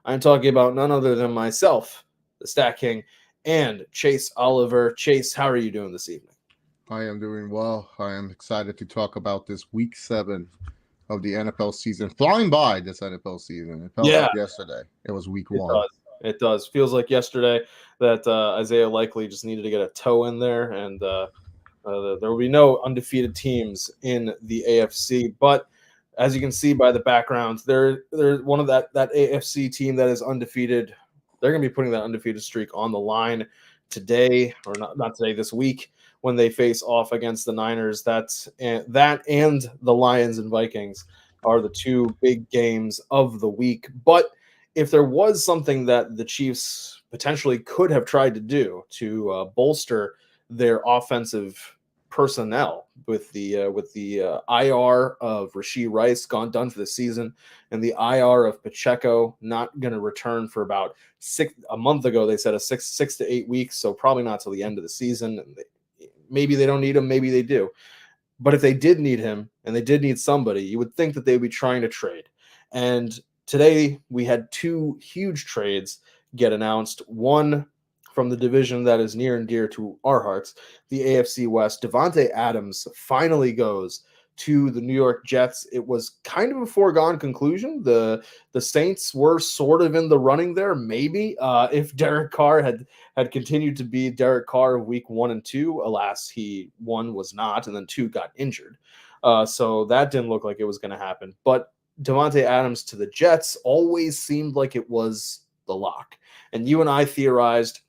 I'm talking about none other than myself, the Stat King, and Chase Oliver. Chase, how are you doing this evening? I am doing well. I am excited to talk about this week 7 of the NFL season. Flying by this NFL season. It felt Yeah, like yesterday. It was week it one. does. It does. Feels like yesterday that Isaiah Likely just needed to get a toe in there, and there will be no undefeated teams in the AFC. But as you can see by the backgrounds, they're one of that AFC team that is undefeated. They're going to be putting that undefeated streak on the line today, or not today, this week when they face off against the Niners. That and the Lions and Vikings are the two big games of the week. But if there was something that the Chiefs potentially could have tried to do to bolster their offensive personnel with the IR of Rashee Rice gone done for the season, and the IR of Pacheco not going to return for about a month ago. They said a six to 8 weeks, so probably not till the end of the season. And maybe they don't need him, maybe they do. But if they did need him and they did need somebody, you would think that they would be trying to trade. And today we had two huge trades get announced. One from the division that is near and dear to our hearts, the AFC West. Devontae Adams finally goes to the New York Jets. It was kind of a foregone conclusion. The Saints were sort of in the running there, maybe if Derek Carr had continued to be Derek Carr of week 1 and 2. Alas, one was not, and then 2 got injured. So that didn't look like it was going to happen. But Devontae Adams to the Jets always seemed like it was the lock. And you and I theorized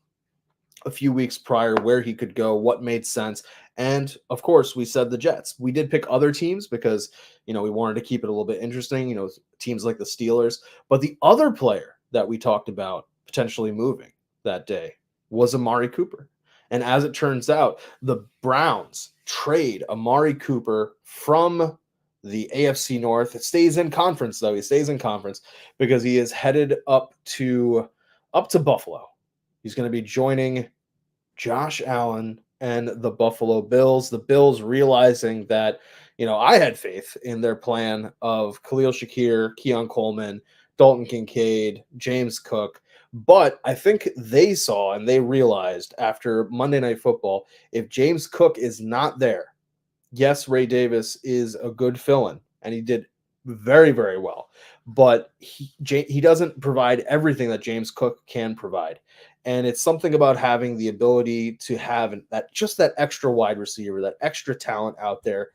a few weeks prior where he could go, what made sense. And of course, we said the Jets. We did pick other teams because, we wanted to keep it a little bit interesting, teams like the Steelers. But the other player that we talked about potentially moving that day was Amari Cooper. And as it turns out, the Browns trade Amari Cooper from the AFC North. It stays in conference, though. He stays in conference because he is headed up to Buffalo. He's going to be joining Josh Allen and the Buffalo Bills. The Bills realizing that, I had faith in their plan of Khalil Shakir, Keon Coleman, Dalton Kincaid, James Cook. But I think they saw and they realized after Monday Night Football, if James Cook is not there, yes, Ray Davis is a good fill-in, and he did very, very well. But he doesn't provide everything that James Cook can provide. And it's something about having the ability to have that extra wide receiver, that extra talent out there.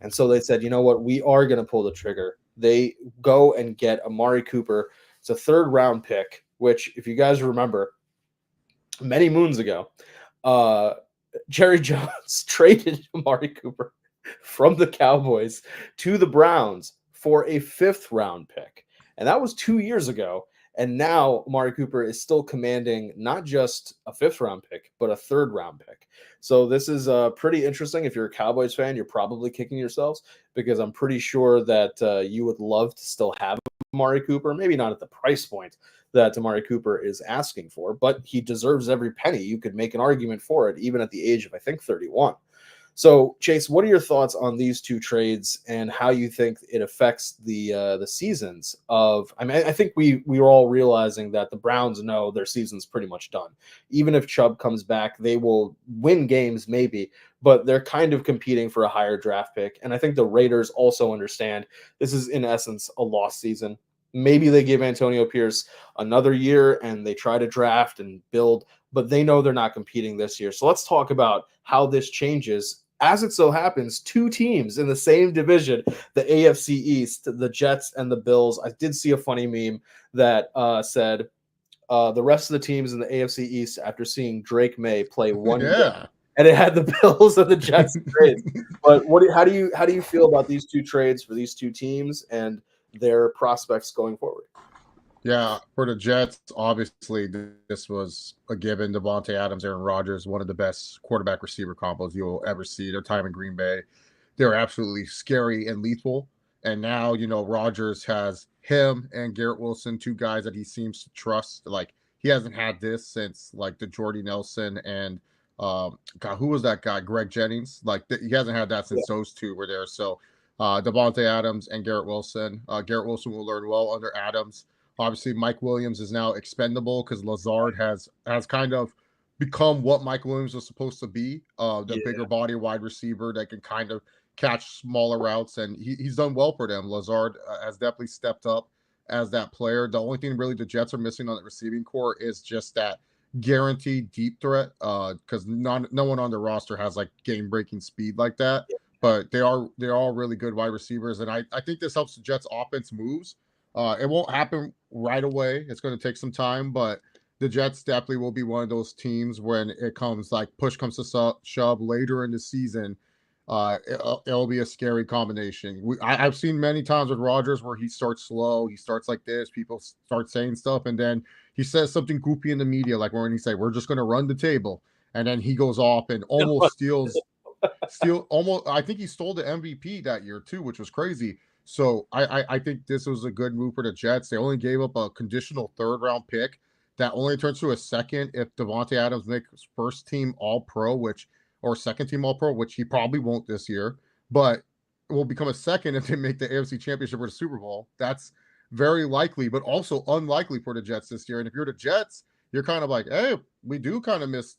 And so they said, you know what, we are going to pull the trigger. They go and get Amari Cooper. It's a third-round pick, which, if you guys remember, many moons ago, uh, Jerry Jones traded Amari Cooper from the Cowboys to the Browns for a 5th-round pick. And that was 2 years ago. And now Amari Cooper is still commanding not just a 5th-round pick, but a 3rd-round pick. So this is pretty interesting. If you're a Cowboys fan, you're probably kicking yourselves because I'm pretty sure that you would love to still have Amari Cooper, maybe not at the price point that Amari Cooper is asking for, but he deserves every penny. You could make an argument for it, even at the age of, I think, 31. So, Chase, what are your thoughts on these two trades and how you think it affects the seasons of? I mean, I think we were all realizing that the Browns know their season's pretty much done. Even if Chubb comes back, they will win games maybe, but they're kind of competing for a higher draft pick. And I think the Raiders also understand this is in essence a lost season. Maybe they give Antonio Pierce another year and they try to draft and build, but they know they're not competing this year. So let's talk about how this changes. As it so happens, two teams in the same division, the AFC East, the Jets and the Bills. I did see a funny meme that said the rest of the teams in the AFC East, after seeing Drake May play one game, Yeah. and it had the Bills and the Jets trades. But how do you feel about these two trades for these two teams and their prospects going forward? Yeah, for the Jets, obviously this was a given. Devontae Adams, Aaron Rodgers, one of the best quarterback receiver combos you'll ever see. Their time in Green Bay, they're absolutely scary and lethal. And now, Rodgers has him and Garrett Wilson, two guys that he seems to trust. Like, he hasn't had this since like the Jordy Nelson and God, who was that guy? Greg Jennings. He hasn't had that Yeah. since those two were there. So Devontae Adams and Garrett Wilson. Garrett Wilson will learn well under Adams. Obviously, Mike Williams is now expendable because Lazard has kind of become what Mike Williams was supposed to be, the bigger body wide receiver that can kind of catch smaller routes, and he's done well for them. Lazard has definitely stepped up as that player. The only thing really the Jets are missing on the receiving core is just that guaranteed deep threat, because no one on the roster has like game breaking speed like that. But they're all really good wide receivers, and I think this helps the Jets offense moves. It won't happen right away. It's going to take some time, but the Jets definitely will be one of those teams when it comes like push comes to shove later in the season. It'll be a scary combination. I've seen many times with Rodgers where he starts slow, he starts like this, people start saying stuff, and then he says something goofy in the media, like when he say, "We're just going to run the table," and then he goes off and almost almost. I think he stole the MVP that year too, which was crazy. So I think this was a good move for the Jets. They only gave up a conditional third-round pick that only turns to a second if Davante Adams makes first team All Pro, or second team All Pro, which he probably won't this year, but will become a second if they make the AFC Championship or the Super Bowl. That's very likely, but also unlikely for the Jets this year. And if you're the Jets, you're kind of like, hey, we do kind of miss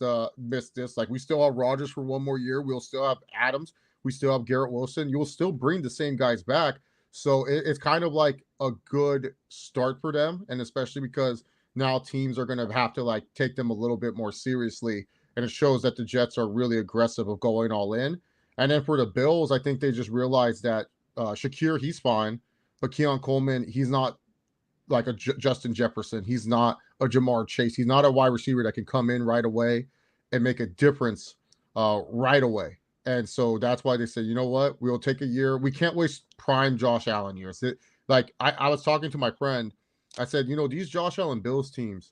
this. Like, we still have Rodgers for one more year. We'll still have Adams. We still have Garrett Wilson. You'll still bring the same guys back. So it's kind of like a good start for them. And especially because now teams are going to have to like take them a little bit more seriously. And it shows that the Jets are really aggressive of going all in. And then for the Bills, I think they just realized that Shakir, he's fine. But Keon Coleman, he's not like a Justin Jefferson. He's not a Jamar Chase. He's not a wide receiver that can come in right away and make a difference right away. And so that's why they said, you know what, we'll take a year. We can't waste prime Josh Allen years. Like I was talking to my friend. I said, these Josh Allen Bills teams,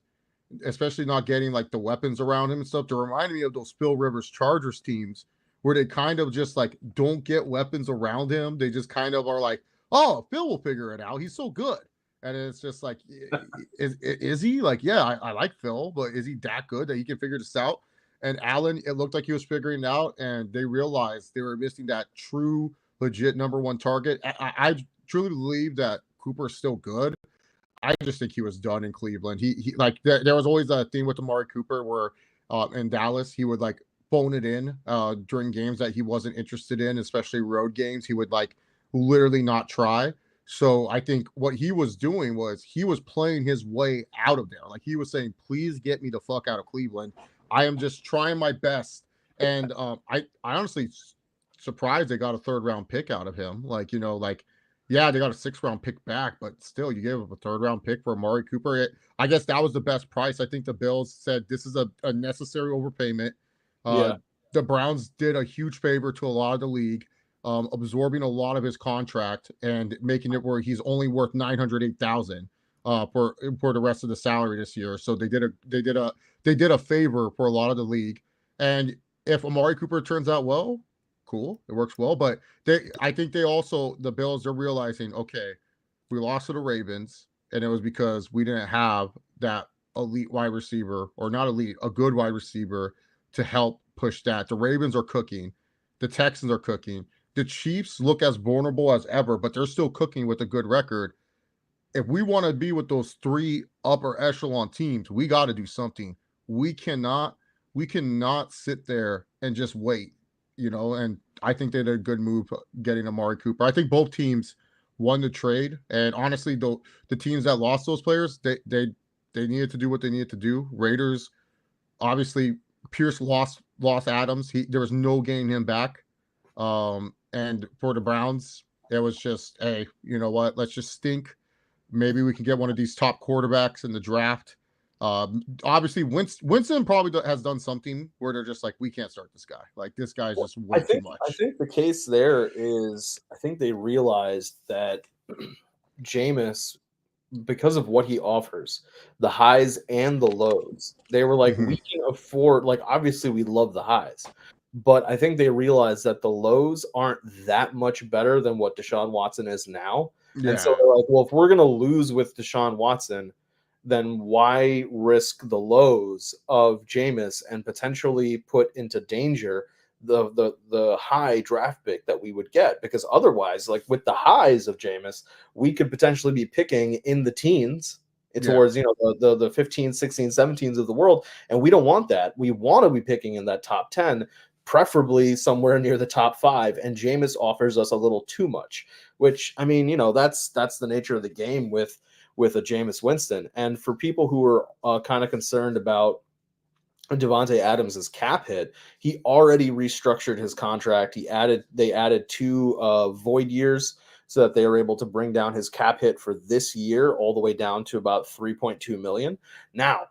especially not getting like the weapons around him and stuff, to remind me of those Phil Rivers Chargers teams where they kind of just like don't get weapons around him. They just kind of are like, oh, Phil will figure it out. He's so good. And it's just like, is he? Like, yeah, I like Phil, but is he that good that he can figure this out? And Allen, it looked like he was figuring it out, and they realized they were missing that true, legit number one target. I truly believe that Cooper is still good. I just think he was done in Cleveland. He like there was always a thing with Amari Cooper where in Dallas he would like phone it in during games that he wasn't interested in, especially road games. He would like literally not try. So I think what he was doing was he was playing his way out of there. Like he was saying, please get me the fuck out of Cleveland. I am just trying my best. And I honestly surprised they got a third round pick out of him. Like, yeah, they got a 6th round pick back, but still you gave up a 3rd round pick for Amari Cooper. I guess that was the best price. I think the Bills said this is a necessary overpayment. The Browns did a huge favor to a lot of the league. Absorbing a lot of his contract and making it where he's only worth $908,000 for the rest of the salary this year. So they did a favor for a lot of the league. And if Amari Cooper turns out well, cool, it works well. But I think the Bills are realizing, okay, we lost to the Ravens, and it was because we didn't have that elite wide receiver, or not elite, a good wide receiver to help push that. The Ravens are cooking, the Texans are cooking. The Chiefs look as vulnerable as ever, but they're still cooking with a good record. If we want to be with those 3 upper echelon teams, we got to do something. We cannot sit there and just wait, and I think they did a good move getting Amari Cooper. I think both teams won the trade, and honestly, the teams that lost those players, they needed to do what they needed to do. Raiders, obviously, Pierce lost Adams. There was no getting him back. And for the Browns, it was just, hey, you know what? Let's just stink. Maybe we can get one of these top quarterbacks in the draft. Obviously, Winston probably has done something where they're just like, we can't start this guy. Like, this guy's just way too much. I think the case there is, I think they realized that Jameis, because of what he offers, the highs and the lows, they were like, we can afford, like, obviously we love the highs, but I think they realized that the lows aren't that much better than what Deshaun Watson is now. Yeah. And so they're like, well, if we're going to lose with Deshaun Watson, then why risk the lows of Jameis and potentially put into danger the high draft pick that we would get? Because otherwise, like with the highs of Jameis, we could potentially be picking in the teens Yeah. towards, the 15, 16, 17s of the world. And we don't want that. We want to be picking in that top 10, preferably somewhere near the top 5. And Jameis offers us a little too much, which, I mean, that's the nature of the game with a Jameis Winston. And for people who are kind of concerned about Devontae Adams' cap hit, he already restructured his contract. They added 2 void years so that they were able to bring down his cap hit for this year all the way down to about 3.2 million. Now,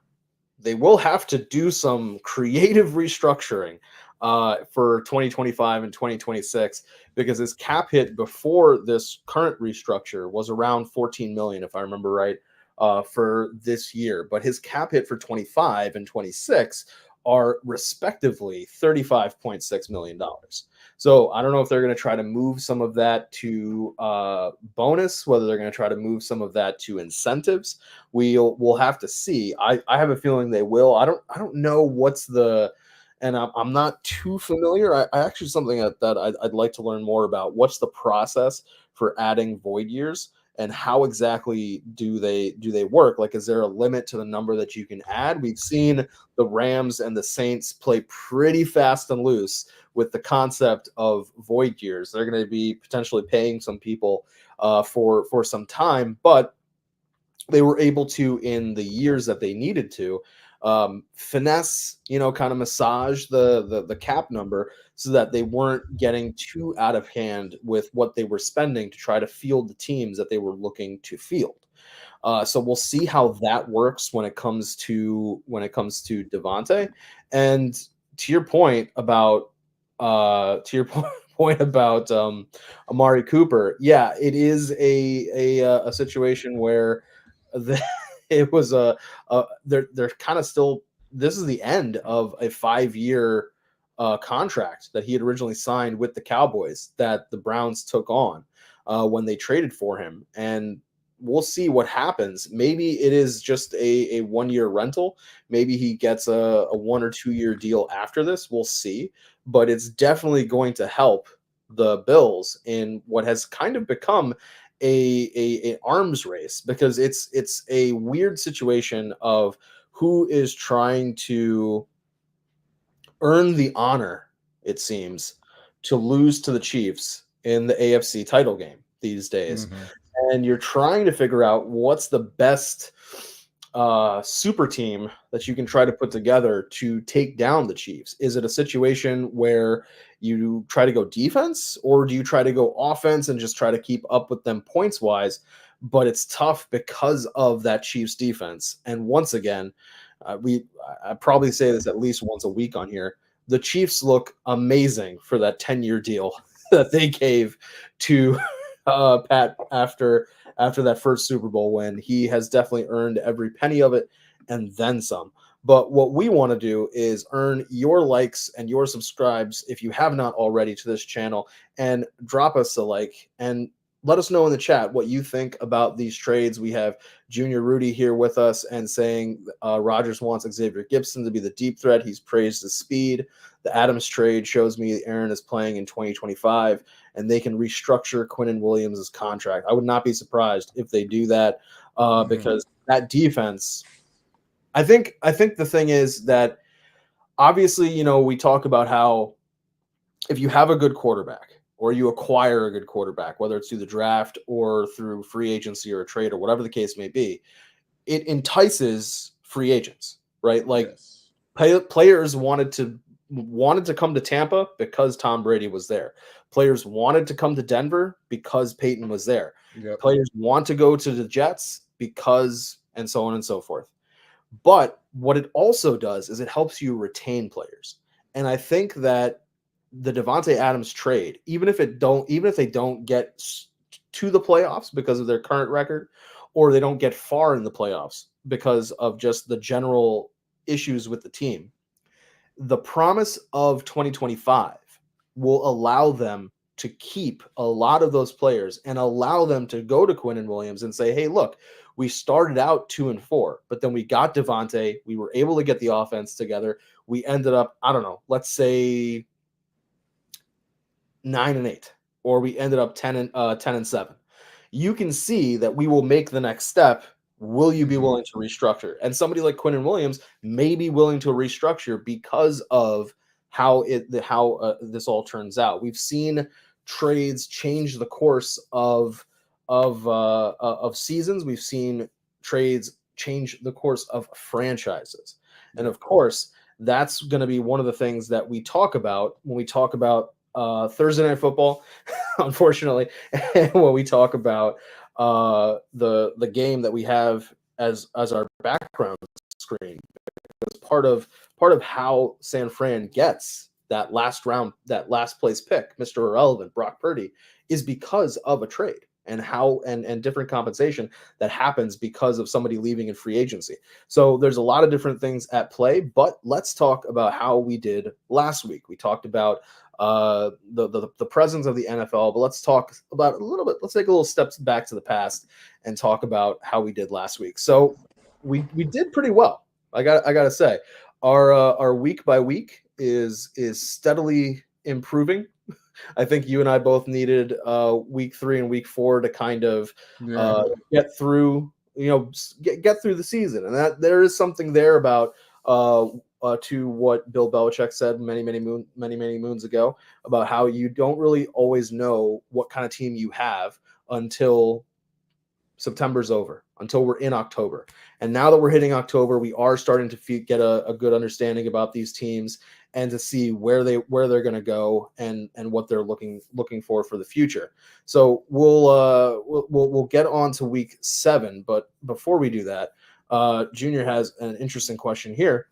they will have to do some creative restructuring for 2025 and 2026, because his cap hit before this current restructure was around 14 million, if I remember right, for this year. But his cap hit for 25 and 26 are respectively $35.6 million. So I don't know if they're going to try to move some of that to bonus, whether they're going to try to move some of that to incentives. We'll have to see. I have a feeling they will. I don't know what's the, and I'm not too familiar. I actually something that I'd like to learn more about. What's the process for adding void years, and how exactly do they work? Like, is there a limit to the number that you can add? We've seen the Rams and the Saints play pretty fast and loose with the concept of void years. They're going to be potentially paying some people for some time, but they were able to, in the years that they needed to, finesse, kind of massage the cap number so that they weren't getting too out of hand with what they were spending to try to field the teams that they were looking to field. So we'll see how that works when it comes to Devontae. And to your point about point about Amari Cooper, yeah, it is a situation where the, it was they're kind of still, this is the end of a 5-year contract that he had originally signed with the Cowboys that the Browns took on when they traded for him. And we'll see what happens. Maybe it is just a 1-year rental. Maybe he gets a 1 or 2 year deal after this. We'll see. But it's definitely going to help the Bills in what has kind of become a arms race, because it's a weird situation of who is trying to earn the honor, it seems, to lose to the Chiefs in the AFC title game these days. Mhm. And you're trying to figure out what's the best super team that you can try to put together to take down the Chiefs. Is it a situation where you try to go defense, or do you try to go offense and just try to keep up with them points wise? But it's tough because of that Chiefs defense. And once again, I probably say this at least once a week on here. The Chiefs look amazing for that 10-year deal that they gave to Pat after that first Super Bowl win. He has definitely earned every penny of it and then some. But what we want to do is earn your likes and your subscribes if you have not already to this channel, and drop us a like and let us know in the chat what you think about these trades. We have Junior Rudy here with us and saying Rodgers wants Xavier Gibson to be the deep threat. He's praised his speed. The Adams trade shows me Aaron is playing in 2025, and they can restructure Quinnen Williams' contract. I would not be surprised if they do that because that defense. I think the thing is that obviously, we talk about how if you have a good quarterback, or you acquire a good quarterback, whether it's through the draft or through free agency or a trade or whatever the case may be, it entices free agents, right? Like, Yes. players wanted to come to Tampa because Tom Brady was there. Players wanted to come to Denver because Peyton was there. Yep. Players want to go to the Jets because, and so on and so forth. But what it also does is it helps you retain players. And I think that the Devontae Adams trade, even if they don't get to the playoffs because of their current record, or they don't get far in the playoffs because of just the general issues with the team, the promise of 2025 will allow them to keep a lot of those players and allow them to go to Quinnen Williams and say, hey, look, we started out 2-4, but then we got Devontae. We were able to get the offense together. We ended up, I don't know, let's say 9-8, or we ended up 10-7. You can see that we will make the next step Will you be Mhm. willing to restructure? And somebody like Quinnen Williams may be willing to restructure because of how this all turns out. We've seen trades change the course of seasons. We've seen trades change the course of franchises, and Yeah. of course, that's going to be one of the things that we talk about when we talk about Thursday Night Football. Unfortunately, and when we talk about the game that we have as our background screen, it's part of how San Fran gets that last place pick, Mr. Irrelevant, Brock Purdy, is because of a trade and how and different compensation that happens because of somebody leaving in free agency. So there's a lot of different things at play, but let's talk about how we did last week. We talked about the presence of the NFL, but let's talk about a little bit. Let's take a little steps back to the past and talk about how we did last week. So we did pretty well. I gotta say, our week by week is steadily improving. I think you and I both needed week 3 and week 4 to kind of Yeah. get through, get through the season, and that there is something there about to what Bill Belichick said many moons ago about how you don't really always know what kind of team you have until September's over, until we're in October. And now that we're hitting October, we are starting to get a good understanding about these teams and to see where they're going to go and what they're looking for the future. So we'll get on to week 7, but before we do that, Junior has an interesting question here.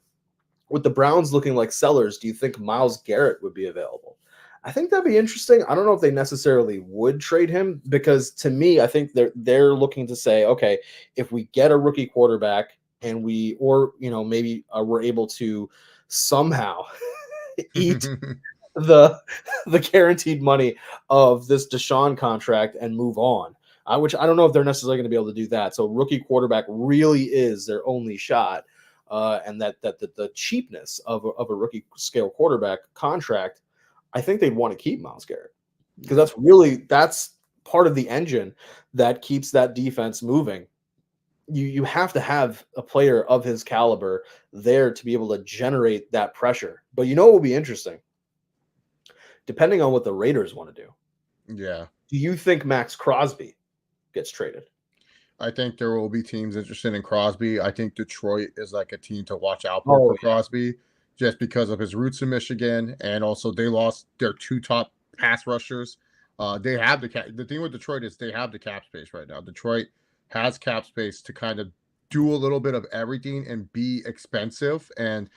With the Browns looking like sellers, do you think Myles Garrett would be available? I think that'd be interesting. I don't know if they necessarily would trade him because to me, I think they're looking to say, okay, if we get a rookie quarterback and maybe we're able to somehow eat the the guaranteed money of this Deshaun contract and move on. Which I don't know if they're necessarily going to be able to do that. So rookie quarterback really is their only shot, and that the cheapness of a rookie scale quarterback contract, I think they'd want to keep Myles Garrett because that's part of the engine that keeps that defense moving. You have to have a player of his caliber there to be able to generate that pressure. But you know what will be interesting? Depending on what the Raiders want to do. Yeah. Do you think Max Crosby gets traded? I think there will be teams interested in Crosby. I think Detroit is like a team to watch out for Oh, Crosby just because of his roots in Michigan. And also, they lost their 2 top pass rushers. They have the thing with Detroit is they have the cap space right now. Detroit has cap space to kind of do a little bit of everything and be expensive. And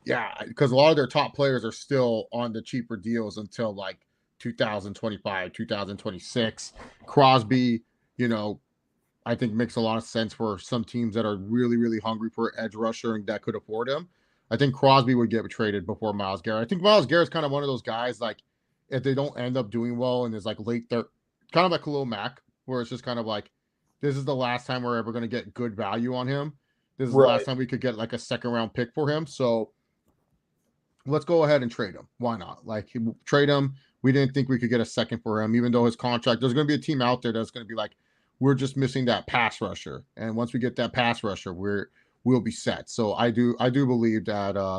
yeah, because a lot of their top players are still on the cheaper deals until like 2025, 2026. Crosby, you know, I think makes a lot of sense for some teams that are really, really hungry for edge rusher and that could afford him. I think Crosby would get traded before Myles Garrett. I think Myles Garrett's kind of one of those guys, like, if they don't end up doing well and is like late third, kind of like Khalil Mack, where it's just kind of like, this is the last time we're ever going to get good value on him. This is the last right. time we could get like a second round pick for him. So let's go ahead and trade him. Why not? Like, trade him. We didn't think we could get a second for him, even though his contract, there's going to be a team out there that's going to be like, we're just missing that pass rusher. And once we get that pass rusher, we'll be set. So I do believe that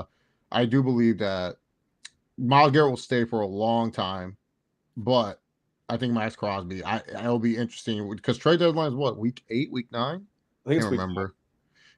Myles Garrett will stay for a long time, but I think Max Crosby, it'll be interesting because trade deadline is what, week 8, week 9? I think Can't it's week. remember.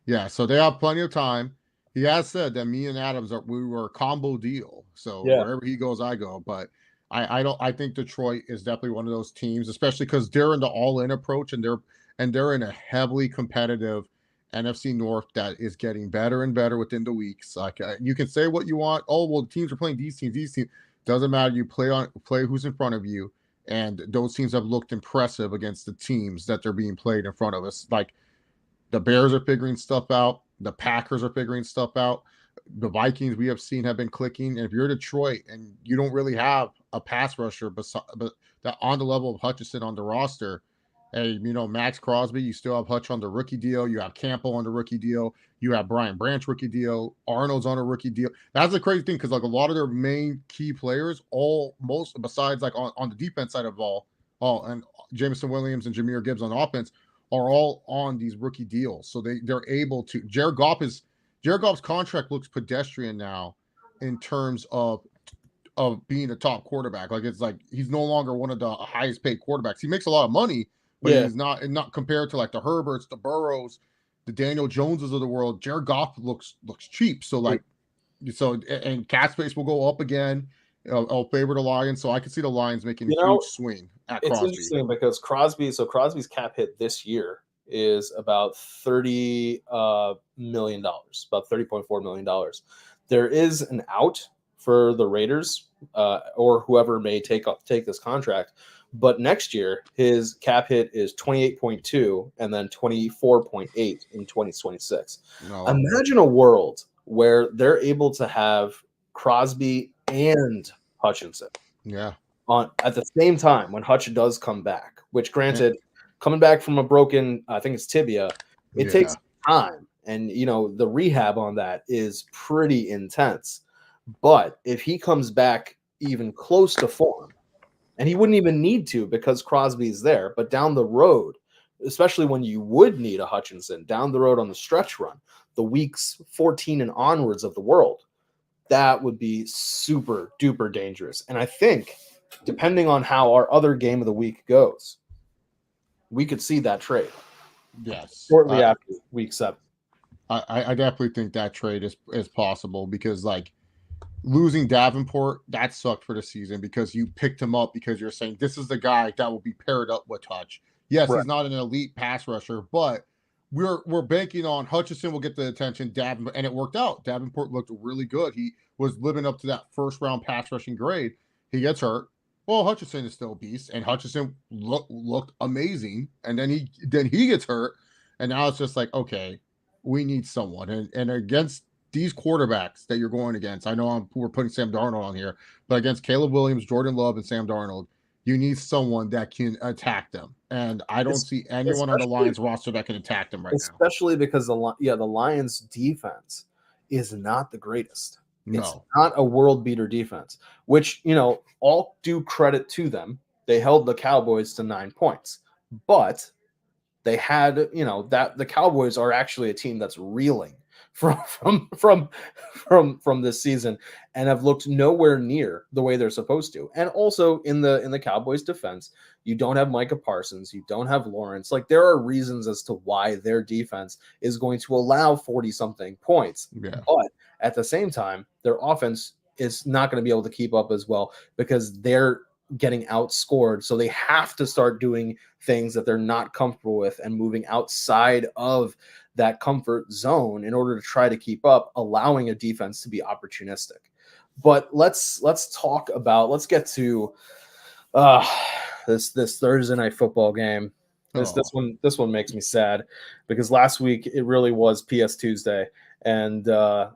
Yeah, so they have plenty of time. He has said that me and Adams we were a combo deal. So Yeah. wherever he goes, I go. But I think Detroit is definitely one of those teams, especially because they're in the all-in approach and they're in a heavily competitive NFC North that is getting better and better within the weeks. Like, you can say what you want. Oh, well, teams are playing these teams. These teams, doesn't matter. You play who's in front of you, and those teams have looked impressive against the teams that they're being played in front of us. Like, the Bears are figuring stuff out. The Packers are figuring stuff out. The Vikings we have seen have been clicking. And if you're Detroit and you don't really have a pass rusher but that on the level of Hutchinson on the roster, hey, Max Crosby, you still have Hutch on the rookie deal. You have Campbell on the rookie deal. You have Brian Branch rookie deal. Arnold's on a rookie deal. That's the crazy thing because like a lot of their main key players, most besides like on the defense side of all and Jameson Williams and Jahmyr Gibbs on offense, are all on these rookie deals, so they're able to. Jared Goff's contract looks pedestrian now in terms of being a top quarterback. Like, it's like he's no longer one of the highest paid quarterbacks. He makes a lot of money, but Yeah. he's not compared to like the Herberts, the Burrows, the Daniel Joneses of the world. Jared Goff looks cheap. So like, and cap space will go up again. I'll favor the Lions, so I can see the Lions making a huge swing at It's Crosby. interesting because Crosby's cap hit this year is about $30 million, about $30.4 million. There is an out for the Raiders or whoever may take this contract. But next year, his cap hit is 28.2 and then 24.8 in 2026. No. Imagine a world where they're able to have Crosby and Hutchinson. Yeah. At the same time when Hutch does come back, which granted, coming back from a broken, I think it's tibia, it takes time. And, the rehab on that is pretty intense. But if he comes back even close to form, and he wouldn't even need to because Crosby's there, but down the road, especially when you would need a Hutchinson down the road on the stretch run, the weeks 14 and onwards of the world, that would be super duper dangerous. And I think, depending on how our other game of the week goes, we could see that trade. Yes. Shortly after week 7. I definitely think that trade is possible because, like, losing Davenport, that sucked for the season because you picked him up because you're saying this is the guy that will be paired up with Hutch. Yes, right. He's not an elite pass rusher, but we're banking on Hutchinson will get the attention, Davenport, and it worked out. Davenport looked really good. He was living up to that first round pass rushing grade. He gets hurt. Well, Hutchinson is still a beast, and Hutchinson looked amazing. And then he gets hurt, and now it's just like, okay, we need someone. And against these quarterbacks that you're going against, I know we're putting Sam Darnold on here, but against Caleb Williams, Jordan Love, and Sam Darnold, you need someone that can attack them. And I don't see anyone on the Lions roster that can attack them right now. Especially because the Lions defense is not the greatest. No. It's not a world beater defense, which, all due credit to them. They held the Cowboys to 9 points, but they had, that the Cowboys are actually a team that's reeling from this season and have looked nowhere near the way they're supposed to. And also in the Cowboys defense, you don't have Micah Parsons, you don't have Lawrence. Like, there are reasons as to why their defense is going to allow 40 something points. Yeah. But at the same time, their offense is not going to be able to keep up as well because they're getting outscored. So they have to start doing things that they're not comfortable with and moving outside of that comfort zone in order to try to keep up, allowing a defense to be opportunistic. But let's get to this Thursday night football game. This one makes me sad because last week it really was PS Tuesday. And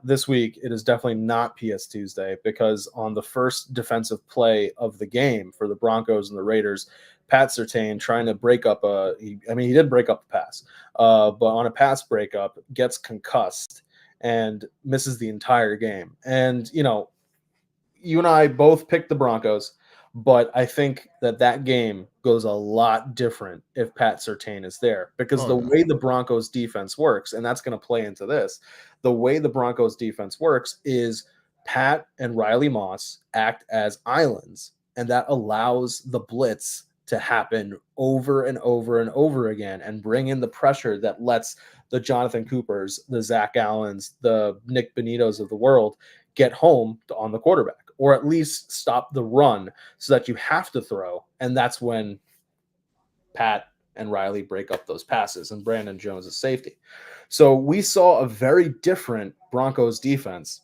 this week, it is definitely not PS Tuesday because on the first defensive play of the game for the Broncos and the Raiders, Pat Surtain trying to break up he did break up the pass, but on a pass breakup, gets concussed and misses the entire game. And, you and I both picked the Broncos, but I think that game goes a lot different if Pat Surtain is there because way the Broncos defense works, and that's going to play into this, the way the Broncos defense works is Pat and Riley Moss act as islands, and that allows the blitz to happen over and over and over again and bring in the pressure that lets the Jonathan Coopers, the Zach Allens, the Nick Bonitos of the world get home on the quarterback, or at least stop the run so that you have to throw. And that's when Pat and Riley break up those passes and Brandon Jones is safety. So we saw a very different Broncos defense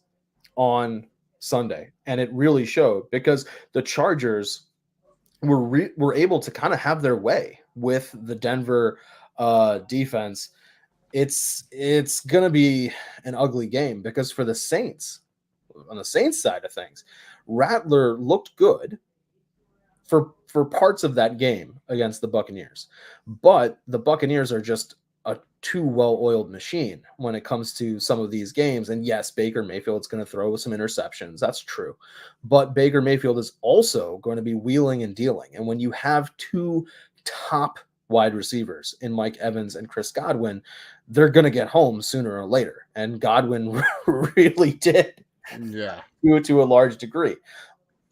on Sunday, and it really showed because the Chargers were able to kind of have their way with the Denver defense. It's going to be an ugly game because for the Saints, on the Saints side of things, Rattler looked good for parts of that game against the Buccaneers, but the Buccaneers are just a too well-oiled machine when it comes to some of these games. And yes, Baker Mayfield's going to throw some interceptions. That's true. But Baker Mayfield is also going to be wheeling and dealing. And when you have two top wide receivers in Mike Evans and Chris Godwin, they're going to get home sooner or later. And Godwin really did to a large degree.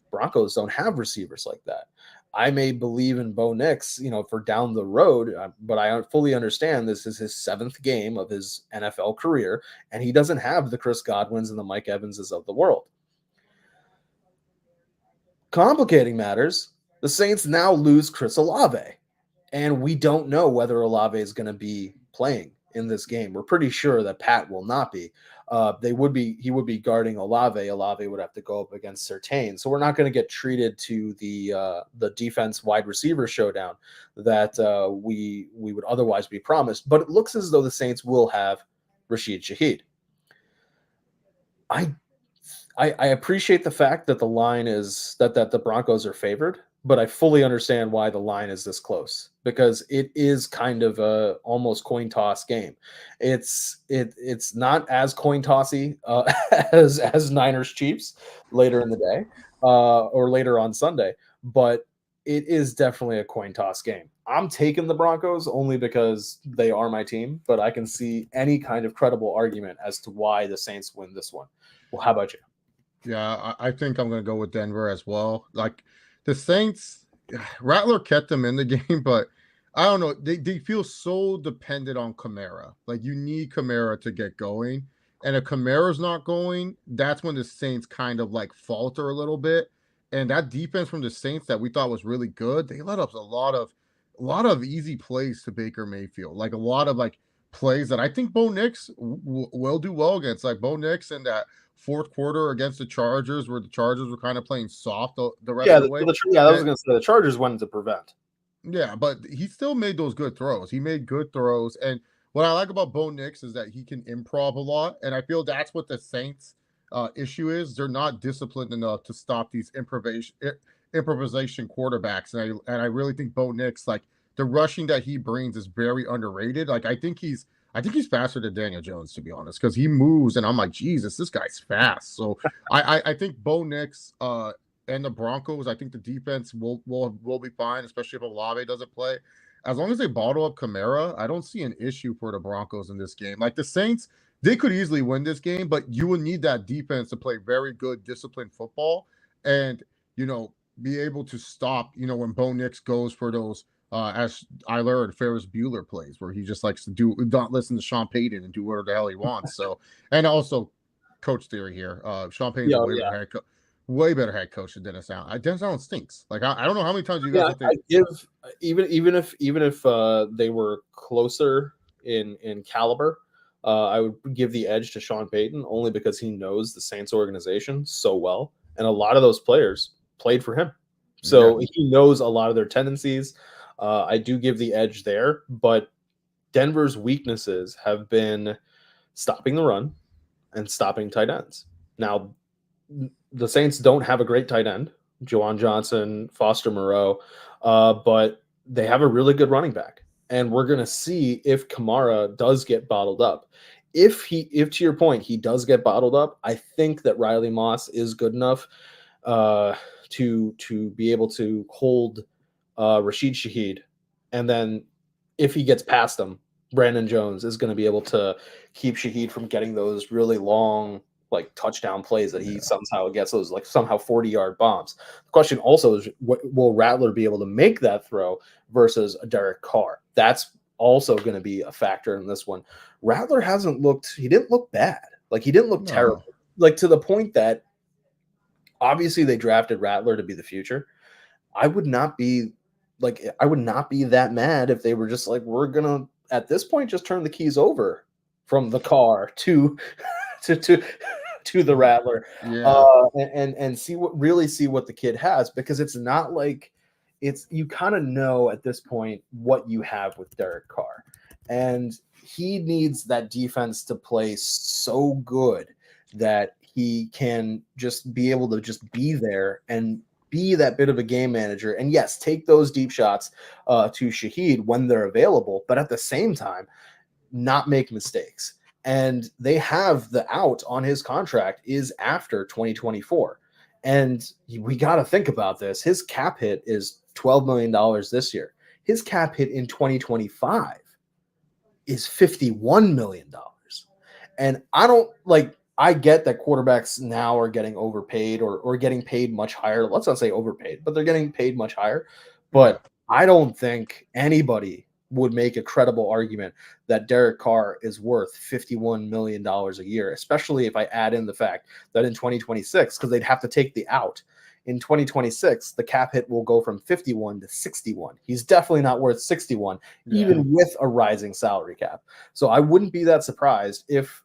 Broncos don't have receivers like that. I may believe in Bo Nix, for down the road, but I fully understand this is his 7th game of his NFL career, and he doesn't have the Chris Godwins and the Mike Evanses of the world. Complicating matters, the Saints now lose Chris Olave, and we don't know whether Olave is going to be playing in this game. We're pretty sure that Pat will not be. He would be guarding Olave. Olave would have to go up against Surtain. So we're not going to get treated to the defense wide receiver showdown that we would otherwise be promised. But it looks as though the Saints will have Rashid Shaheed. I appreciate the fact that the line is that the Broncos are favored, but I fully understand why the line is this close, because it is kind of a almost coin toss game. It's not as coin tossy as Niners Chiefs later in the day or later on Sunday, but it is definitely a coin toss game. I'm taking the Broncos only because they are my team, but I can see any kind of credible argument as to why the Saints win this one. Well, how about you? Yeah, I think I'm going to go with Denver as well. Like the Saints, Rattler kept them in the game, but I don't know. They feel so dependent on Kamara. Like you need Kamara to get going. And if Kamara's not going, that's when the Saints kind of like falter a little bit. And that defense from the Saints that we thought was really good, they let up a lot of easy plays to Baker Mayfield. Like a lot of like plays that I think Bo Nix will do well against. Like Bo Nix in that fourth quarter against the Chargers, where the Chargers were kind of playing soft the rest of the way. I was going to say the Chargers went to prevent. Yeah, but he still made those good throws. He made good throws. And what I like about Bo Nix is that he can improv a lot. And I feel that's what the Saints issue is. They're not disciplined enough to stop these improvisation quarterbacks. And I really think Bo Nix, like the rushing that he brings is very underrated. Like I think he's faster than Daniel Jones, to be honest, because he moves, and I'm like, Jesus, this guy's fast. So I think Bo Nix and the Broncos, I think the defense will be fine, especially if Olave doesn't play. As long as they bottle up Kamara, I don't see an issue for the Broncos in this game. Like the Saints, they could easily win this game, but you would need that defense to play very good, disciplined football and, be able to stop, when Bo Nix goes for those as I learned, Ferris Bueller plays, where he just likes to not listen to Sean Payton and do whatever the hell he wants. So, and also coach theory here. Sean Payton's way better head coach than Dennis Allen. Dennis Allen stinks. Like I don't know how many times you guys think even if they were closer in caliber, I would give the edge to Sean Payton only because he knows the Saints organization so well, and a lot of those players played for him, so he knows a lot of their tendencies. I do give the edge there, but Denver's weaknesses have been stopping the run and stopping tight ends. Now, the Saints don't have a great tight end, Juwan Johnson, Foster Moreau, but they have a really good running back. And we're going to see if Kamara does get bottled up. If to your point, he does get bottled up, I think that Riley Moss is good enough to be able to hold Rashid Shaheed, and then if he gets past him, Brandon Jones is going to be able to keep Shaheed from getting those really long like touchdown plays that he somehow gets, those like somehow 40-yard bombs. The question also is, will Rattler be able to make that throw versus a Derek Carr? That's also going to be a factor in this one. Rattler he didn't look bad. Like he didn't look terrible. Like to the point that obviously they drafted Rattler to be the future. I would not be that mad if they were just like, we're gonna at this point just turn the keys over from the Carr to the Rattler, and see what the kid has, because it's not like you kind of know at this point what you have with Derek Carr, and he needs that defense to play so good that he can just be able to just be there and be that bit of a game manager, and yes, take those deep shots to Shaheed when they're available, but at the same time, not make mistakes. And they have the out on his contract is after 2024. And we got to think about this. His cap hit is $12 million this year. His cap hit in 2025 is $51 million. And I get that quarterbacks now are getting overpaid or getting paid much higher. Let's not say overpaid, but they're getting paid much higher. But I don't think anybody would make a credible argument that Derek Carr is worth $51 million a year, especially if I add in the fact that in 2026, because they'd have to take the out. In 2026, the cap hit will go from 51 to 61. He's definitely not worth 61, even with a rising salary cap. So I wouldn't be that surprised if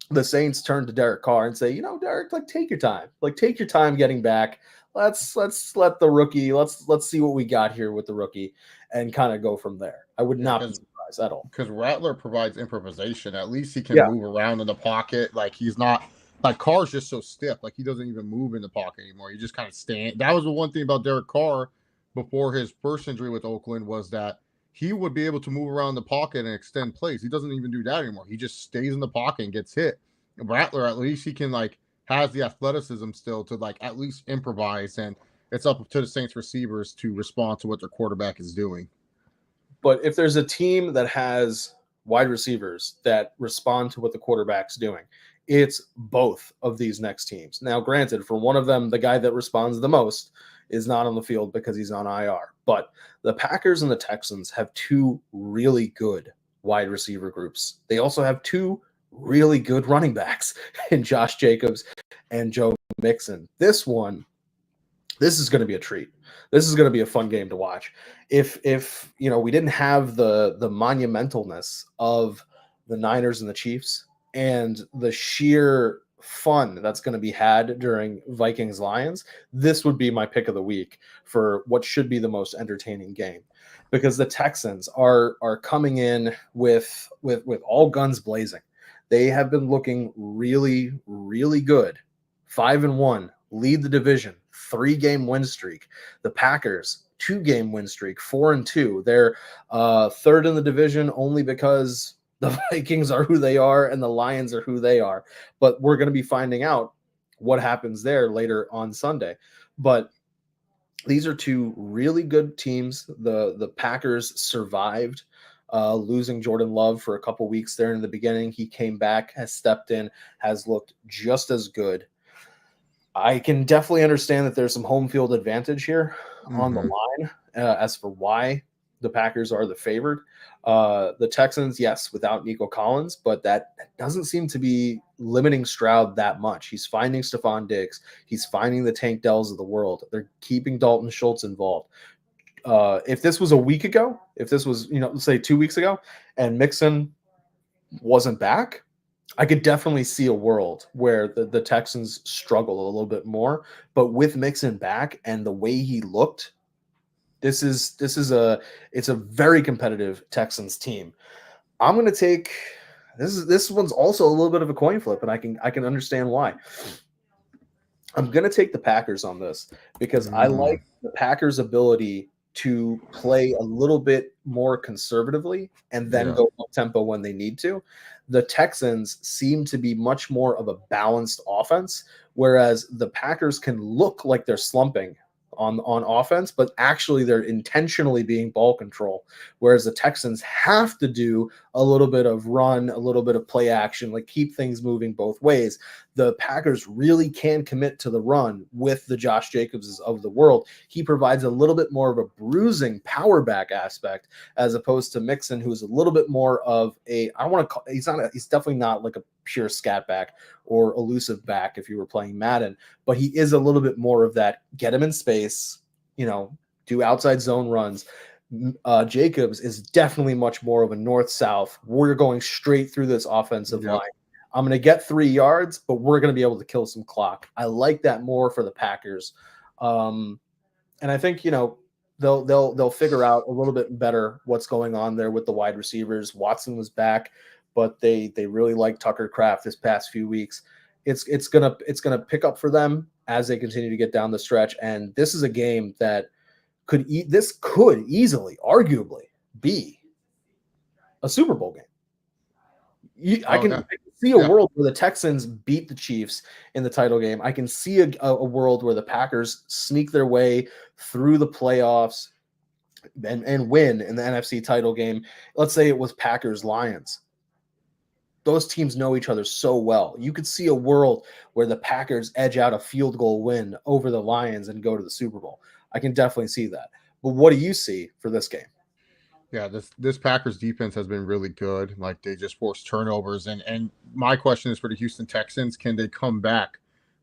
the Saints turn to Derek Carr and say, you know, Derek, take your time. Take your time getting back. Let's let the rookie, let's see what we got here with the rookie and kind of go from there. I would not be surprised at all. Because Rattler provides improvisation. At least he can move around in the pocket. He's not Carr's just so stiff. He doesn't even move in the pocket anymore. He just kind of stand. That was the one thing about Derek Carr before his first injury with Oakland was that he would be able to move around the pocket and extend plays. He doesn't even do that anymore. He just stays in the pocket and gets hit. Rattler, at least he can has the athleticism still to at least improvise, and it's up to the Saints receivers to respond to what their quarterback is doing. But if there's a team that has wide receivers that respond to what the quarterback's doing, it's both of these next teams. Now, granted, for one of them, the guy that responds the most is not on the field because he's on IR. But the Packers and the Texans have two really good wide receiver groups. They also have two really good running backs in Josh Jacobs and Joe Mixon. This is going to be a treat. This is going to be a fun game to watch. If we didn't have the monumentalness of the Niners and the Chiefs and the sheer fun that's going to be had during Vikings Lions, this would be my pick of the week for what should be the most entertaining game, because the Texans are coming in with all guns blazing. They have been looking really, really good. 5-1, lead the division, 3-game win streak. The Packers, 2-game win streak, 4-2. They're third in the division only because the Vikings are who they are and the Lions are who they are. But we're going to be finding out what happens there later on Sunday. But these are two really good teams. The Packers survived losing Jordan Love for a couple weeks there in the beginning. He came back, has stepped in, has looked just as good. I can definitely understand that there's some home field advantage here on the line as for why the Packers are the favored. The Texans, yes, without Nico Collins, but that doesn't seem to be limiting Stroud that much. He's finding Stephon Diggs. He's finding the Tank Dells of the world. They're keeping Dalton Schultz involved. If this was a week ago, if this was, let's say 2 weeks ago, and Mixon wasn't back, I could definitely see a world where the Texans struggle a little bit more. But with Mixon back and the way he looked, it's a very competitive Texans team. I'm going to take this one's also a little bit of a coin flip, and I can understand why. I'm going to take the Packers on this because I like the Packers' ability to play a little bit more conservatively and then go up tempo when they need to. The Texans seem to be much more of a balanced offense, whereas the Packers can look like they're slumping on offense, but actually they're intentionally being ball control, whereas the Texans have to do a little bit of run, a little bit of play action, keep things moving both ways. The Packers really can commit to the run with the Josh Jacobs of the world. He provides a little bit more of a bruising power back aspect as opposed to Mixon, who's a little bit more of he's definitely not like a pure scat back or elusive back if you were playing Madden, but he is a little bit more of that get him in space, do outside zone runs. Jacobs is definitely much more of a north-south. We're going straight through this offensive line. I'm going to get 3 yards, but we're going to be able to kill some clock. I like that more for the Packers. And I think, they'll figure out a little bit better what's going on there with the wide receivers. Watson was back, but they really like Tucker Kraft this past few weeks. It's gonna pick up for them as they continue to get down the stretch. And this is a game that could easily, arguably, be a Super Bowl game. I can see a world where the Texans beat the Chiefs in the title game. I can see a world where the Packers sneak their way through the playoffs and win in the NFC title game, let's say it was Packers-Lions. Those teams know each other so well. You could see a world where the Packers edge out a field goal win over the Lions and go to the Super Bowl. I can definitely see that. But what do you see for this game? Yeah, this Packers defense has been really good. Like they just force turnovers, and my question is for the Houston Texans: can they come back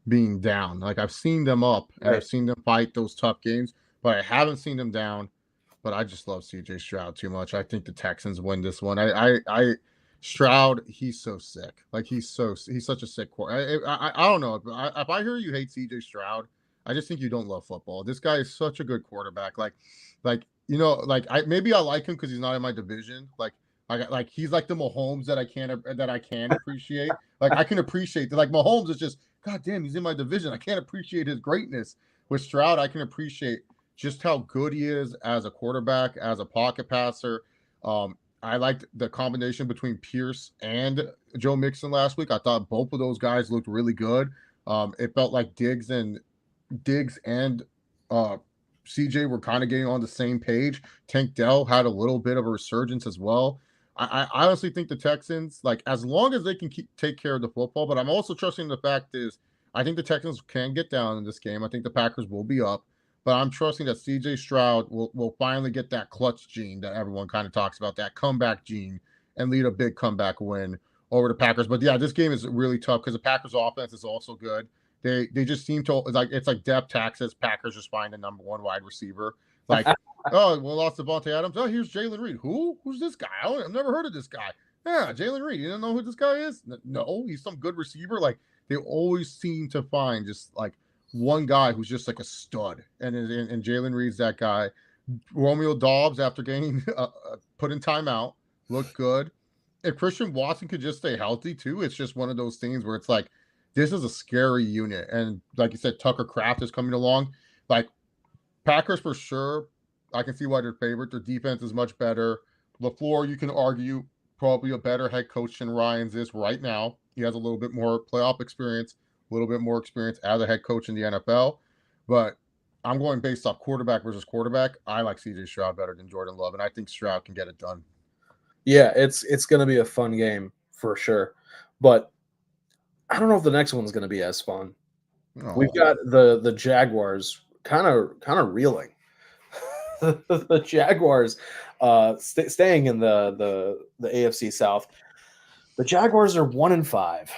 being down? Like I've seen them up, and I've seen them fight those tough games, but I haven't seen them down. But I just love C.J. Stroud too much. I think the Texans win this one. I Stroud, he's so sick. Like he's such a sick quarterback. I don't know if I hear you hate C.J. Stroud, I just think you don't love football. This guy is such a good quarterback. Like you know, like maybe I like him because he's not in my division. Like he's like the Mahomes that I can appreciate. Like I can appreciate like Mahomes is just God damn, he's in my division. I can't appreciate his greatness. With Stroud, I can appreciate just how good he is as a quarterback, as a pocket passer. I liked the combination between Pierce and Joe Mixon last week. I thought both of those guys looked really good. It felt like Diggs and CJ were kind of getting on the same page. Tank Dell had a little bit of a resurgence as well. I honestly think the Texans, like as long as they can take care of the football, but I'm also trusting the fact is I think the Texans can get down in this game. I think the Packers will be up. But I'm trusting that C.J. Stroud will finally get that clutch gene that everyone kind of talks about, that comeback gene, and lead a big comeback win over the Packers. But yeah, this game is really tough because the Packers offense is also good. They just seem to it's like depth taxes. Packers just find the number one wide receiver. Like, oh, we lost to Devontae Adams. Oh, here's Jalen Reed. Who's this guy? I've never heard of this guy. Yeah, Jalen Reed. You don't know who this guy is? No, he's some good receiver. Like they always seem to find just like one guy who's just like a stud, and Jalen Reed's that guy. Romeo Doubs, after getting put in timeout, looked good. If Christian Watson could just stay healthy too, it's just one of those things where it's like this is a scary unit. And like you said, Tucker Kraft is coming along. Like Packers for sure, I can see why they're favorite. Their defense is much better. LaFleur, you can argue, probably a better head coach than Ryans is right now. He has a little bit more playoff experience, a little bit more experience as a head coach in the NFL. But I'm going based off quarterback versus quarterback. I like CJ Stroud better than Jordan Love, and I think Stroud can get it done. Yeah, it's going to be a fun game for sure. But I don't know if the next one's going to be as fun. Oh. We've got the Jaguars kind of reeling. The Jaguars staying in the AFC South. The Jaguars are 1-5.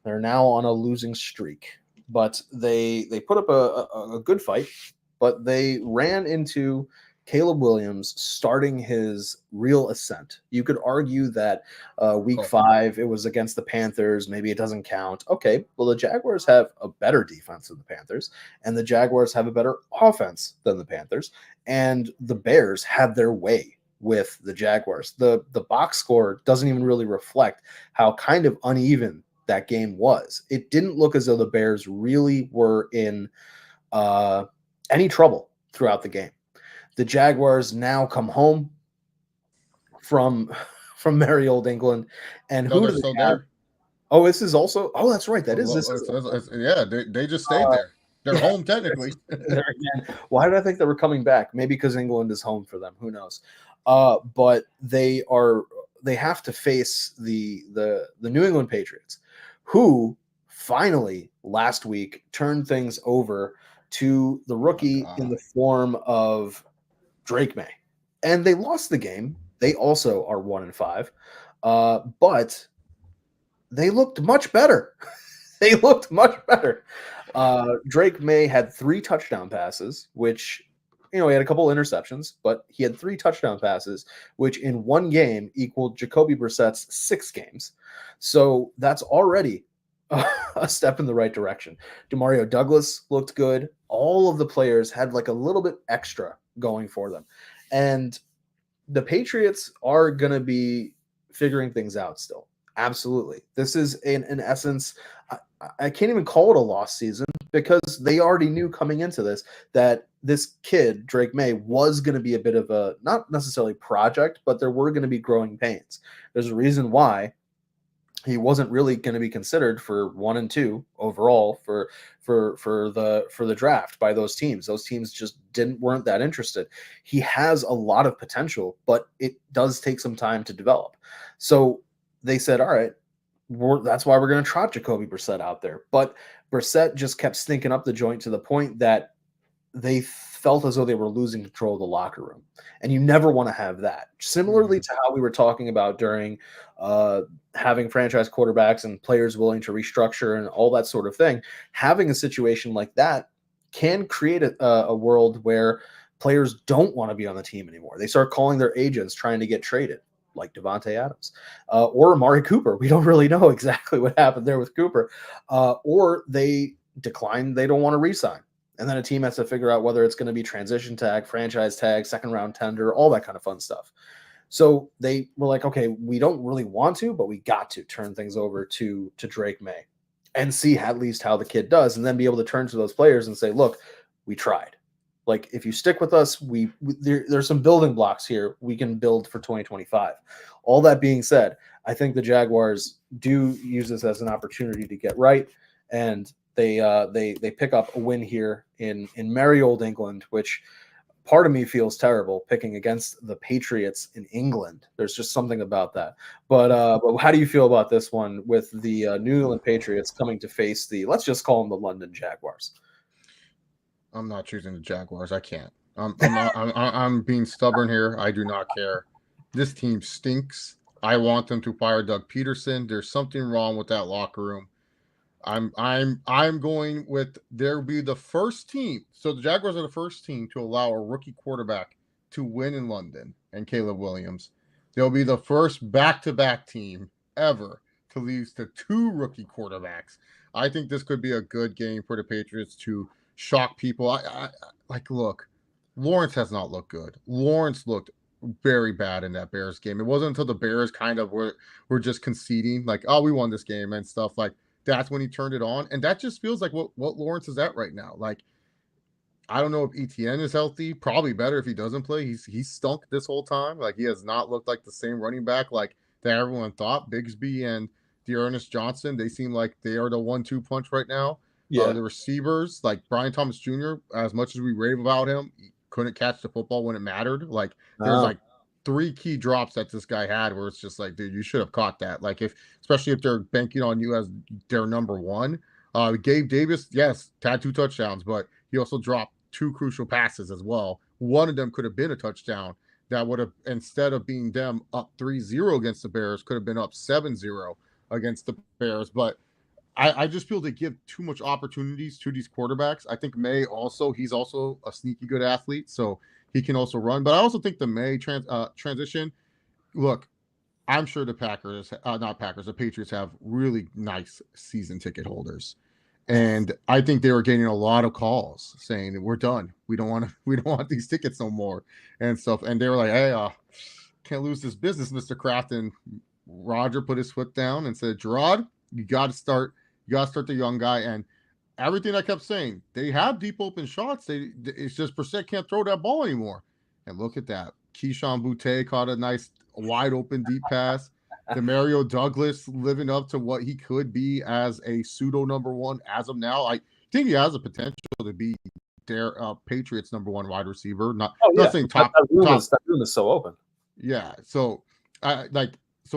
They're now on a losing streak, but they put up a good fight, but they ran into Caleb Williams starting his real ascent. You could argue that week 5, it was against the Panthers. Maybe it doesn't count. Okay, well, the Jaguars have a better defense than the Panthers, and the Jaguars have a better offense than the Panthers, and the Bears had their way with the Jaguars. The box score doesn't even really reflect how kind of uneven that game was. It didn't look as though the Bears really were in any trouble throughout the game. The Jaguars now come home from merry old England, and who do they have? There. Oh, this is also. Oh, that's right. That is. This is yeah, they just stayed there. They're home technically. Why did I think they were coming back? Maybe because England is home for them. Who knows? But they have to face the New England Patriots, who finally last week turned things over to the rookie in the form of Drake May, and they lost the game. They also are 1-5, but they looked much better. They looked much better. Drake May had 3 touchdown passes, which, he had a couple interceptions, but he had 3 touchdown passes, which in one game equaled Jacoby Brissett's 6 games. So that's already a step in the right direction. Demario Douglas looked good. All of the players had like a little bit extra going for them. And the Patriots are going to be figuring things out still. Absolutely. This is in essence, I can't even call it a lost season because they already knew coming into this that this kid, Drake May, was going to be a bit of a, not necessarily project, but there were going to be growing pains. There's a reason why he wasn't really going to be considered for 1 and 2 overall for the draft by those teams. Those teams just weren't that interested. He has a lot of potential, but it does take some time to develop. So they said, all right, that's why we're going to trot Jacoby Brissett out there. But Brissett just kept stinking up the joint to the point that they felt as though they were losing control of the locker room. And you never want to have that. Similarly to how we were talking about during having franchise quarterbacks and players willing to restructure and all that sort of thing, having a situation like that can create a world where players don't want to be on the team anymore. They start calling their agents trying to get traded, like Davante Adams or Amari Cooper. We don't really know exactly what happened there with Cooper. Or they decline, they don't want to re-sign. And then a team has to figure out whether it's going to be transition tag, franchise tag, second round tender, all that kind of fun stuff. So they were like, okay, we don't really want to, but we got to turn things over to Drake May and see at least how the kid does, and then be able to turn to those players and say, look, we tried. Like, if you stick with us, there's some building blocks here we can build for 2025. All that being said, I think the Jaguars do use this as an opportunity to get right, and they pick up a win here in merry old England, which part of me feels terrible picking against the Patriots in England. There's just something about that. But how do you feel about this one with the New England Patriots coming to face let's just call them the London Jaguars? I'm not choosing the Jaguars. I can't. I'm being stubborn here. I do not care. This team stinks. I want them to fire Doug Peterson. There's something wrong with that locker room. I'm going with they'll be the first team. So the Jaguars are the first team to allow a rookie quarterback to win in London, and Caleb Williams. They'll be the first back-to-back team ever to lose to 2 rookie quarterbacks. I think this could be a good game for the Patriots to shock people. Look, Lawrence has not looked good. Lawrence looked very bad in that Bears game. It wasn't until the Bears kind of were just conceding, like, oh, we won this game and stuff like. That's when he turned it on. And that just feels like what Lawrence is at right now. Like, I don't know if Etienne is healthy. Probably better if he doesn't play. He's stunk this whole time. Like, he has not looked like the same running back like that everyone thought. Bigsby and Dearness Johnson, they seem like they are the 1-2 punch right now. Yeah. The receivers, like Brian Thomas Jr., as much as we rave about him, he couldn't catch the football when it mattered. Like, there's like 3 key drops that this guy had where it's just like, dude, you should have caught that. Like, especially if they're banking on you as their number one. Gabe Davis, yes, had 2 touchdowns, but he also dropped 2 crucial passes as well. One of them could have been a touchdown that would have, instead of being them up 3-0 against the Bears, could have been up 7-0 against the Bears. But I just feel they give too much opportunities to these quarterbacks. I think May also, he's also a sneaky good athlete, so he can also run. But I also think the May transition, look, I'm sure the Patriots have really nice season ticket holders. And I think they were getting a lot of calls saying, we're done. We don't want these tickets no more and stuff. And they were like, hey, can't lose this business, Mr. Kraft. And Roger put his foot down and said, Gerard, you got to start the young guy. And everything I kept saying, they have deep open shots. It's just Brissett can't throw that ball anymore. And look at that. Keyshawn Boutte caught a nice wide open deep pass. Demario Douglas living up to what he could be as a pseudo number one as of now. I think he has the potential to be their Patriots number one wide receiver. Nothing top. That room is so open. Yeah. So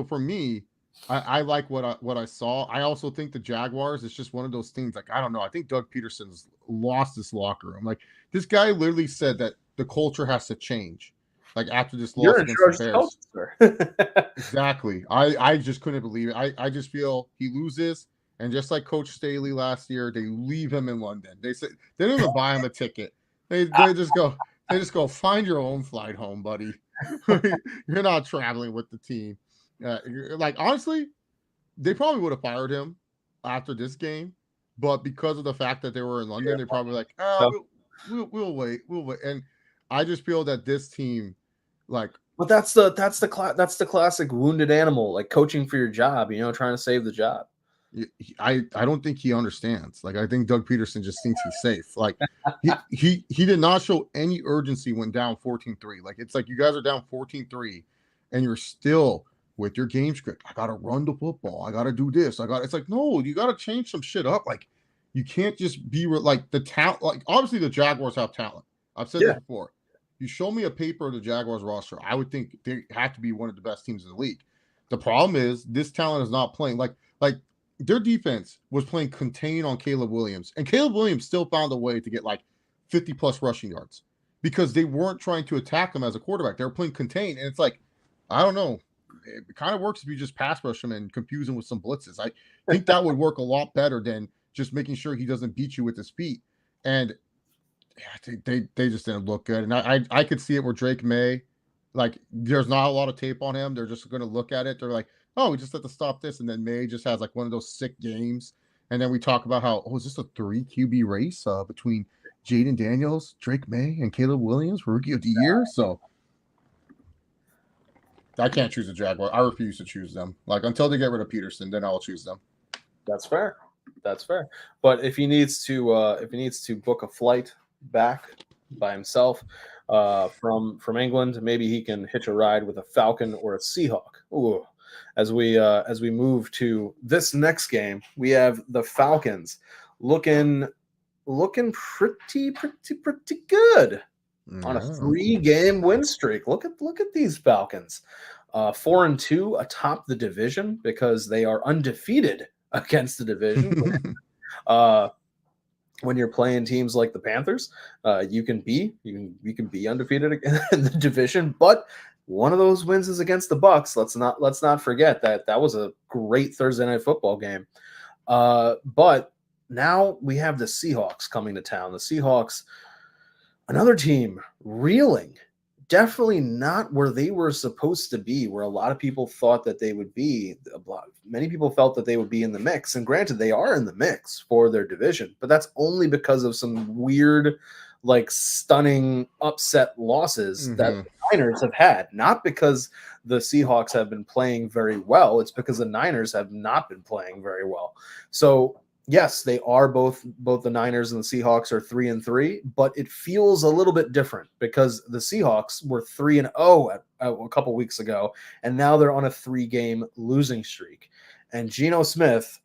for me, I like what I saw. I also think the Jaguars, it's just one of those things. Like, I don't know. I think Doug Peterson's lost this locker room. Like, this guy literally said that the culture has to change. Like, after this loss against the Bears. Exactly. I just couldn't believe it. I just feel he loses, and just like Coach Staley last year, they leave him in London. They said they didn't even buy him a ticket. They just go find your own flight home, buddy. You're not traveling with the team. Like, honestly, they probably would have fired him after this game, but because of the fact that they were in London, they're probably like, we'll wait. And I just feel that this team, like, but that's the classic wounded animal, like coaching for your job, trying to save the job. I don't think he understands. Like, I think Doug Peterson just thinks he's safe. Like, he did not show any urgency when down 14-3. Like, it's like you guys are down 14-3 and you're still with your game script. I gotta run the football. I gotta do this. It's like, no, you gotta change some shit up. Like, you can't just be like the talent. Like, obviously the Jaguars have talent. I've said this Yeah. before. You show me a paper of the Jaguars roster, I would think they have to be one of the best teams in the league. The problem is this talent is not playing like their defense was playing contain on Caleb Williams, and Caleb Williams still found a way to get like 50 plus rushing yards because they weren't trying to attack him as a quarterback. They were playing contain, and it's like, I don't know. It kind of works if you just pass rush him and confuse him with some blitzes. I think that would work a lot better than just making sure he doesn't beat you with his feet. And yeah, they just didn't look good. And I could see it where Drake May, like, there's not a lot of tape on him. They're just going to look at it. They're like, oh, we just have to stop this. And then May just has like one of those sick games. And then we talk about how, oh, is this a 3 QB race between Jaden Daniels, Drake May, and Caleb Williams for Rookie of the Year? So I can't choose a Jaguar. I refuse to choose them. Like, until they get rid of Peterson, then I'll choose them. That's fair. That's fair. But if he needs to book a flight back by himself from England, maybe he can hitch a ride with a Falcon or a Seahawk. Ooh. As we move to this next game, we have the Falcons looking pretty good on a 3-game win streak. Look at these Falcons. 4-2 atop the division because they are undefeated against the division. When you're playing teams like the Panthers, you can be undefeated in the division, but one of those wins is against the Bucks. Let's not forget that was a great Thursday night football game. But now we have the Seahawks coming to town. The Seahawks, another team reeling. Definitely not where they were supposed to be, where a lot of people thought that they would be. Many people felt that they would be in the mix. And granted, they are in the mix for their division, but that's only because of some weird, like, stunning upset losses that the Niners have had. Not because the Seahawks have been playing very well. It's because the Niners have not been playing very well. So yes, they are both the Niners and the Seahawks are 3-3, but it feels a little bit different because the Seahawks were 3-0 a couple weeks ago, and now they're on a 3-game losing streak. And Geno Smith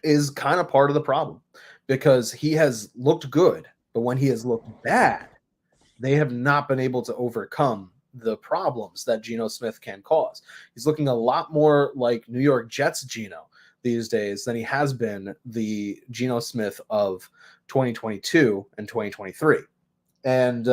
is kind of part of the problem because he has looked good, but when he has looked bad, they have not been able to overcome the problems that Geno Smith can cause. He's looking a lot more like New York Jets Geno these days than he has been the Geno Smith of 2022 and 2023. And,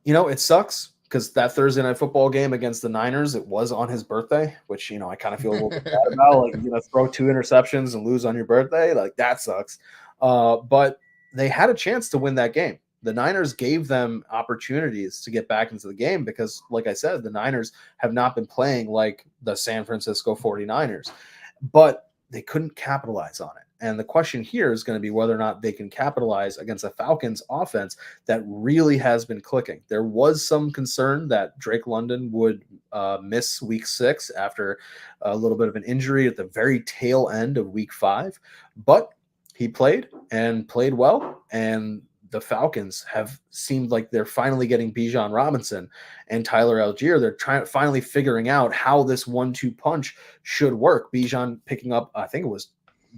it sucks because that Thursday night football game against the Niners, it was on his birthday, which, I kind of feel a little bit bad about. Like, throw 2 interceptions and lose on your birthday. Like, that sucks. But they had a chance to win that game. The Niners gave them opportunities to get back into the game because, like I said, the Niners have not been playing like the San Francisco 49ers, but they couldn't capitalize on it. And the question here is going to be whether or not they can capitalize against a Falcons offense that really has been clicking. There was some concern that Drake London would miss week 6 after a little bit of an injury at the very tail end of week 5, but he played and played well, and the Falcons have seemed like they're finally getting Bijan Robinson and Tyler Algier. They're finally figuring out how this 1-2 punch should work. Bijan picking up, I think it was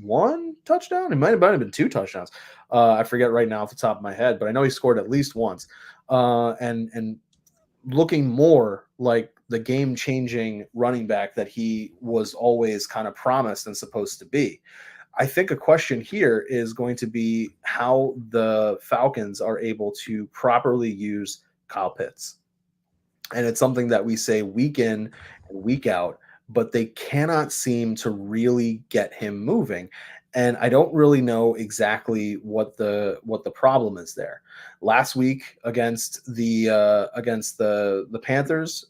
1 touchdown. It might have been 2 touchdowns. I forget right now off the top of my head, but I know he scored at least once. And looking more like the game-changing running back that he was always kind of promised and supposed to be. I think a question here is going to be how the Falcons are able to properly use Kyle Pitts. And it's something that we say week in and week out, but they cannot seem to really get him moving. And I don't really know exactly what the problem is there. Last week against the Panthers,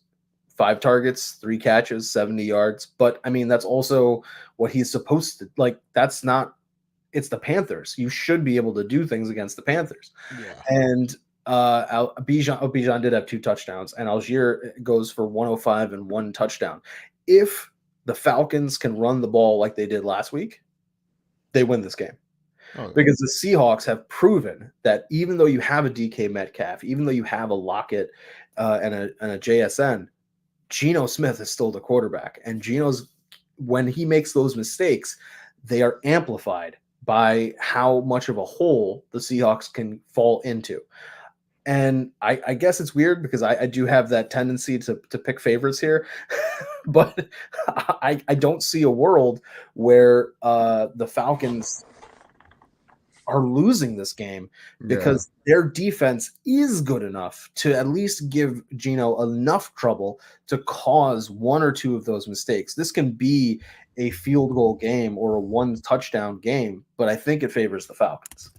5 targets, 3 catches, 70 yards. But I mean, that's also what he's supposed to like. It's the Panthers. You should be able to do things against the Panthers. Yeah. And Bijan did have 2 touchdowns, and Algier goes for 105 and 1 touchdown. If the Falcons can run the ball like they did last week, they win this game. Oh, because the Seahawks have proven that even though you have a DK Metcalf, even though you have a Lockett and a JSN, Geno Smith is still the quarterback, and when he makes those mistakes, they are amplified by how much of a hole the Seahawks can fall into. And I guess it's weird because I do have that tendency to pick favorites here, but I don't see a world where the Falcons are losing this game because their defense is good enough to at least give Geno enough trouble to cause one or two of those mistakes. This can be a field goal game or a one touchdown game, but I think it favors the Falcons.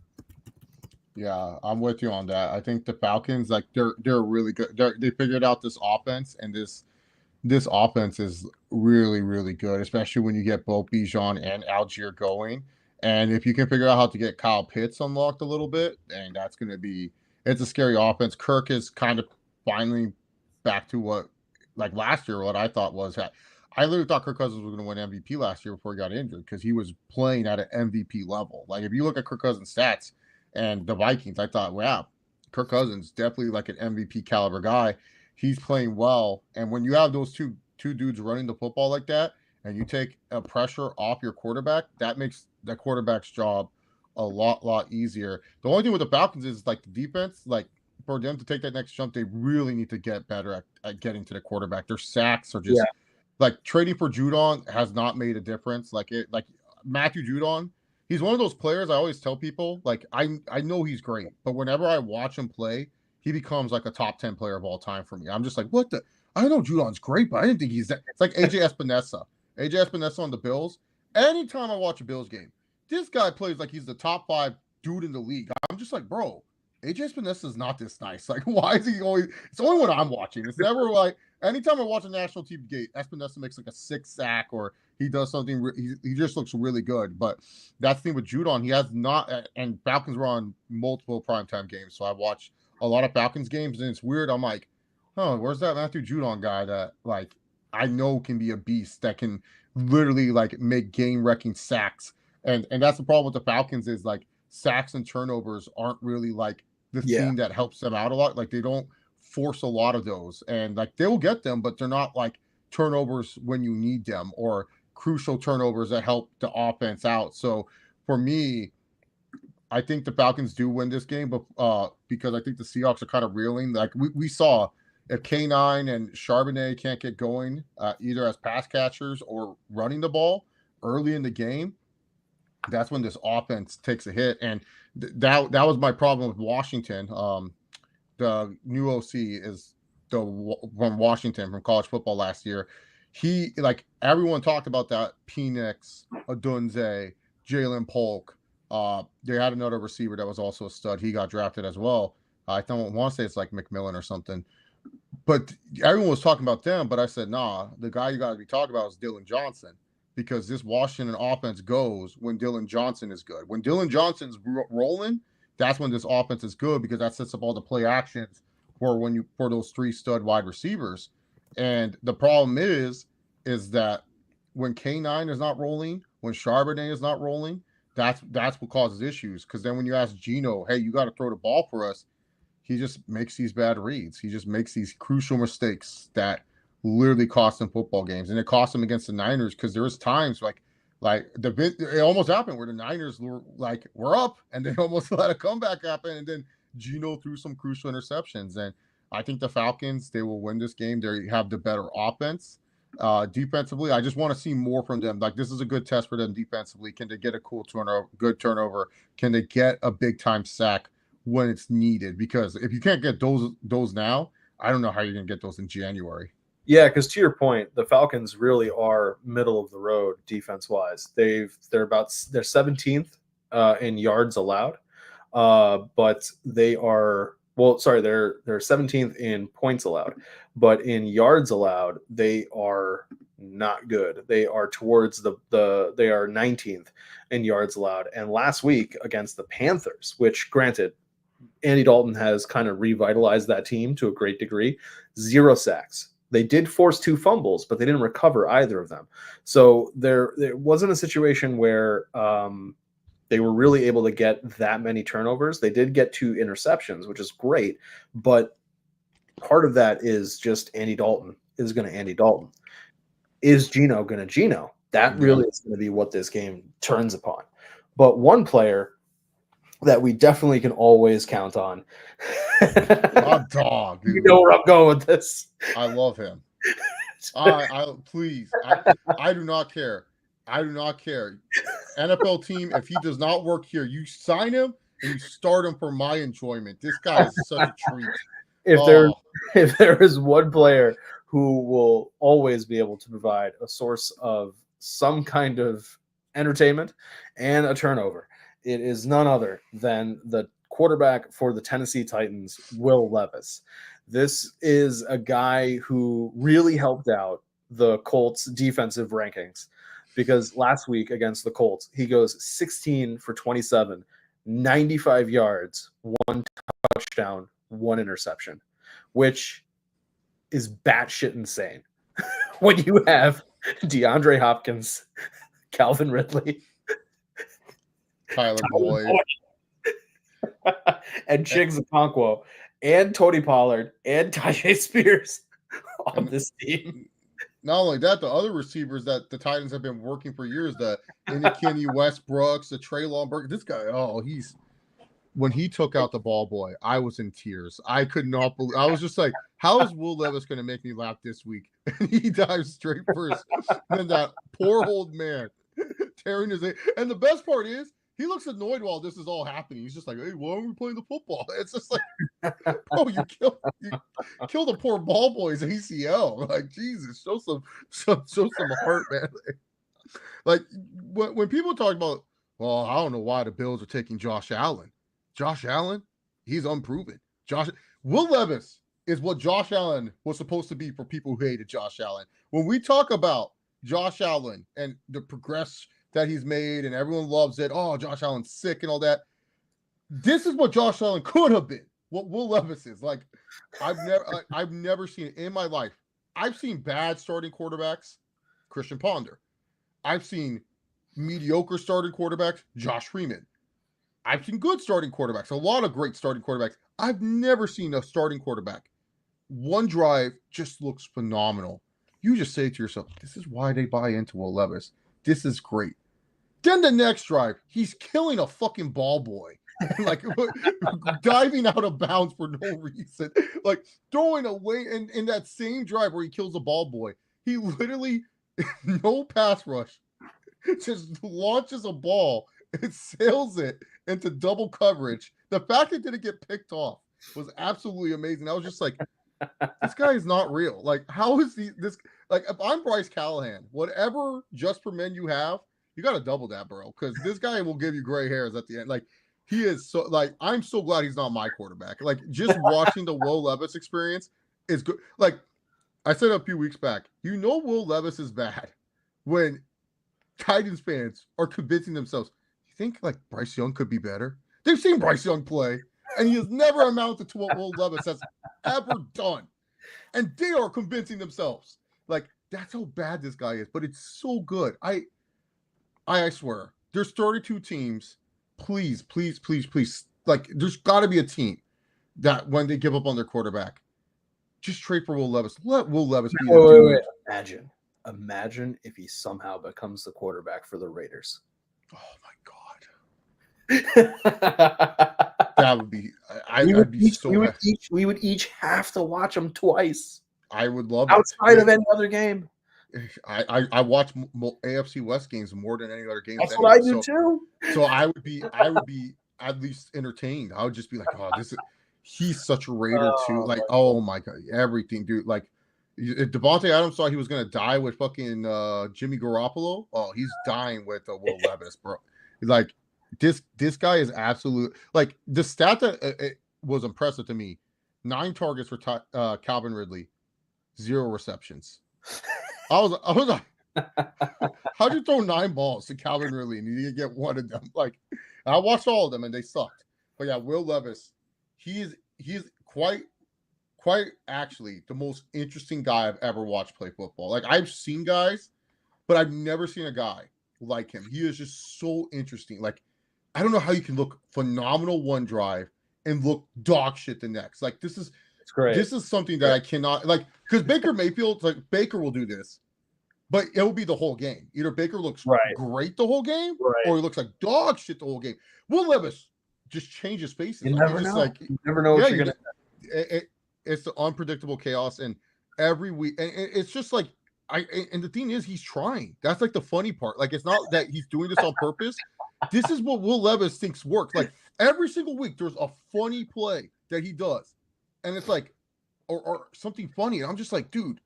Yeah, I'm with you on that. I think the Falcons, like they're really good. They figured out this offense, and this offense is really, really good, especially when you get both Bijan and Algier going. And if you can figure out how to get Kyle Pitts unlocked a little bit, and that's going to be, it's a scary offense. Kirk is kind of finally back to what, like last year, what I thought was that I literally thought Kirk Cousins was going to win MVP last year before he got injured because he was playing at an MVP level. Like if you look at Kirk Cousins' stats and the Vikings, I thought, wow, Kirk Cousins definitely like an MVP caliber guy. He's playing well, and when you have those two dudes running the football like that, and you take a pressure off your quarterback, that makes the quarterback's job a lot easier. The only thing with the Falcons is like the defense, like for them to take that next jump, they really need to get better at getting to the quarterback. Their sacks are just like trading for Judon has not made a difference. Like Matthew Judon, he's one of those players I always tell people, like I know he's great, but whenever I watch him play, he becomes like a top 10 player of all time for me. I'm just like, what the? I know Judon's great, but I didn't think he's that. It's like AJ Espinosa. AJ Espinosa on the Bills. Anytime I watch a Bills game, this guy plays like he's the top 5 dude in the league. I'm just like, bro, AJ Espinosa is not this nice. Like, why is he always? It's only when I'm watching. It's never like anytime I watch a national TV game, Espinosa makes like a 6 sack or he does something. He just looks really good. But that's the thing with Judon. He has not. And Falcons were on multiple primetime games, so I watched a lot of Falcons games, and it's weird. I'm like, oh, where's that Matthew Judon guy that like I know can be a beast that can literally like make game-wrecking sacks, and that's the problem with the Falcons is like sacks and turnovers aren't really like the thing that helps them out a lot. Like they don't force a lot of those, and like they will get them, but they're not like turnovers when you need them or crucial turnovers that help the offense out. So for me, I think the Falcons do win this game, but because I think the Seahawks are kind of reeling. Like we saw, if K9 and Charbonnet can't get going either as pass catchers or running the ball early in the game, that's when this offense takes a hit. And that was my problem with Washington. The new OC is from Washington from college football last year. He like everyone talked about that Penix, Adunze, Jalen Polk. They had another receiver that was also a stud. He got drafted as well. I don't want to say it's like McMillan or something. But everyone was talking about them, but I said, nah, the guy you got to be talking about is Dylan Johnson because this Washington offense goes when Dylan Johnson is good. When Dylan Johnson's rolling, that's when this offense is good because that sets up all the play actions for those 3 stud wide receivers. And the problem is that when K9 is not rolling, when Charbonnet is not rolling, that's what causes issues. Because then when you ask Geno, hey, you got to throw the ball for us, he just makes these bad reads. He just makes these crucial mistakes that literally cost him football games. And it cost him against the Niners because there was times like it almost happened where the Niners were up and they almost let a comeback happen. And then Geno threw some crucial interceptions. And I think the Falcons, they will win this game. They have the better offense. Defensively, I just want to see more from them. Like this is a good test for them defensively. Can they get a good turnover? Can they get a big time sack when it's needed? Because if you can't get those now, I don't know how you're gonna get those in January. Yeah, because to your point, the Falcons really are middle of the road defense wise. They're 17th in yards allowed, but they are they're 17th in points allowed, but in yards allowed they are not good. They are towards they are 19th in yards allowed. And last week against the Panthers, which granted Andy Dalton has kind of revitalized that team to a great degree, 0 sacks. They did force 2 fumbles, but they didn't recover either of them. So there wasn't a situation where they were really able to get that many turnovers. They did get 2 interceptions, which is great, but part of that is just Andy Dalton is going to Andy Dalton. Is Geno going to Geno? That really is going to be what this game turns upon. But one player that we definitely can always count on. A dog, dude. You know where I'm going with this. I love him. Please. I do not care. I do not care. NFL team, if he does not work here, you sign him and you start him for my enjoyment. This guy is such a treat. If there is one player who will always be able to provide a source of some kind of entertainment and a turnover, it is none other than the quarterback for the Tennessee Titans, Will Levis. This is a guy who really helped out the Colts defensive rankings, because last week against the Colts, he goes 16 for 27, 95 yards, 1 touchdown, 1 interception, which is batshit insane. When you have DeAndre Hopkins, Calvin Ridley, Tyler Boyd, and Chiggs Okonkwo, and Tony Pollard, and Tyjae Spears on this team. Not only that, the other receivers that the Titans have been working for years, the Kenny Westbrooks, the Treylon Burke, this guy, when he took out the ball boy, I was in tears. I could not believe. I was just like, how is Will Levis going to make me laugh this week? And he dives straight first. And that poor old man tearing his. And the best part is, he looks annoyed while this is all happening. He's just like, hey, why are we playing the football? It's just like, bro, you killed the poor ball boy's ACL. Like, Jesus, show some heart, man. Like, when people talk about, well, I don't know why the Bills are taking Josh Allen. Josh Allen, he's unproven. Will Levis is what Josh Allen was supposed to be for people who hated Josh Allen. When we talk about Josh Allen and the progress that he's made and everyone loves it, oh, Josh Allen's sick and all that, this is what Josh Allen could have been, what Will Levis is. Like, I've never seen it in my life. I've seen bad starting quarterbacks, Christian Ponder. I've seen mediocre starting quarterbacks, Josh Freeman. I've seen good starting quarterbacks, a lot of great starting quarterbacks. I've never seen a starting quarterback. One drive just looks phenomenal. You just say to yourself, this is why they buy into Will Levis. This is great. Then the next drive, he's killing a fucking ball boy. Like, diving out of bounds for no reason. Like, throwing away in that same drive where he kills a ball boy. He literally, no pass rush, just launches a ball and sails it into double coverage. The fact it didn't get picked off was absolutely amazing. I was just like, this guy is not real. Like, how is this? Like, if I'm Bryce Callahan, whatever just for men you have, you got to double that, bro. Because this guy will give you gray hairs at the end. Like, he is so, like, I'm so glad he's not my quarterback. Like, just watching the Will Levis experience is good. Like, I said a few weeks back, Will Levis is bad when Titans fans are convincing themselves, you think, like, Bryce Young could be better? They've seen Bryce Young play, and he has never amounted to what Will Levis has ever done. And they are convincing themselves. Like, that's how bad this guy is. But it's so good. I swear, there's 32 teams. Please. Like, there's got to be a team that when they give up on their quarterback, just trade for Will Levis. Let Will Levis be Wait. Imagine if he somehow becomes the quarterback for the Raiders. Oh, my God. That would be. We would each have to watch them twice. I would love outside of any other game. I watch AFC West games more than any other games. That's what I do too. So I would be at least entertained. I would just be like, oh, he's such a Raider too. Like, oh my God, everything, dude. Like, if Devontae Adams thought he was gonna die with fucking Jimmy Garoppolo, oh, he's dying with Will Levis, bro. Like, this guy is absolute. Like, the stat that it was impressive to me: 9 targets for Calvin Ridley, 0 receptions. I was like, how'd you throw 9 balls to Calvin Ridley and you didn't get one of them? Like, I watched all of them and they sucked. But yeah, Will Levis, he's quite actually the most interesting guy I've ever watched play football. Like, I've seen guys, but I've never seen a guy like him. He is just so interesting. Like, I don't know how you can look phenomenal one drive and look dog shit the next. Like, this is It's great. this is something that I cannot like because Baker Mayfield, like Baker will do this, but it will be the whole game. Either Baker looks great the whole game, or he looks like dog shit the whole game. Will Levis just changes faces. You like, never know. Like, you never know what you're gonna. It's the unpredictable chaos, and every week, and it's just like and the thing is, he's trying. That's like the funny part. Like, it's not that he's doing this on purpose. This is what Will Levis thinks works. Like every single week, there's a funny play that he does, and it's like, or something funny. And I'm just like, dude,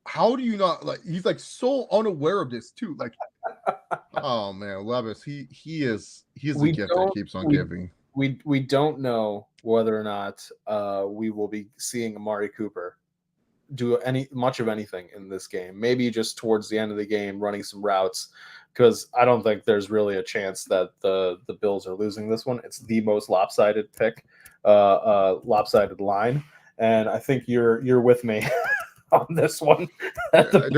how do you not like? He's like so unaware of this too. Like, oh man, Levis, he is the gift that keeps on giving. We don't know whether or not we will be seeing Amari Cooper do much of anything in this game. Maybe just towards the end of the game, running some routes, because I don't think there's really a chance that the Bills are losing this one. It's the most lopsided pick, lopsided line, and I think you're with me on this one. The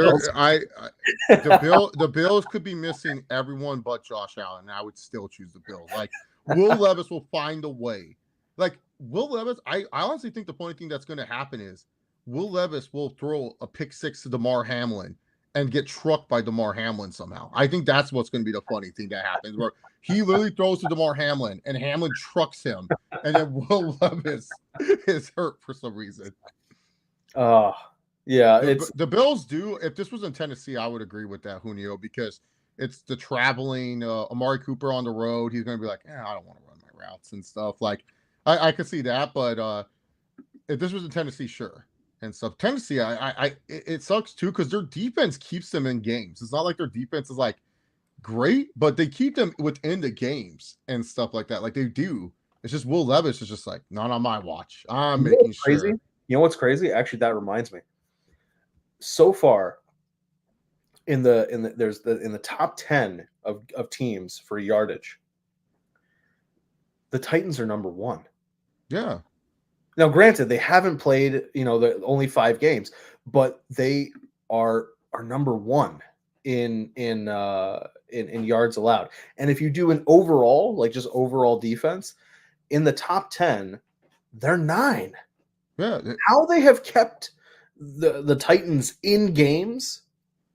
Bills could be missing everyone but Josh Allen, and I would still choose the Bills. Like Will Levis will find a way. Like Will Levis, I honestly think the funny thing that's going to happen is Will Levis will throw a pick six to DeMar Hamlin and get trucked by DeMar Hamlin somehow. I think that's what's going to be the funny thing that happens, where he literally throws to DeMar Hamlin and Hamlin trucks him, and then Will Levis is hurt for some reason. Yeah, the Bills do. If this was in Tennessee, I would agree with that, Junio, because it's the traveling Amari Cooper on the road. He's going to be like, I don't want to run my routes and stuff. Like, I could see that, but if this was in Tennessee, sure. And stuff. Tennessee, it sucks too because their defense keeps them in games. It's not like their defense is like great, but they keep them within the games and stuff like that. Like they do. It's just Will Levis is just like, not on my watch. I'm making sure. Crazy? You know what's crazy? Actually, that reminds me. So far, in the top 10 of teams for yardage, the Titans are number 1. Yeah. Now, granted, they haven't played, the only 5 games, but they are number 1 in yards allowed. And if you do an overall, like just overall defense, in the top 10, they're 9. Yeah. How they have kept the Titans in games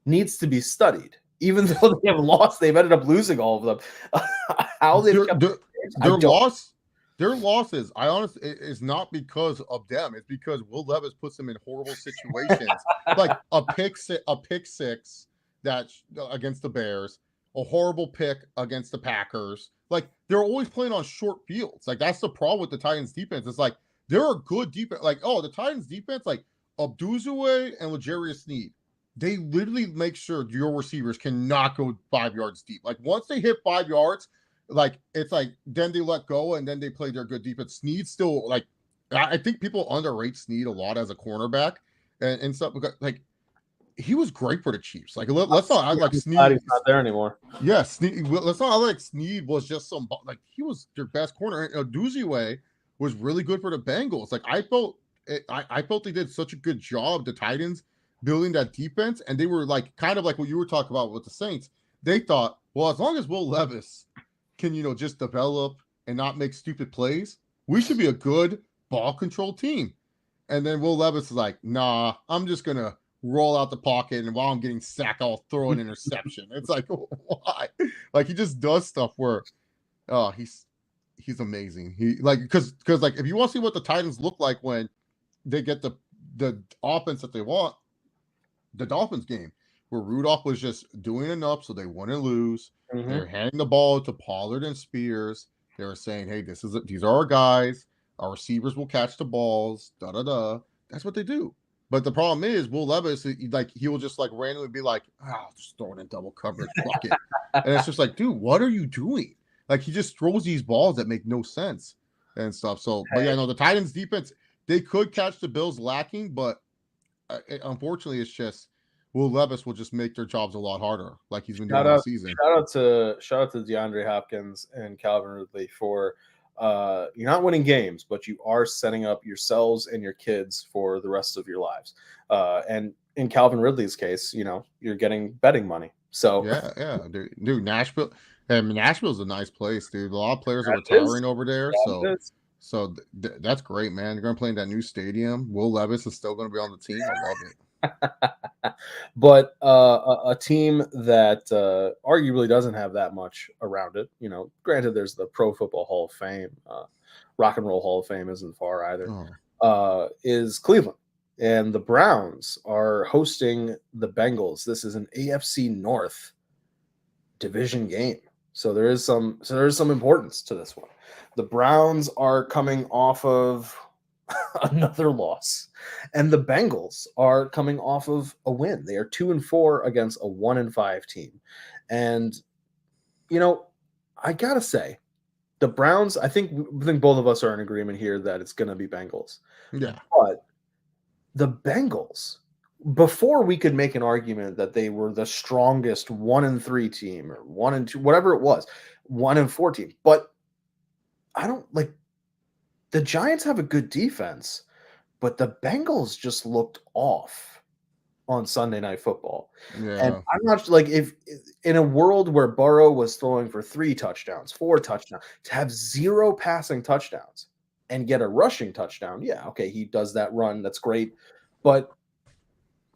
needs to be studied. Even though they have lost, they've ended up losing all of them. How they've kept their losses, I honestly, is not because of them. It's because Will Levis puts them in horrible situations, like a pick six that against the Bears, a horrible pick against the Packers. Like they're always playing on short fields. Like that's the problem with the Titans defense. It's like they're a good defense. Like the Titans defense, like Abduzue and L'Jarius Sneed, they literally make sure your receivers cannot go 5 yards deep. Like once they hit 5 yards. Like it's like then they let go and then they play their good defense. Sneed still like I think people underrate Sneed a lot as a cornerback and stuff because like he was great for the Chiefs. Like let's not act like Sneed. He's not there anymore. Yeah, Sneed. Let's not act like Sneed was just some like he was their best corner. And Duzue was really good for the Bengals. Like I felt they did such a good job. The Titans building that defense, and they were like kind of like what you were talking about with the Saints. They thought, well, as long as Will Levis can just develop and not make stupid plays, we should be a good ball control team. And then Will Levis is like, nah, I'm just gonna roll out the pocket, and while I'm getting sacked, I'll throw an interception. It's like, why? Like he just does stuff where he's amazing. He like because like if you want to see what the Titans look like when they get the offense that they want, the Dolphins game where Rudolph was just doing enough so they wouldn't lose. Mm-hmm. They're handing the ball to Pollard and Spears. They were saying, hey, these are our guys. Our receivers will catch the balls. That's what they do. But the problem is, Will Levis, he will just like randomly be like, just throwing in double coverage, fuck it. And it's just like, dude, what are you doing? Like he just throws these balls that make no sense and stuff. So, but yeah, no, the Titans defense, they could catch the Bills lacking, but unfortunately, it's just Will Levis will just make their jobs a lot harder, like he's been doing all season. Shout out to DeAndre Hopkins and Calvin Ridley for you're not winning games, but you are setting up yourselves and your kids for the rest of your lives. And in Calvin Ridley's case, you're getting betting money. So yeah, dude, Nashville's a nice place, dude. A lot of players are retiring over there, so So that's great, man. They're going to play in that new stadium. Will Levis is still going to be on the team. I love it. But a team that arguably doesn't have that much around it. Granted, there's the Pro Football Hall of Fame, Rock and Roll Hall of Fame isn't far either. Is Cleveland, and the Browns are hosting the Bengals. This is an AFC North division game, so there is some importance to this one. The Browns are coming off of another loss, and the Bengals are coming off of a win. They are 2-4 against a 1-5 team, and I gotta say, the Browns. I think both of us are in agreement here that it's going to be Bengals. Yeah, but the Bengals, before we could make an argument that they were the strongest 1-3 team or 1-2, whatever it was, 1-4 team, but I don't like. The Giants have a good defense, but the Bengals just looked off on Sunday Night Football. yeah. And I'm not like, if in a world where Burrow was throwing for 3 touchdowns, 4 touchdowns, to have 0 passing touchdowns and get a rushing touchdown, yeah, okay, he does that run, that's great, but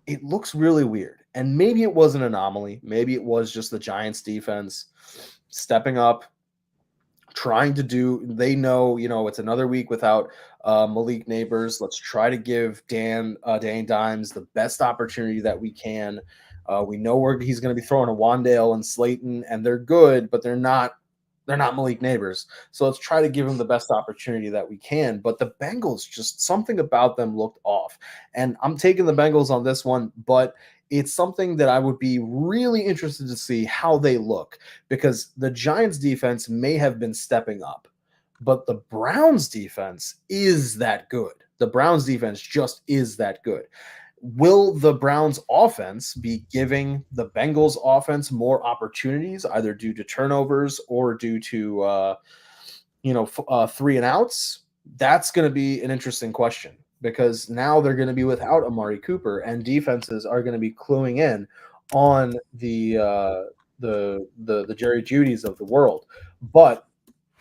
it looks really weird. And maybe it was an anomaly. Maybe it was just the Giants defense stepping up, trying to do, they know, it's another week without Malik Neighbors. Let's try to give Dane Dimes the best opportunity that we can. We know where he's going to be throwing to Wandale and Slayton, and they're good, but they're not Malik Neighbors. So let's try to give him the best opportunity that we can. But the Bengals, just something about them looked off. And I'm taking the Bengals on this one, but it's something that I would be really interested to see how they look, because the Giants defense may have been stepping up, but the Browns defense is that good. The Browns defense just is that good. Will the Browns offense be giving the Bengals offense more opportunities, either due to turnovers or due to 3 and outs? That's going to be an interesting question, because now they're going to be without Amari Cooper, and defenses are going to be cluing in on the Jerry Judys of the world. But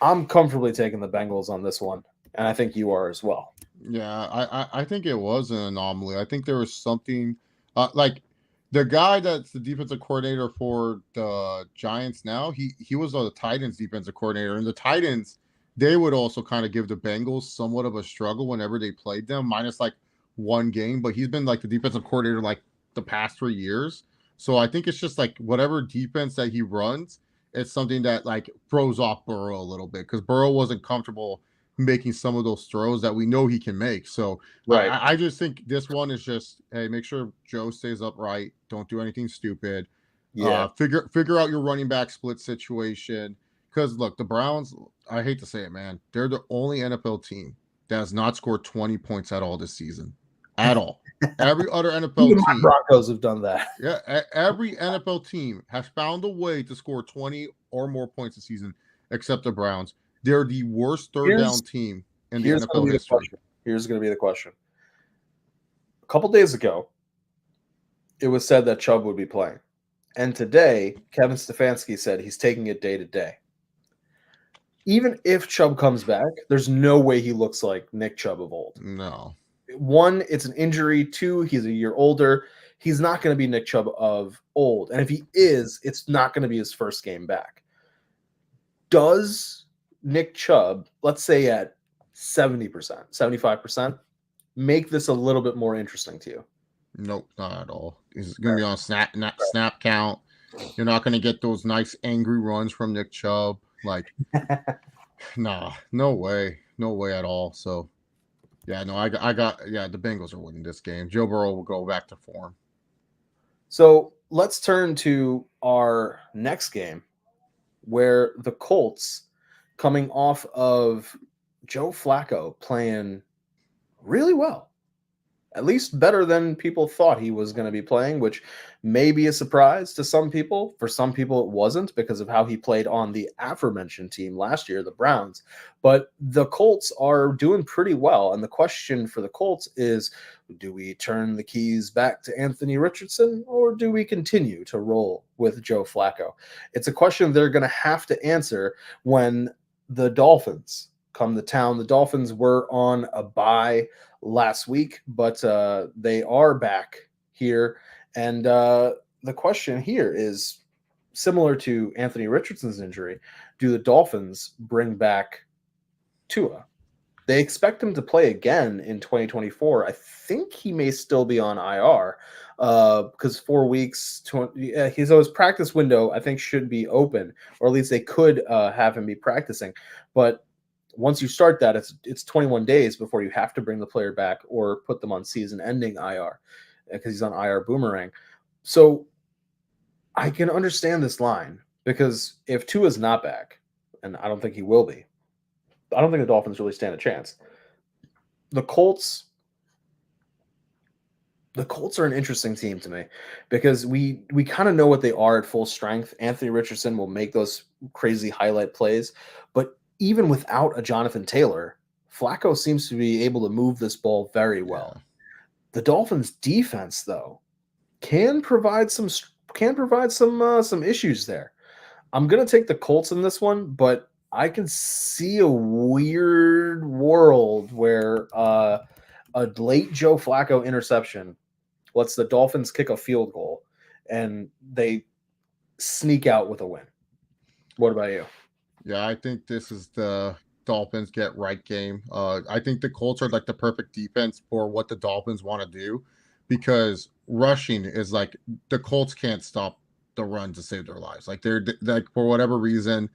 I'm comfortably taking the Bengals on this one, and I think you are as well. Yeah, I think it was an anomaly. I think there was something like the guy that's the defensive coordinator for the Giants now, he was the Titans defensive coordinator, and the Titans, they would also kind of give the Bengals somewhat of a struggle whenever they played them, minus like 1 game, but he's been like the defensive coordinator like the past 3 years. So I think it's just like whatever defense that he runs, it's something that like throws off Burrow a little bit, because Burrow wasn't comfortable making some of those throws that we know he can make. So Right. I just think this one is just, hey, make sure Joe stays upright. Don't do anything stupid. Yeah. Figure out your running back split situation. Because look, the Browns, I hate to say it, man, they're the only NFL team that has not scored 20 points at all this season. At all. Every other NFL Even team. my Broncos have done that. Yeah, every NFL team has found a way to score 20 or more points this season, except the Browns. They're the worst third down team in the NFL history. Here's going to be the question. A couple days ago, it was said that Chubb would be playing. And today, Kevin Stefanski said he's taking it day to day. Even if Chubb comes back, there's no way he looks like Nick Chubb of old. No. 1, it's an injury. 2, he's a year older. He's not going to be Nick Chubb of old. And if he is, it's not going to be his first game back. Does Nick Chubb, let's say at 70%, 75%, make this a little bit more interesting to you? Nope, not at all. It's going to be on snap count. You're not going to get those nice angry runs from Nick Chubb. Like, nah, no way at all. So, yeah, no, the Bengals are winning this game. Joe Burrow will go back to form. So let's turn to our next game, where the Colts, coming off of Joe Flacco playing really well, at least better than people thought he was going to be playing, which may be a surprise to some people. For some people, it wasn't, because of how he played on the aforementioned team last year, the Browns. But the Colts are doing pretty well. And the question for the Colts is, do we turn the keys back to Anthony Richardson, or do we continue to roll with Joe Flacco? It's a question they're going to have to answer when the Dolphins come to town. The Dolphins were on a bye last week, but they are back here. And the question here is similar to Anthony Richardson's injury. Do the Dolphins bring back Tua? They expect him to play again in 2024. I think he may still be on IR because 4 weeks. His practice window, I think, should be open, or at least they could have him be practicing. But once you start that, it's 21 days before you have to bring the player back or put them on season-ending IR because he's on IR boomerang. So I can understand this line because if Tua's not back, and I don't think he will be, I don't think the Dolphins really stand a chance. The Colts are an interesting team to me because we kind of know what they are at full strength. Anthony Richardson will make those crazy highlight plays, but even without a Jonathan Taylor, Flacco seems to be able to move this ball very well. Yeah. The Dolphins defense, though, can provide some issues there. I'm gonna take the Colts in this one, but I can see a weird world where a late Joe Flacco interception lets the Dolphins kick a field goal and they sneak out with a win. What about you? Yeah, I think this is the Dolphins get right game. I think the Colts are like the perfect defense for what the Dolphins want to do because rushing is like the Colts can't stop the run to save their lives. Like they're like for whatever reason,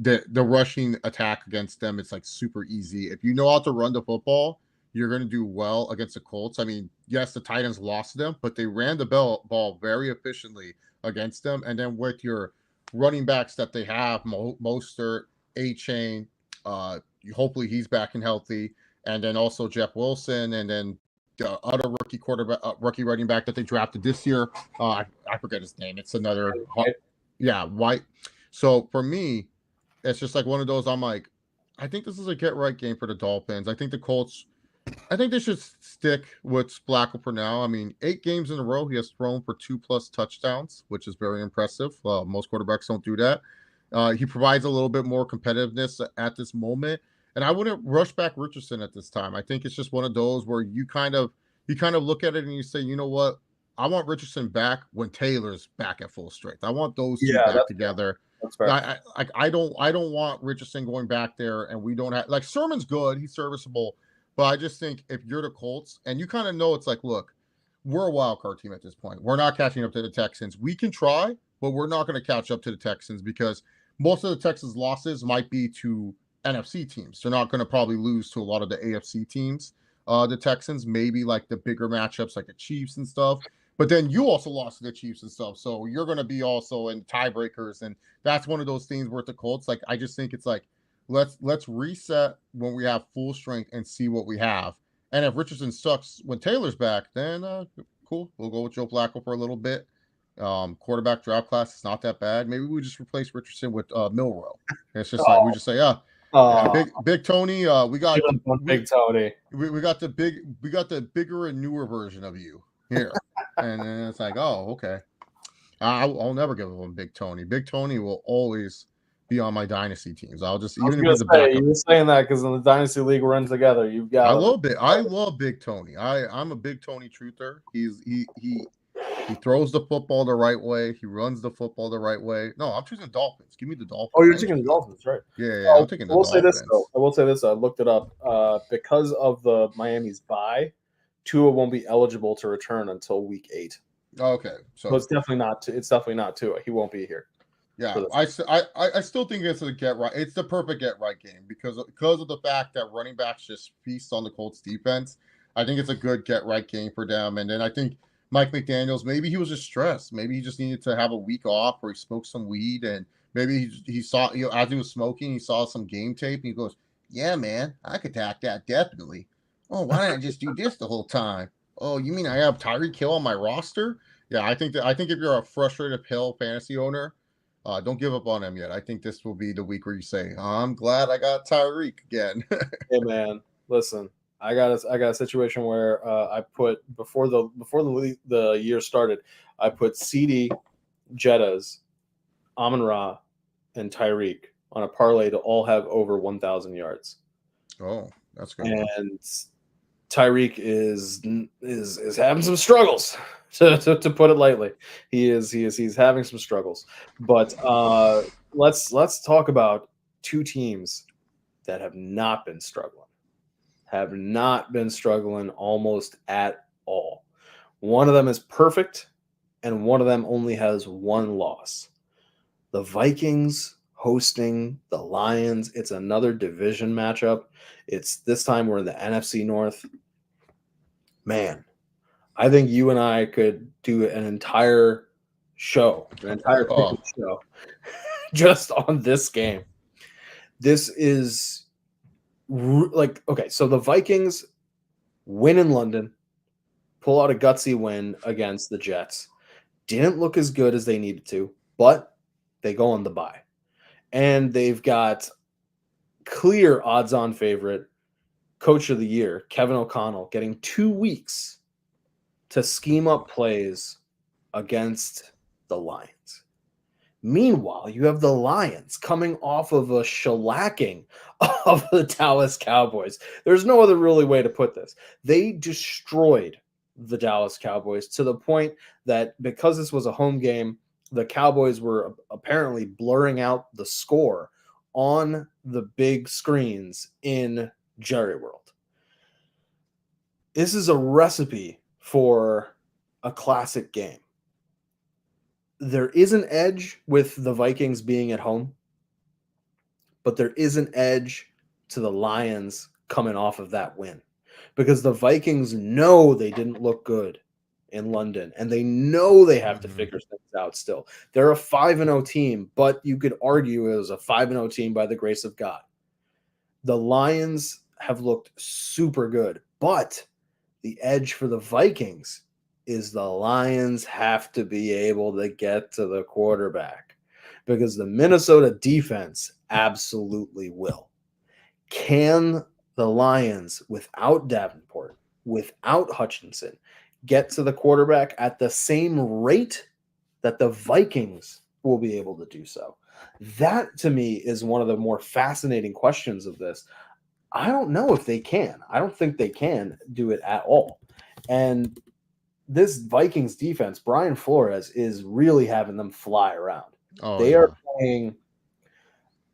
the rushing attack against them it's like super easy. If you know how to run the football, you're going to do well against the Colts. I mean, yes, the Titans lost to them, but they ran the ball very efficiently against them. And then with your running backs that they have, Mostert, A-Chain, hopefully he's back and healthy, and then also Jeff Wilson, and then the other rookie running back that they drafted this year. I forget his name. It's another, White. So for me, it's just like one of those. I'm like, I think this is a get right game for the Dolphins. I think the Colts. I think they should stick with Flacco for now. I mean, 8 games in a row, he has thrown for 2+ touchdowns, which is very impressive. Most quarterbacks don't do that. He provides a little bit more competitiveness at this moment. And I wouldn't rush back Richardson at this time. I think it's just one of those where you kind of look at it and you say, you know what? I want Richardson back when Taylor's back at full strength. I want those two back together. That's fair. I don't want Richardson going back there and we don't have like Sermon's good, he's serviceable. But I just think if you're the Colts and you kind of know it's like, look, we're a wild card team at this point. We're not catching up to the Texans. We can try, but we're not going to catch up to the Texans because most of the Texans' losses might be to NFC teams. They're not going to probably lose to a lot of the AFC teams. The Texans, maybe like the bigger matchups like the Chiefs and stuff. But then you also lost to the Chiefs and stuff. So you're going to be also in tiebreakers. And that's one of those things where the Colts, like, I just think it's like, let's reset when we have full strength and see what we have. And if Richardson sucks when Taylor's back, then cool. We'll go with Joe Flacco for a little bit. Quarterback draft class is not that bad. Maybe we just replace Richardson with Milroe. And it's just like we just say, big Tony. We got Big Tony. We got the bigger and newer version of you here. And then it's like, oh, okay. I'll never give him Big Tony. Big Tony will always be on my dynasty teams. I'll just even if he's a backup. You were saying that because in the dynasty league we're in together, you've got. I love Big Tony. I'm a Big Tony truther. He throws the football the right way. He runs the football the right way. No, I'm choosing the Dolphins. Give me the Dolphins. Oh, you're taking the Dolphins, right? Yeah. I'm taking the Dolphins. I will say this. I looked it up. Because of the Miami's bye, Tua won't be eligible to return until week 8. Okay, so it's definitely not Tua. He won't be here. Yeah, I still think it's a get right. It's the perfect get right game because of the fact that running backs just feast on the Colts defense. I think it's a good get right game for them. And then I think Mike McDaniels, maybe he was just stressed. Maybe he just needed to have a week off or he smoked some weed and maybe he saw as he was smoking, he saw some game tape and he goes, "Yeah, man, I could attack that definitely. Oh, why didn't I just do this the whole time? Oh, you mean I have Tyreek Hill on my roster?" Yeah, I think if you're a frustrated Hill fantasy owner. Don't give up on him yet. I think this will be the week where you say, "I'm glad I got Tyreek again." Hey man, listen, I got a situation where I put before the year started, I put CD, Jettas, Amon-Ra, and Tyreek on a parlay to all have over 1,000 yards. Oh, that's good. And Tyreek is having some struggles, to put it lightly. He's having some struggles. But let's talk about two teams that have not been struggling. Have not been struggling almost at all. One of them is perfect, and one of them only has one loss. The Vikings hosting the Lions. It's another division matchup. It's this time we're in the NFC North. Man, I think you and I could do an entire show, an entire Oh, show just on this game. This is like, okay, so the Vikings win in London, pull out a gutsy win against the Jets. Didn't look as good as they needed to, but they go on the bye. And they've got clear odds-on favorite, coach of the year, Kevin O'Connell, getting 2 weeks to scheme up plays against the Lions. Meanwhile, you have the Lions coming off of a shellacking of the Dallas Cowboys. There's no other really way to put this. They destroyed the Dallas Cowboys to the point that because this was a home game, the Cowboys were apparently blurring out the score on the big screens in Jerry World. This is a recipe for a classic game. There is an edge with the Vikings being at home, but there is an edge to the Lions coming off of that win because the Vikings know they didn't look good in London and they know they have to figure things out still. They're a 5-0 team, but you could argue it was a 5-0 team by the grace of God. The Lions have looked super good, but the edge for the Vikings is the Lions have to be able to get to the quarterback because the Minnesota defense absolutely will. Can the Lions, without Davenport, without Hutchinson, get to the quarterback at the same rate that the Vikings will be able to do so? That, to me, is one of the more fascinating questions of this. I don't know if they can. I don't think they can do it at all. And this Vikings defense, Brian Flores, is really having them fly around. They are playing.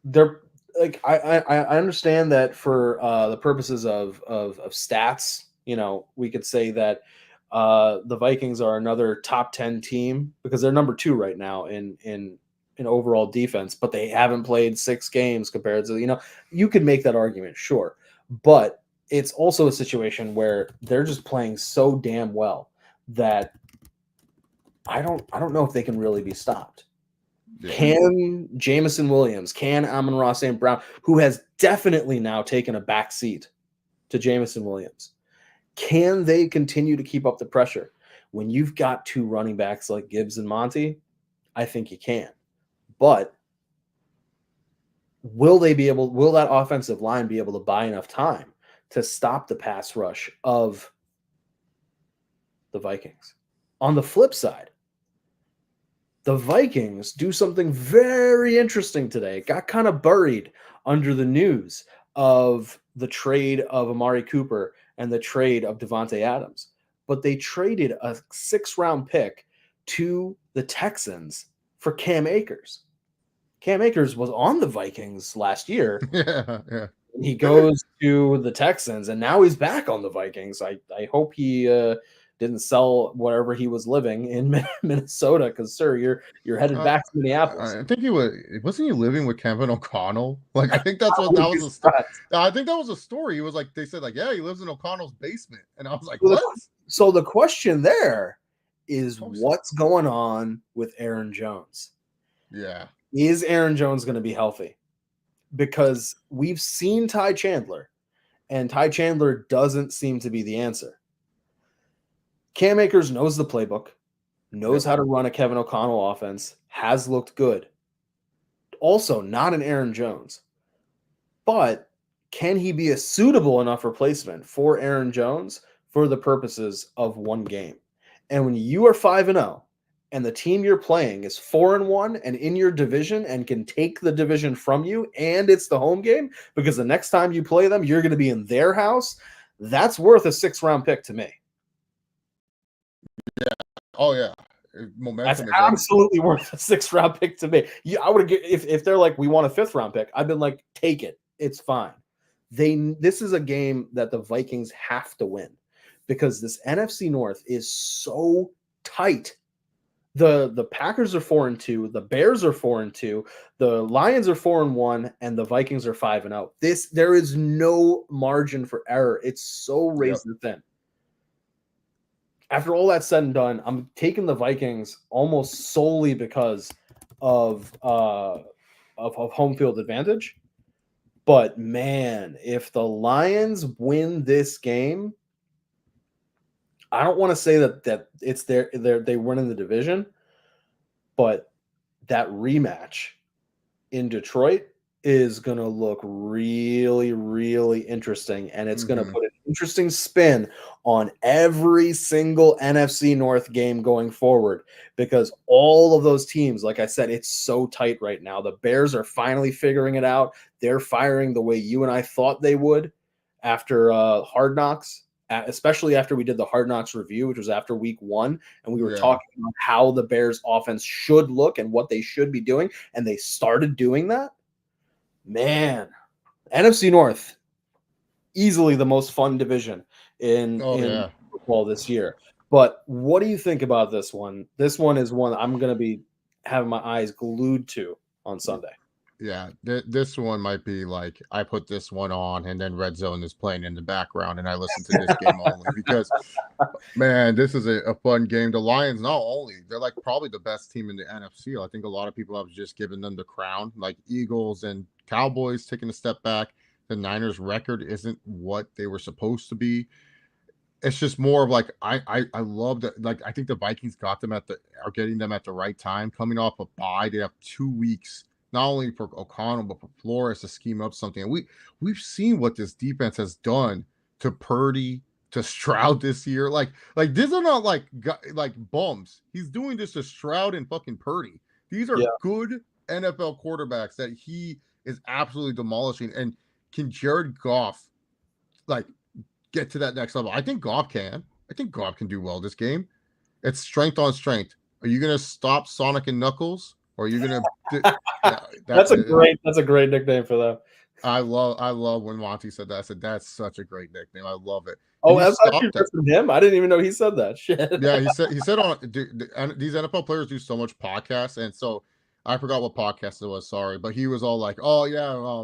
They're like I understand that for the purposes of stats, we could say that the Vikings are another top 10 team because they're number 2 right now in overall defense, but they haven't played 6 games compared to you could make that argument, sure, but it's also a situation where they're just playing so damn well that I don't know if they can really be stopped. Yeah. Can Jameson Williams, can Amon-Ra St. Brown, who has definitely now taken a back seat to Jameson Williams, can they continue to keep up the pressure? When you've got 2 running backs like Gibbs and Monty, I think you can. But will that offensive line be able to buy enough time to stop the pass rush of the Vikings? On the flip side, the Vikings do something very interesting today. It got kind of buried under the news of the trade of Amari Cooper and the trade of Davante Adams. But they traded a 6th-round pick to the Texans for Cam Akers. Cam Akers was on the Vikings last year. Yeah. He goes to the Texans, and now he's back on the Vikings. I hope he didn't sell wherever he was living in Minnesota, because sir, you're headed back to Minneapolis. I think wasn't he living with Kevin O'Connell? Like I think that's what that was. I think that was a story. He was like, they said like, yeah, he lives in O'Connell's basement, and I was like, what? So the question there is, what's going on with Aaron Jones? Yeah, is Aaron Jones going to be healthy? Because we've seen Ty Chandler, and Ty Chandler doesn't seem to be the answer. Cam Akers knows the playbook, knows how to run a Kevin O'Connell offense, has looked good. Also, not an Aaron Jones. But can he be a suitable enough replacement for Aaron Jones for the purposes of one game? And when you are 5-0 and the team you're playing is 4-1 and in your division and can take the division from you, and it's the home game because the next time you play them, you're going to be in their house, that's worth a 6th-round pick to me. Yeah. Oh, yeah. That's Momentum is absolutely worth a 6th-round pick to me. Yeah, I would have if they're like, we want a 5th-round pick, I've been like, take it. It's fine. This is a game that the Vikings have to win because this NFC North is so tight. The Packers are 4-2, the Bears are 4-2, the Lions are 4-1, and the Vikings are 5-0. There is no margin for error. It's so razor thin. After all that's said and done, I'm taking the Vikings almost solely because of home field advantage. But man, if the Lions win this game, I don't want to say that it's they win in the division, but that rematch in Detroit is going to look really, really interesting, and it's going to put an interesting spin on every single NFC North game going forward because all of those teams, like I said, it's so tight right now. The Bears are finally figuring it out. They're firing the way you and I thought they would after Hard Knocks, especially after we did the Hard Knocks review, which was after week 1, and we were talking about how the Bears offense should look and what they should be doing, and they started doing that. Man, NFC North, easily the most fun division in football this year. But what do you think about this one? This one is one I'm going to be having my eyes glued to on Sunday. Yeah, this one might be like I put this one on and then Red Zone is playing in the background and I listen to this game only because, man, this is a fun game. The Lions, not only, they're like probably the best team in the NFC. I think a lot of people have just given them the crown, like Eagles and Cowboys taking a step back. The Niners record isn't what they were supposed to be. It's just more of like I love that. Like I think the Vikings are getting them at the right time. Coming off a bye, they have 2 weeks not only for O'Connell but for Flores to scheme up something. And we've seen what this defense has done to Purdy, to Stroud this year. Like these are not like bums. He's doing this to Stroud and fucking Purdy. These are good NFL quarterbacks that he is absolutely demolishing. And can Jared Goff like get to that next level? I think Goff can. I think Goff can do well this game. It's strength on strength. Are you going to stop Sonic and Knuckles, or are you going to? That's a great nickname for them. I love when Monty said that. I said that's such a great nickname. I love it. Oh, that's actually from him. I didn't even know he said that. Shit. Yeah, he said on these NFL players do so much podcasts, and so I forgot what podcast it was. Sorry, but he was all like, "Oh yeah,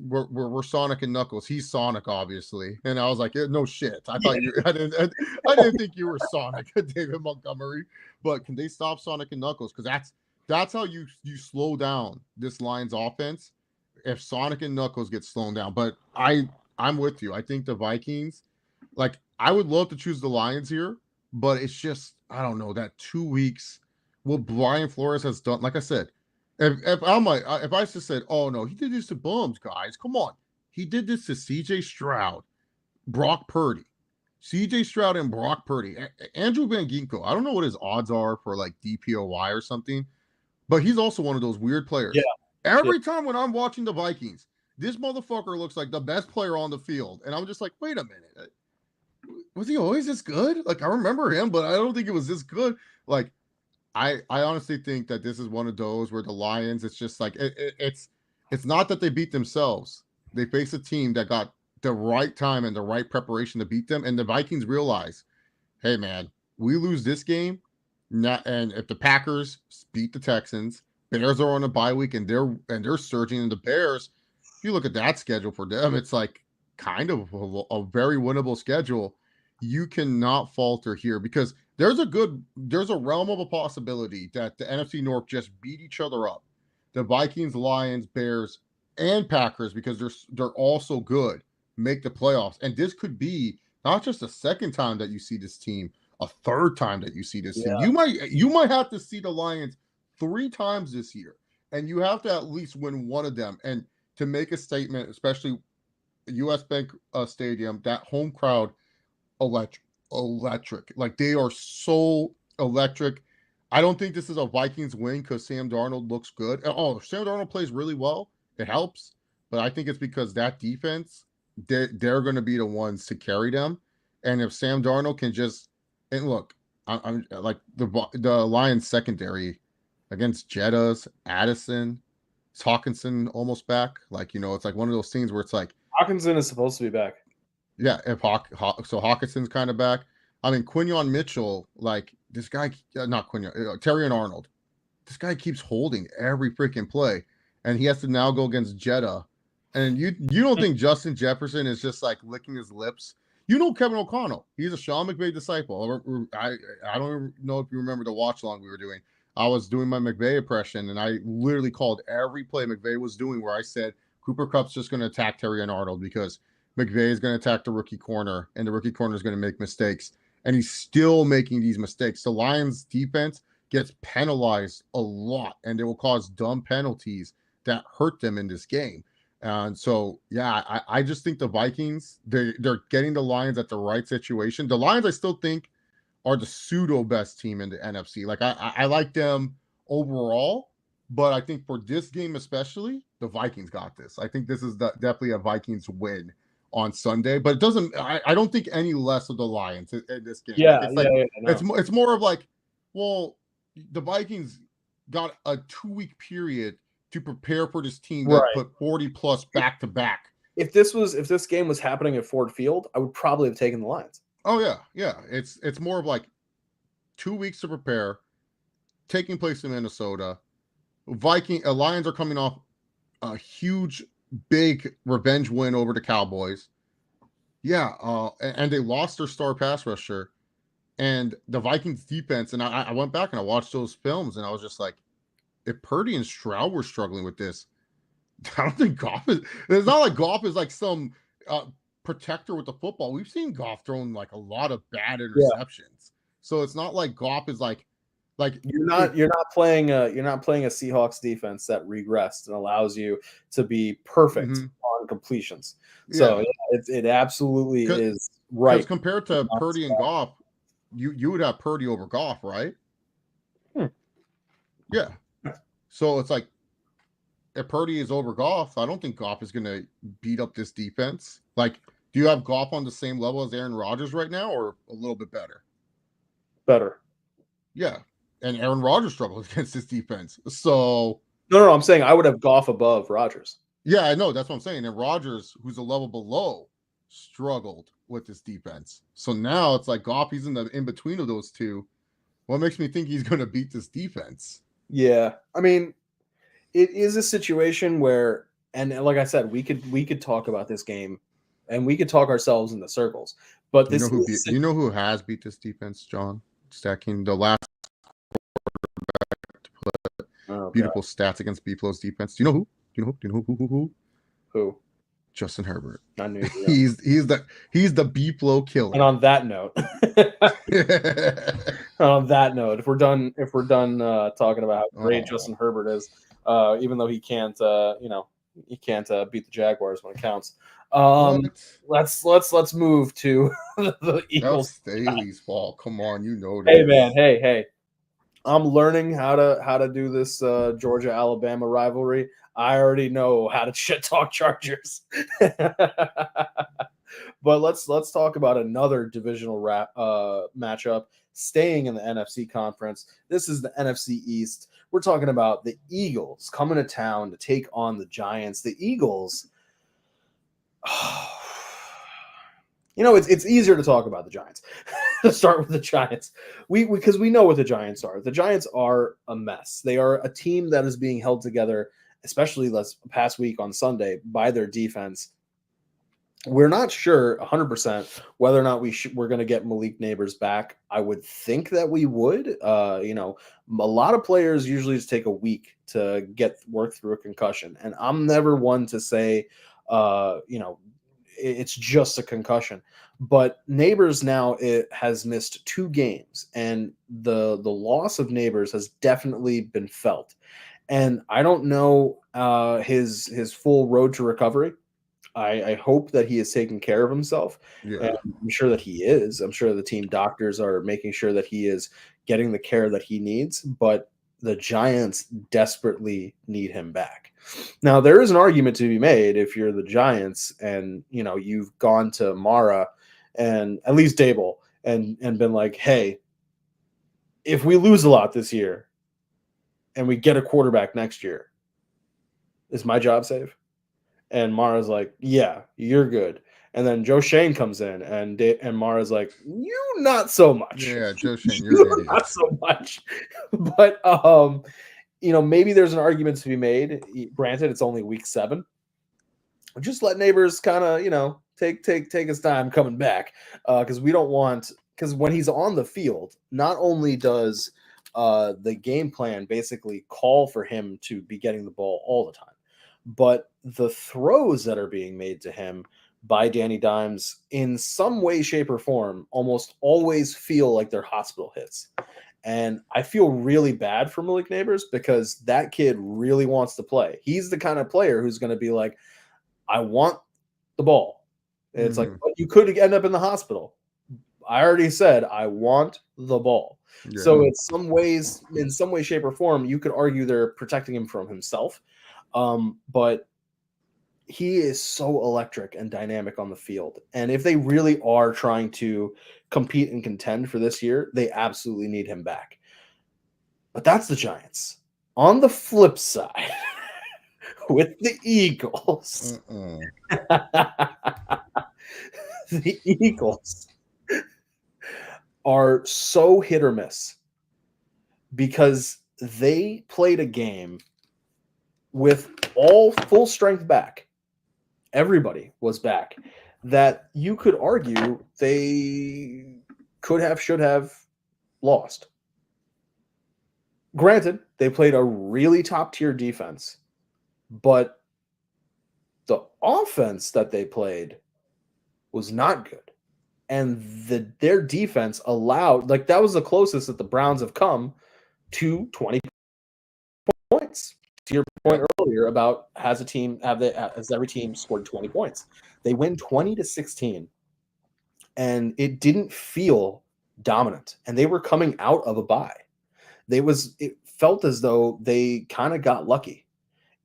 we're Sonic and Knuckles. He's Sonic, obviously." And I was like, "No shit. I thought I didn't think you were Sonic, David Montgomery." But can they stop Sonic and Knuckles? Because that's how you slow down this Lions offense. If Sonic and Knuckles get slowed down, but I'm with you. I think the Vikings, like I would love to choose the Lions here, but it's just I don't know that 2 weeks. What Brian Flores has done, like I said. If I just said, oh no, he did this to bums, guys. Come on. He did this to CJ Stroud, Brock Purdy. CJ Stroud and Brock Purdy. Andrew Van Ginkel, I don't know what his odds are for like DPOY or something, but he's also one of those weird players. Yeah. Every time when I'm watching the Vikings, this motherfucker looks like the best player on the field. And I'm just like, wait a minute. Was he always this good? Like I remember him, but I don't think it was this good. Like I honestly think that this is one of those where the Lions, it's just like it's not that they beat themselves. They face a team that got the right time and the right preparation to beat them, and the Vikings realize, hey man, we lose this game, and if the Packers beat the Texans, Bears are on a bye week and they're surging, and the Bears, if you look at that schedule for them, it's like kind of a very winnable schedule. You cannot falter here because there's a realm of a possibility that the NFC North just beat each other up. The Vikings, Lions, Bears, and Packers, because they're all so good, make the playoffs. And this could be not just a second time that you see this team, a third time that you see this team. You might have to see the Lions 3 times this year, and you have to at least win one of them. And to make a statement, especially US Bank Stadium, that home crowd, electric. Like they are so electric. I don't think this is a Vikings win because Sam Darnold looks good. Oh, Sam Darnold plays really well. It helps, but I think it's because that defense, they're going to be the ones to carry them. And if Sam Darnold can just and look, I'm like the Lions secondary against Jettas, Addison, is Hawkinson almost back. Like it's like one of those things where it's like Hawkinson is supposed to be back. yeah, if so Hawkinson's kind of back. I mean, Quinyon Mitchell, like this guy, not Quinyon, Terry and Arnold. This guy keeps holding every freaking play, and he has to now go against Jetta. And you don't think Justin Jefferson is just like licking his lips? Kevin O'Connell. He's a Sean McVay disciple. I don't know if you remember the watch along we were doing. I was doing my McVay impression, and I literally called every play McVay was doing where I said Cooper Kupp's just going to attack Terry and Arnold because McVay is going to attack the rookie corner, and the rookie corner is going to make mistakes. And he's still making these mistakes. The Lions defense gets penalized a lot, and it will cause dumb penalties that hurt them in this game. And so, yeah, I just think the Vikings, they're getting the Lions at the right situation. The Lions, I still think, are the pseudo best team in the NFC. Like, I like them overall, but I think for this game especially, the Vikings got this. I think this is definitely a Vikings win on Sunday, but it doesn't. I don't think any less of the Lions in this game. Yeah, It's more of like, well, the Vikings got a 2-week period to prepare for this team that put 40 plus back to back. If this game was happening at Ford Field, I would probably have taken the Lions. Oh yeah. It's more of like 2 weeks to prepare, taking place in Minnesota. Lions are coming off a huge, big revenge win over the Cowboys. Yeah, and they lost their star pass rusher, and the Vikings defense. And I went back and I watched those films, and I was just like, if Purdy and Stroud were struggling with this, I don't think Goff is. It's not like Goff is like some protector with the football. We've seen Goff throwing like a lot of bad interceptions, so it's not like Goff is like you're not playing a Seahawks defense that regressed and allows you to be perfect on completions. So yeah, it absolutely is right. Because compared to Purdy and Goff, you would have Purdy over Goff, right? Yeah. So it's like if Purdy is over Goff, I don't think Goff is going to beat up this defense. Like, do you have Goff on the same level as Aaron Rodgers right now, or a little bit better? Better. Yeah. And Aaron Rodgers struggled against this defense. So no, I'm saying I would have Goff above Rodgers. Yeah, I know. That's what I'm saying. And Rodgers, who's a level below, struggled with this defense. So now it's like Goff, he's in between of those two. What makes me think he's going to beat this defense? Yeah. I mean, it is a situation where, and like I said, we could talk about this game and we could talk ourselves into circles. But this you know who has beat this defense, John? Stacking the last beautiful stats against Buffalo's defense. Do you know who? Who? Justin Herbert. I knew. He's the Buffalo killer. And on that note, if we're done talking about how great Justin Herbert is, even though he can't beat the Jaguars when it counts. Let's move to the Eagles. That's Staley's fault. Come on, you know. Hey man, hey. I'm learning how to do this Georgia Alabama rivalry. I already know how to shit talk Chargers. But let's talk about another divisional matchup staying in the NFC conference. This is the NFC East. We're talking about the Eagles coming to town to take on the Giants. The Eagles, it's easier to talk about the Giants. To start with the Giants, because we know what the Giants are. The Giants are a mess. They are a team that is being held together, especially this past week on Sunday, by their defense. We're not sure 100% whether or not we're going to get Malik Neighbors back. I would think that we would. A lot of players usually just take a week to work through a concussion, and I'm never one to say, it's just a concussion. But Neighbors now has missed 2 games, and the loss of Neighbors has definitely been felt. And I don't know his full road to recovery. I hope that he is taking care of himself. Yeah. And I'm sure that he is. I'm sure the team doctors are making sure that he is getting the care that he needs, but the Giants desperately need him back. Now, there is an argument to be made if you're the Giants and, you know, you've gone to Mara and at least Dable and been like, hey, if we lose a lot this year and we get a quarterback next year, is my job safe? And Mara's like, yeah, you're good. And then Joe Shane comes in, and Mara's like, you not so much. Yeah, Joe Shane, you're an idiot. Not so much. But you know, maybe there's an argument to be made. Granted, it's only week 7. Just let Neighbors kind of, you know, take his time coming back, because we don't want, because when he's on the field, not only does the game plan basically call for him to be getting the ball all the time, but the throws that are being made to him by Danny Dimes in some way, shape, or form almost always feel like they're hospital hits. And I feel really bad for Malik Neighbors because that kid really wants to play. He's the kind of player who's going to be like, I want the ball. And it's like, but you could end up in the hospital. I already said, I want the ball. Yeah. So in some way, shape, or form, you could argue they're protecting him from himself. But he is so electric and dynamic on the field. And if they really are trying to compete and contend for this year, they absolutely need him back. But that's the Giants. On the flip side, with the Eagles, the Eagles are so hit or miss because they played a game with all full strength back. Everybody was back. That you could argue they should have lost. Granted, they played a really top tier defense, but the offense that they played was not good. And their defense allowed, like, that was the closest that the Browns have come to 20 points. To your point earlier about has every team scored 20 points? They win 20-16, and it didn't feel dominant. And they were coming out of a bye. It felt as though they kind of got lucky.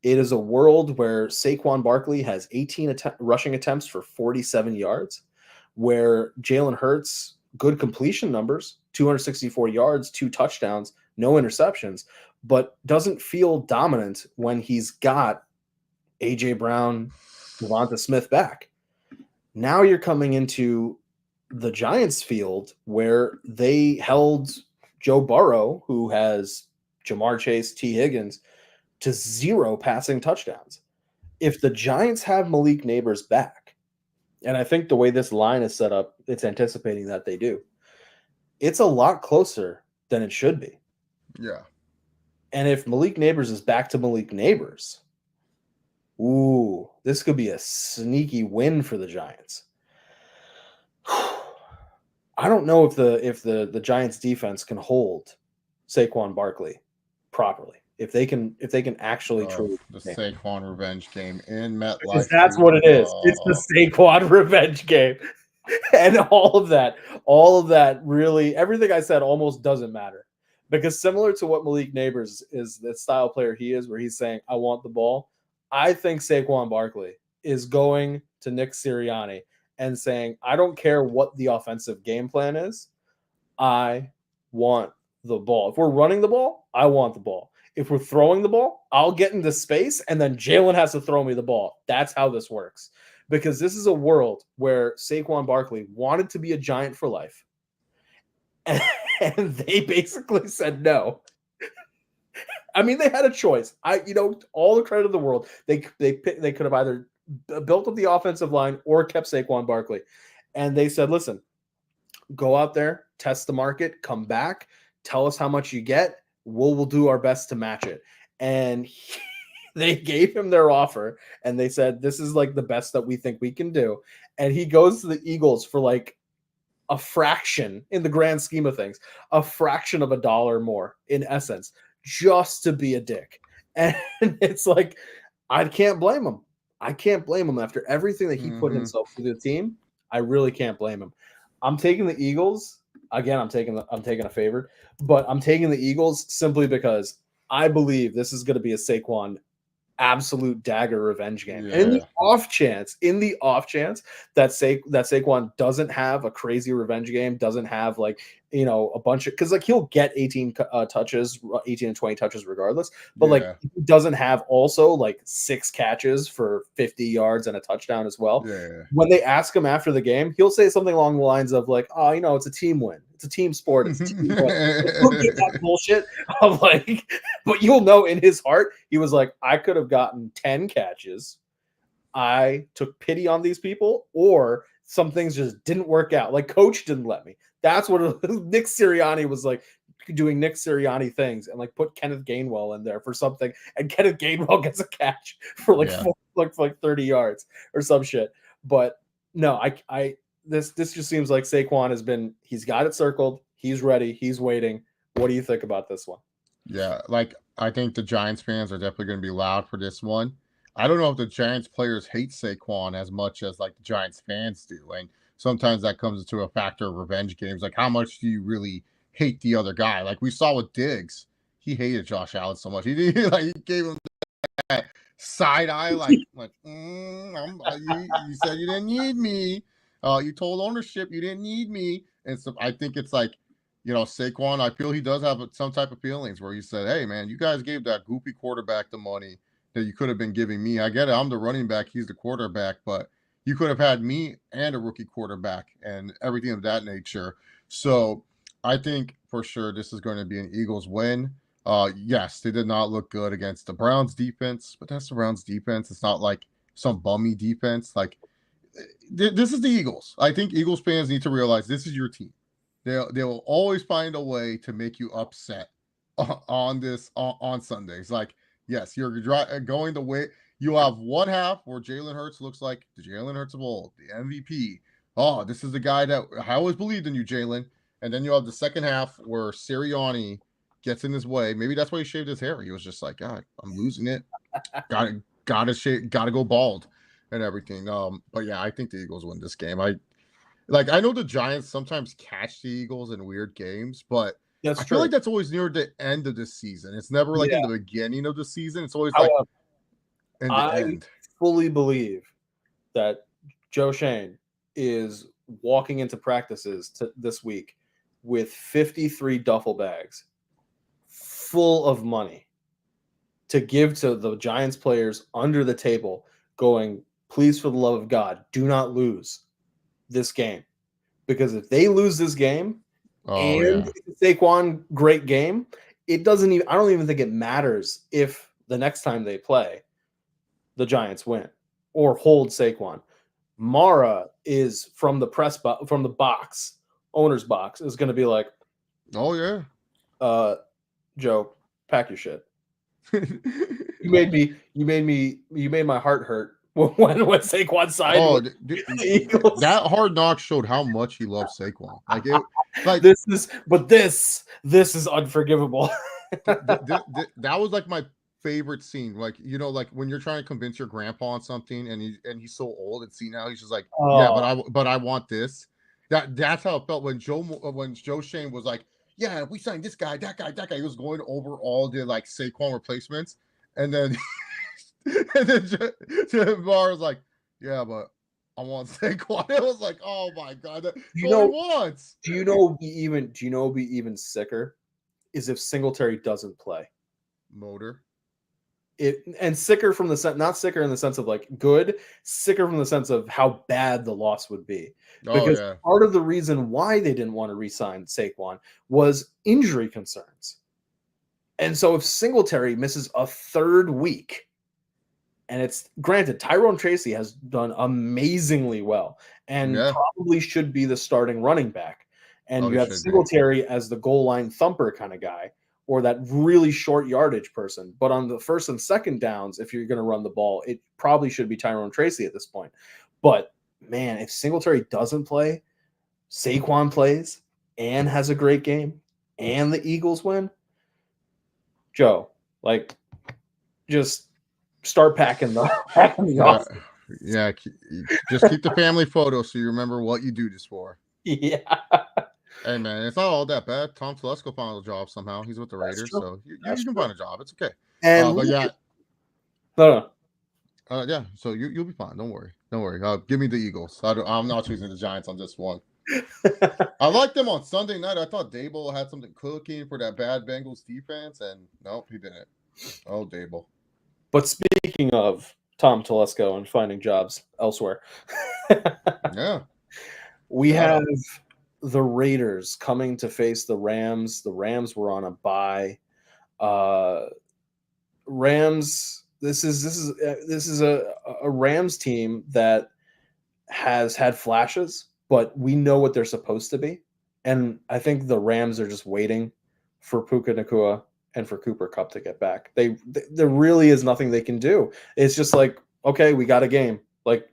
It is a world where Saquon Barkley has 18 rushing attempts for 47 yards, where Jalen Hurts, good completion numbers, 264 yards, 2 touchdowns, no interceptions, but doesn't feel dominant when he's got A.J. Brown, Devonta Smith back. Now you're coming into the Giants field where they held Joe Burrow, who has Jamar Chase, T. Higgins, to 0 passing touchdowns. If the Giants have Malik Neighbors back, and I think the way this line is set up, it's anticipating that they do, it's a lot closer than it should be. Yeah. And if Malik Neighbors is back to Malik Neighbors, ooh, this could be a sneaky win for the Giants. I don't know if the Giants defense can hold Saquon Barkley properly. If they can actually truly the Saquon revenge game in MetLife. That's what it is. It's the Saquon revenge game. And all of that really, everything I said almost doesn't matter. Because similar to what Malik Neighbors is, the style player he is, where he's saying, I want the ball, I think Saquon Barkley is going to Nick Sirianni and saying, I don't care what the offensive game plan is, I want the ball. If we're running the ball, I want the ball. If we're throwing the ball, I'll get into space, and then Jalen has to throw me the ball. That's how this works. Because this is a world where Saquon Barkley wanted to be a Giant for life, and they basically said no. I mean, they had a choice. All the credit of the world. They could have either built up the offensive line or kept Saquon Barkley. And they said, listen, go out there, test the market, come back, tell us how much you get. We'll do our best to match it. And they gave him their offer, and they said, this is like the best that we think we can do. And he goes to the Eagles for like a fraction, in the grand scheme of things, a fraction of $1 more, in essence, just to be a dick. And it's like, I can't blame him. I can't blame him after everything that he put Mm-hmm. himself through the team. I really can't blame him. I'm taking the Eagles. Again, I'm taking a favorite, but I'm taking the Eagles simply because I believe this is going to be a Saquon absolute dagger revenge game. And Yeah. in the off chance that Saquon doesn't have a crazy revenge game, doesn't have like, a bunch of, because like he'll get 18 touches, 18 and 20 touches regardless, but like Yeah. he doesn't have also like 6 catches for 50 yards and a touchdown as well. Yeah. When they ask him after the game, he'll say something along the lines of like, "Oh, it's a team win. It's a team sport. It's a team win." Like, he'll get that bullshit of like, but you'll know in his heart, he was like, I could have gotten 10 catches. I took pity on these people, or some things just didn't work out. Like, coach didn't let me. That's what Nick Sirianni was like, doing Nick Sirianni things, and like put Kenneth Gainwell in there for something, and Kenneth Gainwell gets a catch for like Yeah. for 30 yards or some shit. But no, this just seems like Saquon he's got it circled, he's ready, he's waiting. What do you think about this one? Yeah, like I think the Giants fans are definitely going to be loud for this one. I don't know if the Giants players hate Saquon as much as like the Giants fans do, and sometimes that comes into a factor of revenge games. Like, how much do you really hate the other guy? Like we saw with Diggs, he hated Josh Allen so much. He gave him that side eye, you said you didn't need me. You told ownership you didn't need me, and so I think it's like, Saquon, I feel he does have some type of feelings where he said, "Hey, man, you guys gave that goofy quarterback the money that you could have been giving me. I get it. I'm the running back. He's the quarterback, but you could have had me and a rookie quarterback and everything of that nature." So I think for sure this is going to be an Eagles win. Yes, they did not look good against the Browns defense, but that's the Browns defense. It's not like some bummy defense. Like this is the Eagles. I think Eagles fans need to realize this is your team. They will always find a way to make you upset on Sundays. Like, yes, you're going the way you have one half where Jalen Hurts looks like the Jalen Hurts of old, the MVP. Oh, this is the guy that I always believed in you, Jalen. And then you have the second half where Sirianni gets in his way. Maybe that's why he shaved his hair. He was just like, God, I'm losing it. Gotta go bald and everything. But yeah, I think the Eagles win this game. I know the Giants sometimes catch the Eagles in weird games, but That's I feel true. like that's always near the end of the season. It's never like in the beginning of the season. It's always like However, in the end. fully believe that Joe Shane is walking into practices this week with 53 duffel bags full of money to give to the Giants players under the table, going, please, for the love of God, do not lose this game. Because if they lose this game and Saquon great game, I don't even think it matters if the next time they play, the Giants win or hold Saquon. Mara is from the owner's box, is going to be like, oh yeah, Joe, pack your shit. You made my heart hurt when Saquon signed. Oh, Eagles. That Hard Knocks showed how much he loves Saquon. This is unforgivable. That was like my favorite scene. Like, like when you're trying to convince your grandpa on something and he's so old and senile, he's just like, yeah, but I want this. That's how it felt when Joe Shane was like, yeah, we signed this guy, that guy. He was going over all the like Saquon replacements, and then Bar was like, yeah, but I want Saquon. It was like, oh my God, that's all he wants. Do you know be even sicker is if Singletary doesn't play. Motor. And sicker from the sense, not sicker in the sense of like good, sicker from the sense of how bad the loss would be. Because part of the reason why they didn't want to re-sign Saquon was injury concerns. And so if Singletary misses a third week, and it's granted, Tyrone Tracy has done amazingly well and probably should be the starting running back. And you have Singletary as the goal line thumper kind of guy, or that really short yardage person. But on the first and second downs, if you're going to run the ball, it probably should be Tyrone Tracy at this point. But man, if Singletary doesn't play, Saquon plays and has a great game, and the Eagles win, Joe, like, just start packing the Uh, office. yeah, just keep the family photo so you remember what you do this for. Yeah, Hey man, it's not all that bad. Tom Telesco found a job somehow. He's with the that's Raiders, true. so you That's can true. find a job. It's okay. And But look yeah, at no, no. yeah. So you'll be fine. Don't worry. Don't worry. Give me the Eagles. I'm not choosing the Giants on this one. I liked them on Sunday night. I thought Dable had something cooking for that bad Bengals defense, and nope, he didn't. Oh, Dable. But speaking of Tom Telesco and finding jobs elsewhere, Yeah. we Shut have up. the Raiders coming to face the Rams. The Rams were on a bye. Uh, Rams. This is a Rams team that has had flashes, but we know what they're supposed to be. And I think the Rams are just waiting for Puka Nakua and for Cooper Cup to get back. There really is nothing they can do. It's just like, okay, we got a game. Like,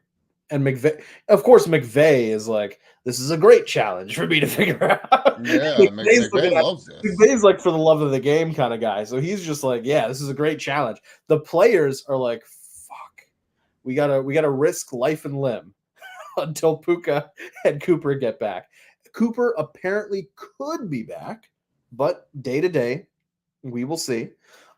and McVay, of course, McVay is like, this is a great challenge for me to figure out. Yeah, McVay loves this. McVay's like for the love of the game kind of guy. So he's just like, yeah, this is a great challenge. The players are like, fuck, we gotta risk life and limb until Puka and Cooper get back. Cooper apparently could be back, but day to day, we will see.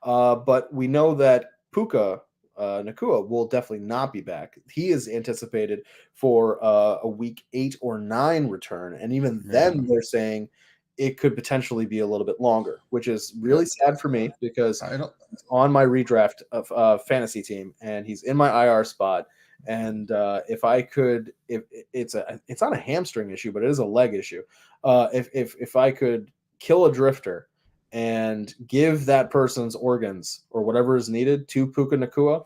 But we know that Puka Nakua will definitely not be back. He is anticipated for a week 8 or 9 return, and even Yeah. then, they're saying it could potentially be a little bit longer, which is Yeah. really sad for me because I don't. he's on my redraft of fantasy team, and he's in my IR spot. And if I could, if it's not a hamstring issue, but it is a leg issue. If I could kill a drifter and give that person's organs or whatever is needed to Puka Nakua,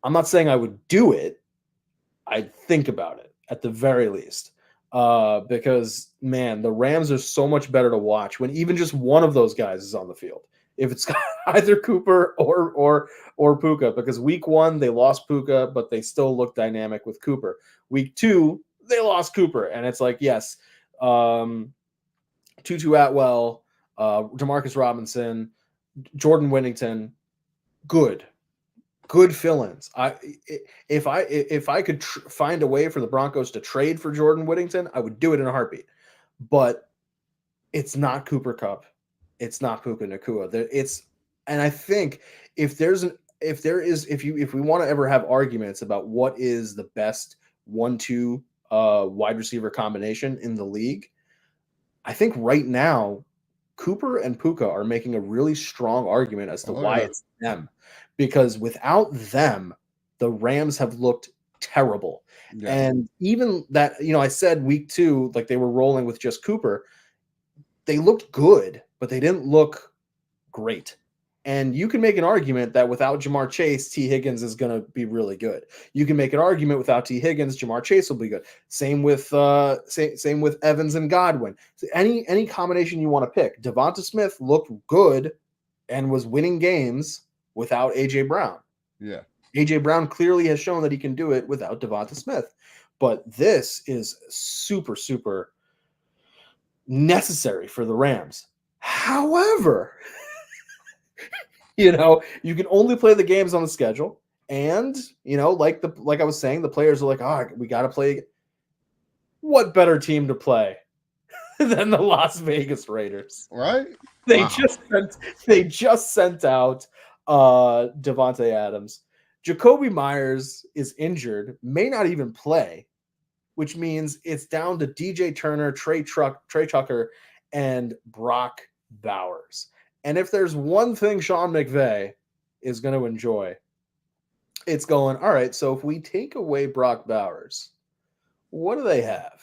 I'm not saying I would do it. I'd think about it at the very least. Because man, the Rams are so much better to watch when even just one of those guys is on the field. If it's either Cooper or Puka, because week 1 they lost Puka, but they still look dynamic with Cooper. Week 2 they lost Cooper, and it's like yes, Tutu Atwell, Demarcus Robinson, Jordan Whittington, good fill-ins. If I could find a way for the Broncos to trade for Jordan Whittington, I would do it in a heartbeat. But it's not Cooper Cup, it's not Puka Nakua. And I think if we want to ever have arguments about what is the best 1-2 wide receiver combination in the league, I think right now Cooper and Puka are making a really strong argument as to Oh why yeah. it's them. Because without them, the Rams have looked terrible. Yeah. And even that, I said week 2, like they were rolling with just Cooper. They looked good, but they didn't look great. And you can make an argument that without Jamar Chase, T. Higgins is going to be really good. You can make an argument without T. Higgins, Jamar Chase will be good. Same with same with Evans and Godwin. So any combination you want to pick. Devonta Smith looked good and was winning games without AJ Brown. Yeah. AJ Brown clearly has shown that he can do it without Devonta Smith. But this is super, super necessary for the Rams. However, you can only play the games on the schedule. And, like I was saying, the players are like, we got to play. What better team to play than the Las Vegas Raiders? Right? They Wow. just sent out Devontae Adams. Jacoby Myers is injured, may not even play, which means it's down to DJ Turner, Trey Tucker, and Brock Bowers. And if there's one thing Sean McVay is going to enjoy, it's going, all right, so if we take away Brock Bowers, what do they have?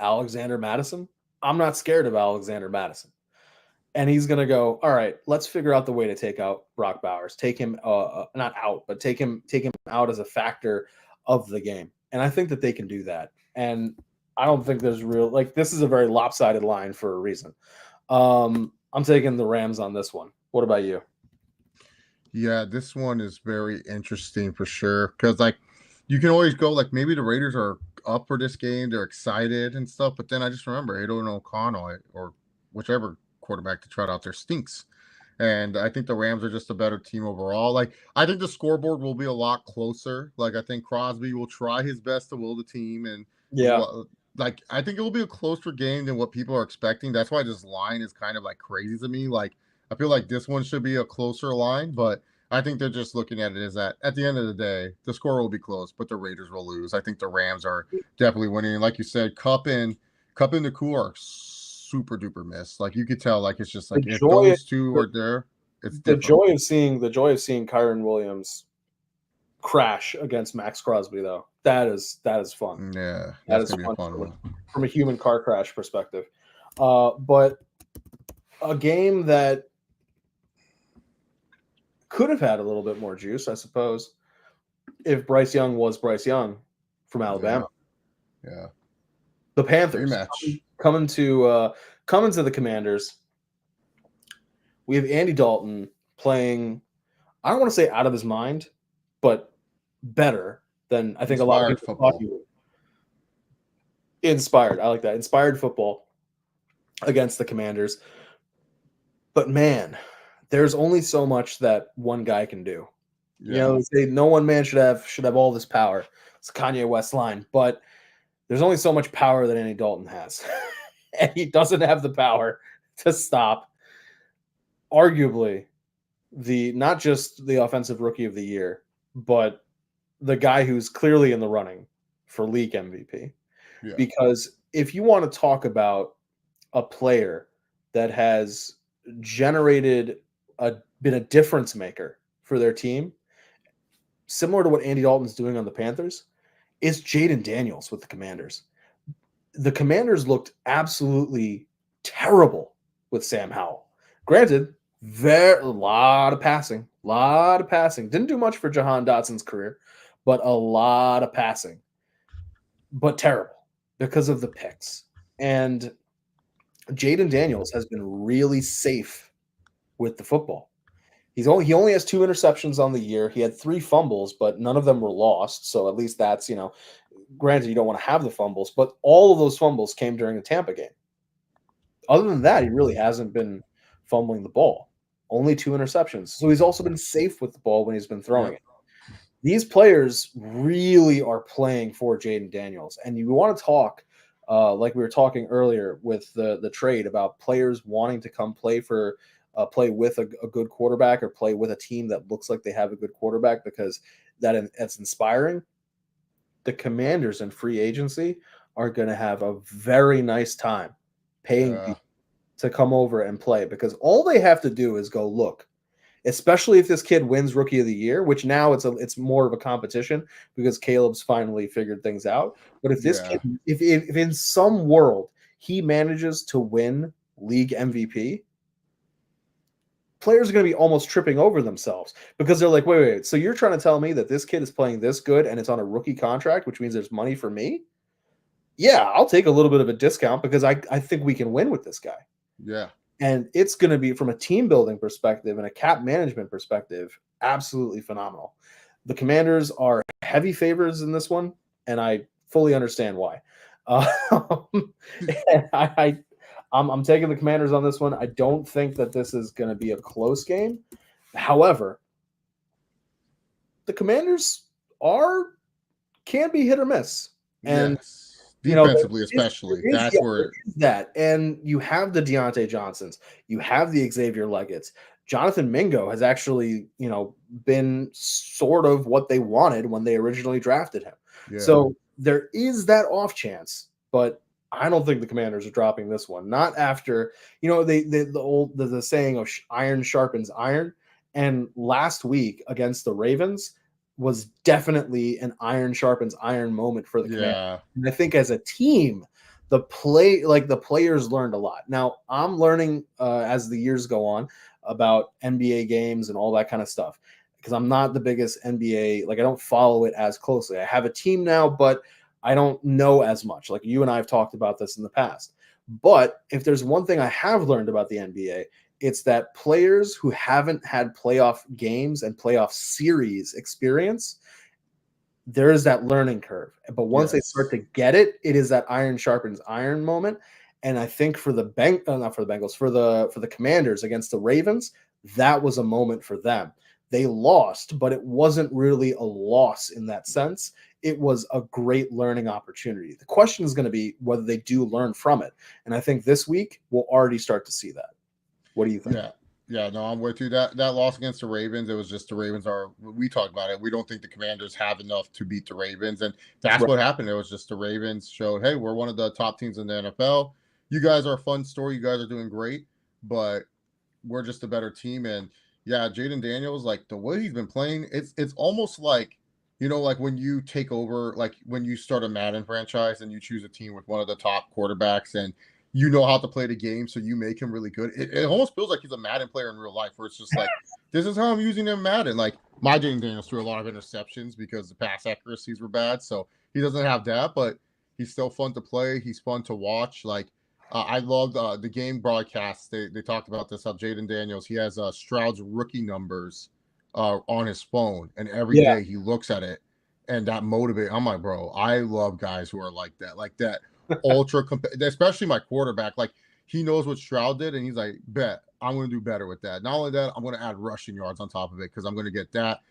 Alexander Madison? I'm not scared of Alexander Madison. And he's going to go, all right, let's figure out the way to take out Brock Bowers. Take him not out, but take him out as a factor of the game. And I think that they can do that. And I don't think there's this is a very lopsided line for a reason. I'm taking the Rams on this one. What about you? Yeah, this one is very interesting for sure. Because you can always go maybe the Raiders are up for this game, they're excited and stuff. But then I just remember Aidan O'Connell or whichever quarterback to trot out there stinks. And I think the Rams are just a better team overall. Like, I think the scoreboard will be a lot closer. Like, I think Crosby will try his best to will the team, and Yeah. like, I think it will be a closer game than what people are expecting. That's why this line is kind of like crazy to me. Like, I feel like this one should be a closer line, but I think they're just looking at it as that at the end of the day, the score will be close, but the Raiders will lose. I think the Rams are definitely winning. And like you said, Cup and Nakua are super duper miss. Like, you could tell, like, it's just The like if joy, those two are there, it's the different. joy of seeing Kyron Williams crash against Max Crosby, though, that is fun. Yeah, That that's is gonna be a fun fun one. from a human car crash perspective. But a game that could have had a little bit more juice, I suppose, if Bryce Young was Bryce Young from Alabama. Yeah. The Panthers Rematch. coming to the Commanders. We have Andy Dalton playing, I don't want to say out of his mind, but better than I think a lot of people thought he would. Inspired. I like that. Inspired football against the Commanders. But man, there's only so much that one guy can do. Yeah. You know, they say no one man should have all this power. It's a Kanye West line, but there's only so much power that Andy Dalton has. And he doesn't have the power to stop arguably not just the offensive rookie of the year, but the guy who's clearly in the running for league MVP. Yeah. Because if you want to talk about a player that has generated been a difference maker for their team, similar to what Andy Dalton's doing on the Panthers, is Jaden Daniels with the Commanders. The Commanders looked absolutely terrible with Sam Howell. Granted, a lot of passing. Didn't do much for Jahan Dotson's career, but a lot of passing. But terrible because of the picks. And Jaden Daniels has been really safe with the football. He only has 2 interceptions on the year. He had 3 fumbles, but none of them were lost. So at least that's, granted, you don't want to have the fumbles, but all of those fumbles came during the Tampa game. Other than that, he really hasn't been fumbling the ball. Only 2 interceptions. So he's also been safe with the ball when he's been throwing it. These players really are playing for Jaden Daniels. And you want to talk, like we were talking earlier with the trade about players wanting to come play with a good quarterback or play with a team that looks like they have a good quarterback because that's inspiring. The Commanders in free agency are going to have a very nice time paying people to come over and play because all they have to do is go look, especially if this kid wins Rookie of the Year, which now it's more of a competition because Caleb's finally figured things out. But if this kid, if in some world he manages to win league MVP, players are going to be almost tripping over themselves because they're like, wait. So you're trying to tell me that this kid is playing this good and it's on a rookie contract, which means there's money for me? Yeah, I'll take a little bit of a discount because I think we can win with this guy. Yeah. And it's going to be, from a team building perspective and a cap management perspective, absolutely phenomenal. The Commanders are heavy favorites in this one, and I fully understand why. I'm taking the Commanders on this one. I don't think that this is going to be a close game. However, the Commanders can be hit or miss. And defensively, especially. That's where that. And you have the Deontay Johnsons, you have the Xavier Leggett's. Jonathan Mingo has actually, been sort of what they wanted when they originally drafted him. Yeah. So there is that off chance, but I don't think the Commanders are dropping this one. Not after, the saying of iron sharpens iron. And last week against the Ravens was definitely an iron sharpens iron moment for the Commanders. And I think as a team, the players learned a lot. Now I'm learning as the years go on about NBA games and all that kind of stuff because I'm not the biggest NBA. Like, I don't follow it as closely. I have a team now, but I don't know as much. Like, you and I have talked about this in the past. But if there's one thing I have learned about the NBA, it's that players who haven't had playoff games and playoff series experience, there is that learning curve. But once they start to get it, it is that iron sharpens iron moment. And I think for the Commanders against the Ravens, that was a moment for them. They lost, but it wasn't really a loss in that sense. It was a great learning opportunity. The question is going to be whether they do learn from it. And I think this week we'll already start to see that. What do you think? Yeah, no, I'm with you. That loss against the Ravens, it was just the Ravens are. We talked about it. We don't think the Commanders have enough to beat the Ravens, and that's what happened. It was just the Ravens showed, hey, we're one of the top teams in the NFL. You guys are a fun story. You guys are doing great, but we're just a better team. And yeah, Jaden Daniels, like the way he's been playing, it's almost like, like when you take over, like when you start a Madden franchise and you choose a team with one of the top quarterbacks and you know how to play the game, so you make him really good. It almost feels like he's a Madden player in real life, where it's just like, this is how I'm using him Madden. Like my Jaden Daniels threw a lot of interceptions because the pass accuracies were bad, so he doesn't have that, but he's still fun to play. He's fun to watch. Like I loved the game broadcast. They talked about this, how Jaden Daniels, he has Stroud's rookie numbers on his phone, and every day he looks at it, and that motivates. I'm like, bro, I love guys who are like that. Ultra especially my quarterback, like he knows what Stroud did and he's like, bet I'm going to do better with that. Not only that, I'm going to add rushing yards on top of it because I'm going to get that.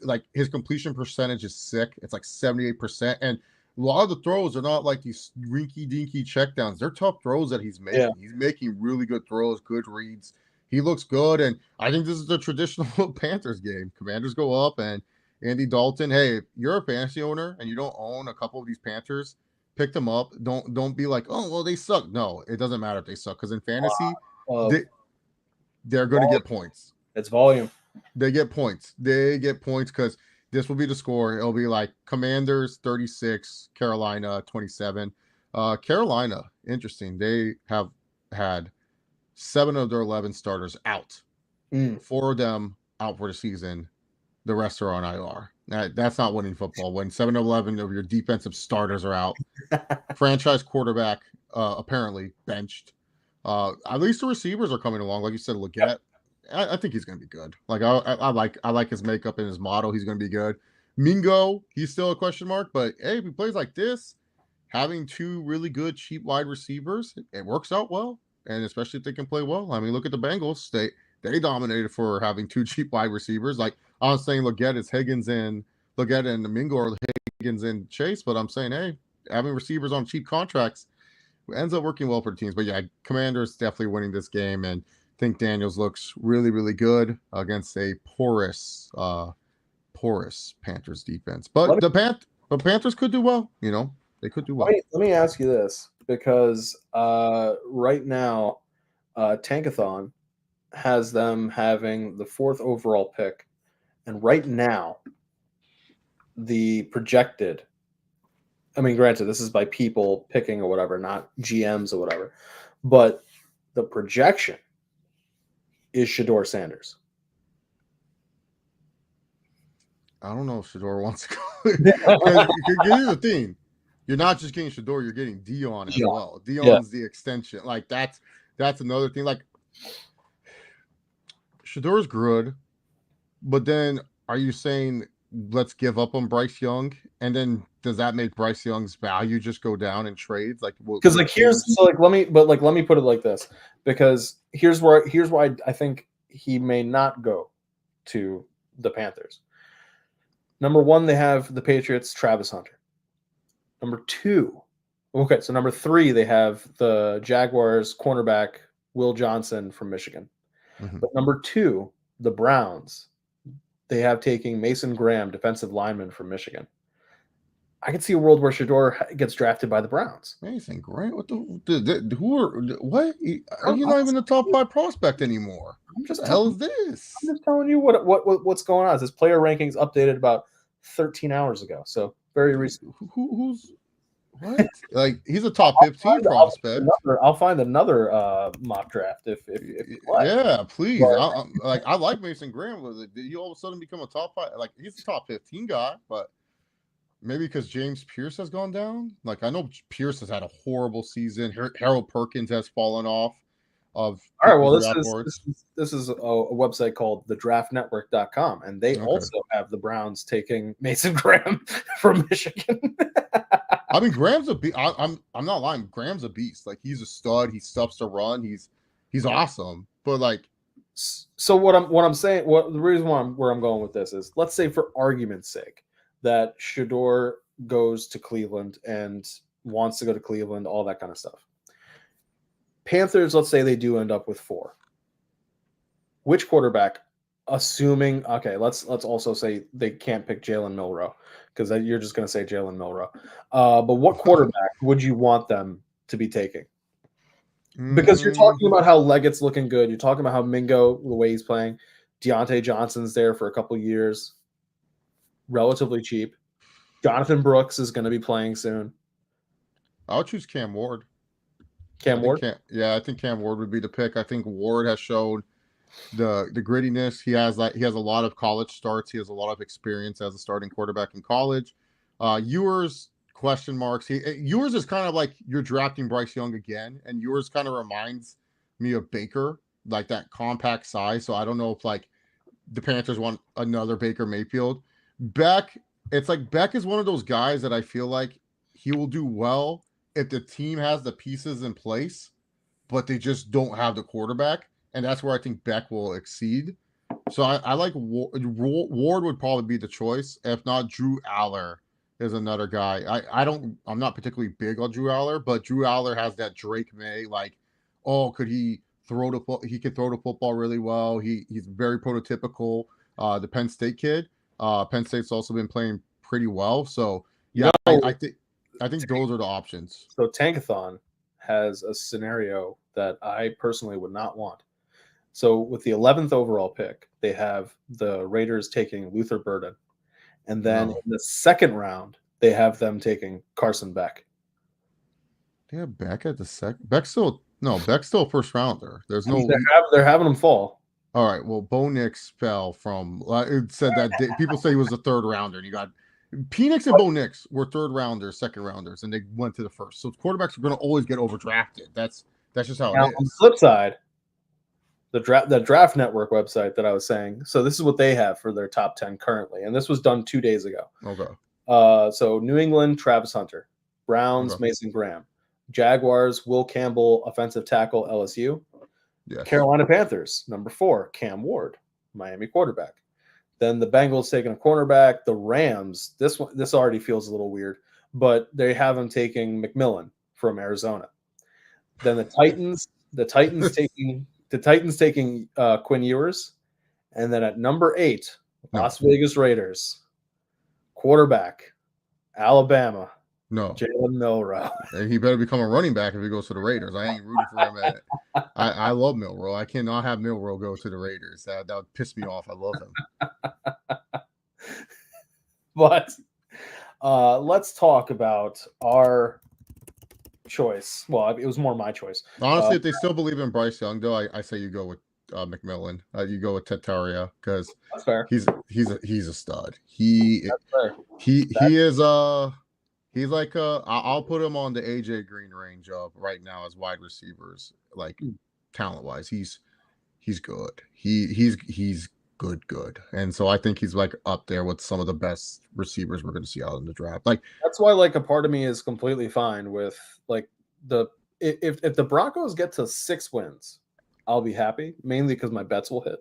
Like his completion percentage is sick. It's like 78%, and a lot of the throws are not like these rinky dinky checkdowns. They're tough throws that he's making. He's making really good throws, good reads. He looks good, and I think this is the traditional Panthers game. Commanders go up, and Andy Dalton, hey, if you're a fantasy owner and you don't own a couple of these Panthers, pick them up. Don't be like, oh, well, they suck. No, it doesn't matter if they suck, because in fantasy, they're going to get points. It's volume. They get points. Because this will be the score. It'll be like Commanders 36, Carolina 27. Carolina, interesting. They have had 7 of their 11 starters out. 4 of them out for the season. The rest are on IR. That's not winning football. When 7 of 11 of your defensive starters are out, franchise quarterback apparently benched. At least the receivers are coming along. Like you said, Leggett. I think he's going to be good. Like I like his makeup and his model. He's going to be good. Mingo, he's still a question mark, but hey, if he plays like this, having 2 really good cheap wide receivers, it works out well. And especially if they can play well. I mean, look at the Bengals. They dominated for having 2 cheap wide receivers. Like I was saying, Leggett and Mingo are Higgins and Chase, but I'm saying, hey, having receivers on cheap contracts ends up working well for the teams. But yeah, Commanders definitely winning this game, and I think Daniels looks really, really good against a porous Panthers defense. But the Panthers could do well. They could do well. Let me ask you this, because right now, Tankathon has them having the 4th overall pick, and right now, the projected. I mean, granted, this is by people picking or whatever, not GMs or whatever, but the projection is Shedeur Sanders. I don't know if Shedeur wants to go. Here's the thing. You're not just getting Shedeur, you're getting Dion as well. Dion's the extension. Like that's another thing. Like Shedeur's good, but then are you saying let's give up on Bryce Young? And then does that make Bryce Young's value just go down in trades? Like, because let me put it like this, because here's why I think he may not go to the Panthers. Number 1, they have the Patriots, Travis Hunter. Number 3, they have the Jaguars cornerback Will Johnson from Michigan. Mm-hmm. But number 2, the Browns, they have taking Mason Graham, defensive lineman from Michigan. I can see a world where Shedeur gets drafted by the Browns. Mason Graham? What what? Are you not even the top 5 prospect anymore? What the hell is this? I'm just telling you what's going on. This player rankings updated about 13 hours ago, so very recent. Who's what? Like he's a top 15 prospect. I'll find another mock draft if you like. Yeah, please. I like Mason Graham. Did he all of a sudden become a top 5? Like he's a top 15 guy, but maybe because James Pierce has gone down. Like I know Pierce has had a horrible season. Harold Perkins has fallen off. All right, well, this is a website called thedraftnetwork.com, and they also have the Browns taking Mason Graham from Michigan. I mean, Graham's a beast. I'm not lying. Graham's a beast. Like he's a stud. He stuffs to run. He's awesome. But like So what I'm saying, what the reason where I'm going with this is, let's say for argument's sake that Shador goes to Cleveland and wants to go to Cleveland, all that kind of stuff. Panthers, let's say they do end up with 4. Which quarterback, assuming, okay, let's also say they can't pick Jalen Milroe, because you're just going to say Jalen Milroe. But what quarterback would you want them to be taking? Because you're talking about how Leggett's looking good. You're talking about how Mingo, the way he's playing. Deontay Johnson's there for a couple years, relatively cheap. Jonathan Brooks is going to be playing soon. I'll choose Cam Ward. Cam Ward? I think Cam Ward would be the pick. I think Ward has shown the grittiness. He has a lot of college starts. He has a lot of experience as a starting quarterback in college. Ewers, question marks. Ewers is kind of like you're drafting Bryce Young again, and Ewers kind of reminds me of Baker, like that compact size. So I don't know if like the Panthers want another Baker Mayfield. Beck, it's like Beck is one of those guys that I feel like he will do well if the team has the pieces in place, but they just don't have the quarterback. And that's where I think Beck will exceed. So I like Ward would probably be the choice. If not, Drew Aller is another guy. I'm not particularly big on Drew Aller, but Drew Aller has that Drake May, like, oh, could he throw he could throw the football really well. He's very prototypical. The Penn State kid. Penn State's also been playing pretty well. So yeah, I think those are the options. So Tankathon has a scenario that I personally would not want. So with the 11th overall pick, they have the Raiders taking Luther Burden. And then in the second round, they have them taking Carson Beck. They have Beck at the second. Beck's still first rounder. There's no. They're having him fall. All right. Well, Bo Nix fell from. It said that people say he was a third rounder, and you got Penix and Bo Nix were third rounders, second rounders, and they went to the first. So quarterbacks are going to always get overdrafted. That's just how it is. On the flip side, the Draft Network website that I was saying. So this is what they have for their top 10 currently, and this was done 2 days ago. Okay. So New England, Travis Hunter. Browns, Mason Graham. Jaguars, Will Campbell, offensive tackle, LSU. Yes. Carolina Panthers, number 4, Cam Ward, Miami quarterback. Then the Bengals taking a cornerback. The Rams, this already feels a little weird, but they have him taking McMillan from Arizona. Then the Titans taking Quinn Ewers, and then at number 8, Las Vegas Raiders, quarterback, Alabama. No, Jalen Milroe. He better become a running back if he goes to the Raiders. I ain't rooting for him. I love Milroe. I cannot have Milroe go to the Raiders. That would piss me off. I love him. But let's talk about our choice. Well, it was more my choice. Honestly, if they still believe in Bryce Young, though, I say you go with McMillan. You go with Tataria because he's a stud. He's like I'll put him on the AJ Green range of right now as wide receivers, like talent wise. He's good. He's good. And so I think he's like up there with some of the best receivers we're going to see out in the draft. Like that's why like a part of me is completely fine with like if the Broncos get to 6 wins, I'll be happy, mainly because my bets will hit.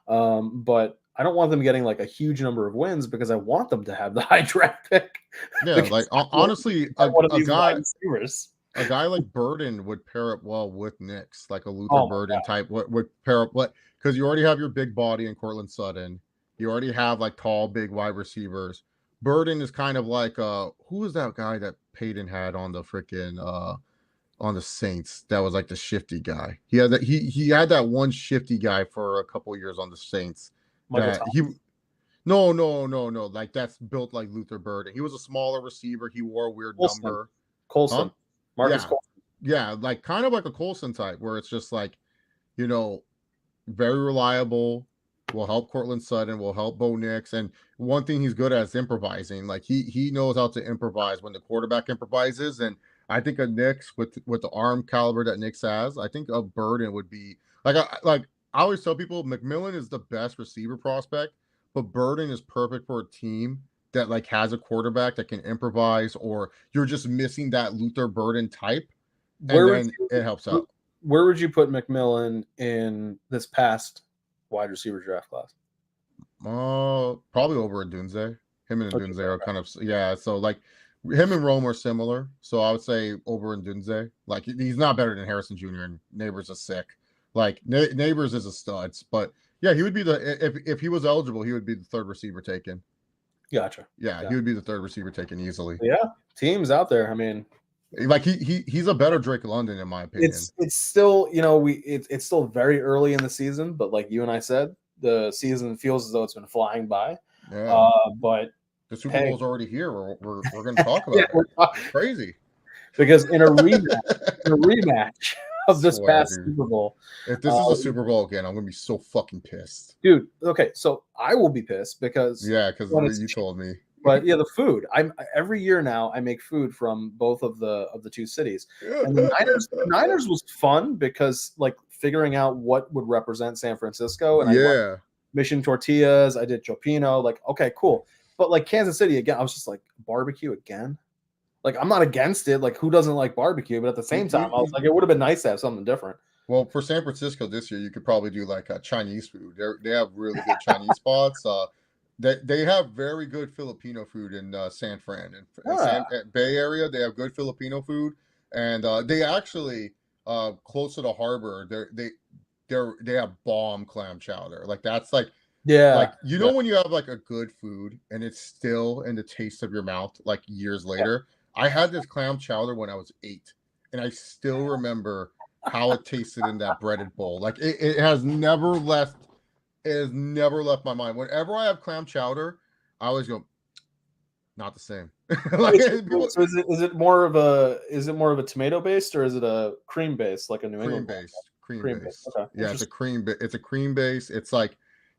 But I don't want them getting like a huge number of wins because I want them to have the high draft pick. Yeah, like honestly, a guy like Burden would pair up well with Nix, like a Luther Burden type. Would pair up because you already have your big body in Cortland Sutton. You already have like tall, big wide receivers. Burden is kind of like who was that guy that Peyton had on the freaking on the Saints that was like the shifty guy. He had that one shifty guy for a couple years on the Saints. No. Like that's built like Luther Burden. He was a smaller receiver. He wore a weird number. Colson. Marcus Colson. Yeah, like kind of like a Colson type where it's just like, very reliable, will help Cortland Sutton, will help Bo Nix. And one thing he's good at is improvising. Like he knows how to improvise when the quarterback improvises. And I think a Nix with the arm caliber that Nix has, I think a Burden would be I always tell people McMillan is the best receiver prospect, but Burden is perfect for a team that like has a quarterback that can improvise, or you're just missing that Luther Burden type, and then it helps out. Where would you put McMillan in this past wide receiver draft class? Probably over Ndunze. Him and Okay, Ndunze are kind of So like him and Rome are similar. So I would say over Ndunze. Like he's not better than Harrison Jr. and Neighbors is sick. Like Neighbors is a stud, but yeah, he would be if he was eligible, he would be the third receiver taken. Gotcha. Yeah, he would be the third receiver taken easily. Yeah, teams out there. I mean, like he's a better Drake London in my opinion. It's still it's still very early in the season, but like you and I said, the season feels as though it's been flying by. Yeah. But the Super Bowl's already here. We're going to talk about it. It's crazy. Because in a rematch of this past Super Bowl, if this is a Super Bowl again, I'm going to be so fucking pissed, dude. Okay, so I will be pissed because you told me. But yeah, the food. Every year now I make food from both of the two cities. And the Niners was fun because like figuring out what would represent San Francisco, and I went Mission Tortillas, I did Chopino, like okay, cool. But like Kansas City again, I was just like barbecue again. Like I'm not against it. Like who doesn't like barbecue? But at the same time, I was like, it would have been nice to have something different. Well, for San Francisco this year, you could probably do like Chinese food. They have really good Chinese spots. They have very good Filipino food in San Fran and Bay Area. They have good Filipino food, and they actually close to the harbor. They have bomb clam chowder. Like that's like when you have like a good food and it's still in the taste of your mouth like years later. I had this clam chowder when I was 8, and I still remember how it tasted in that breaded bowl. Like it has never left. It has never left my mind. Whenever I have clam chowder, I always go, not the same. So is it more of a tomato based or is it a cream based like a New England cream based? Okay. Yeah, it's a cream base. It's like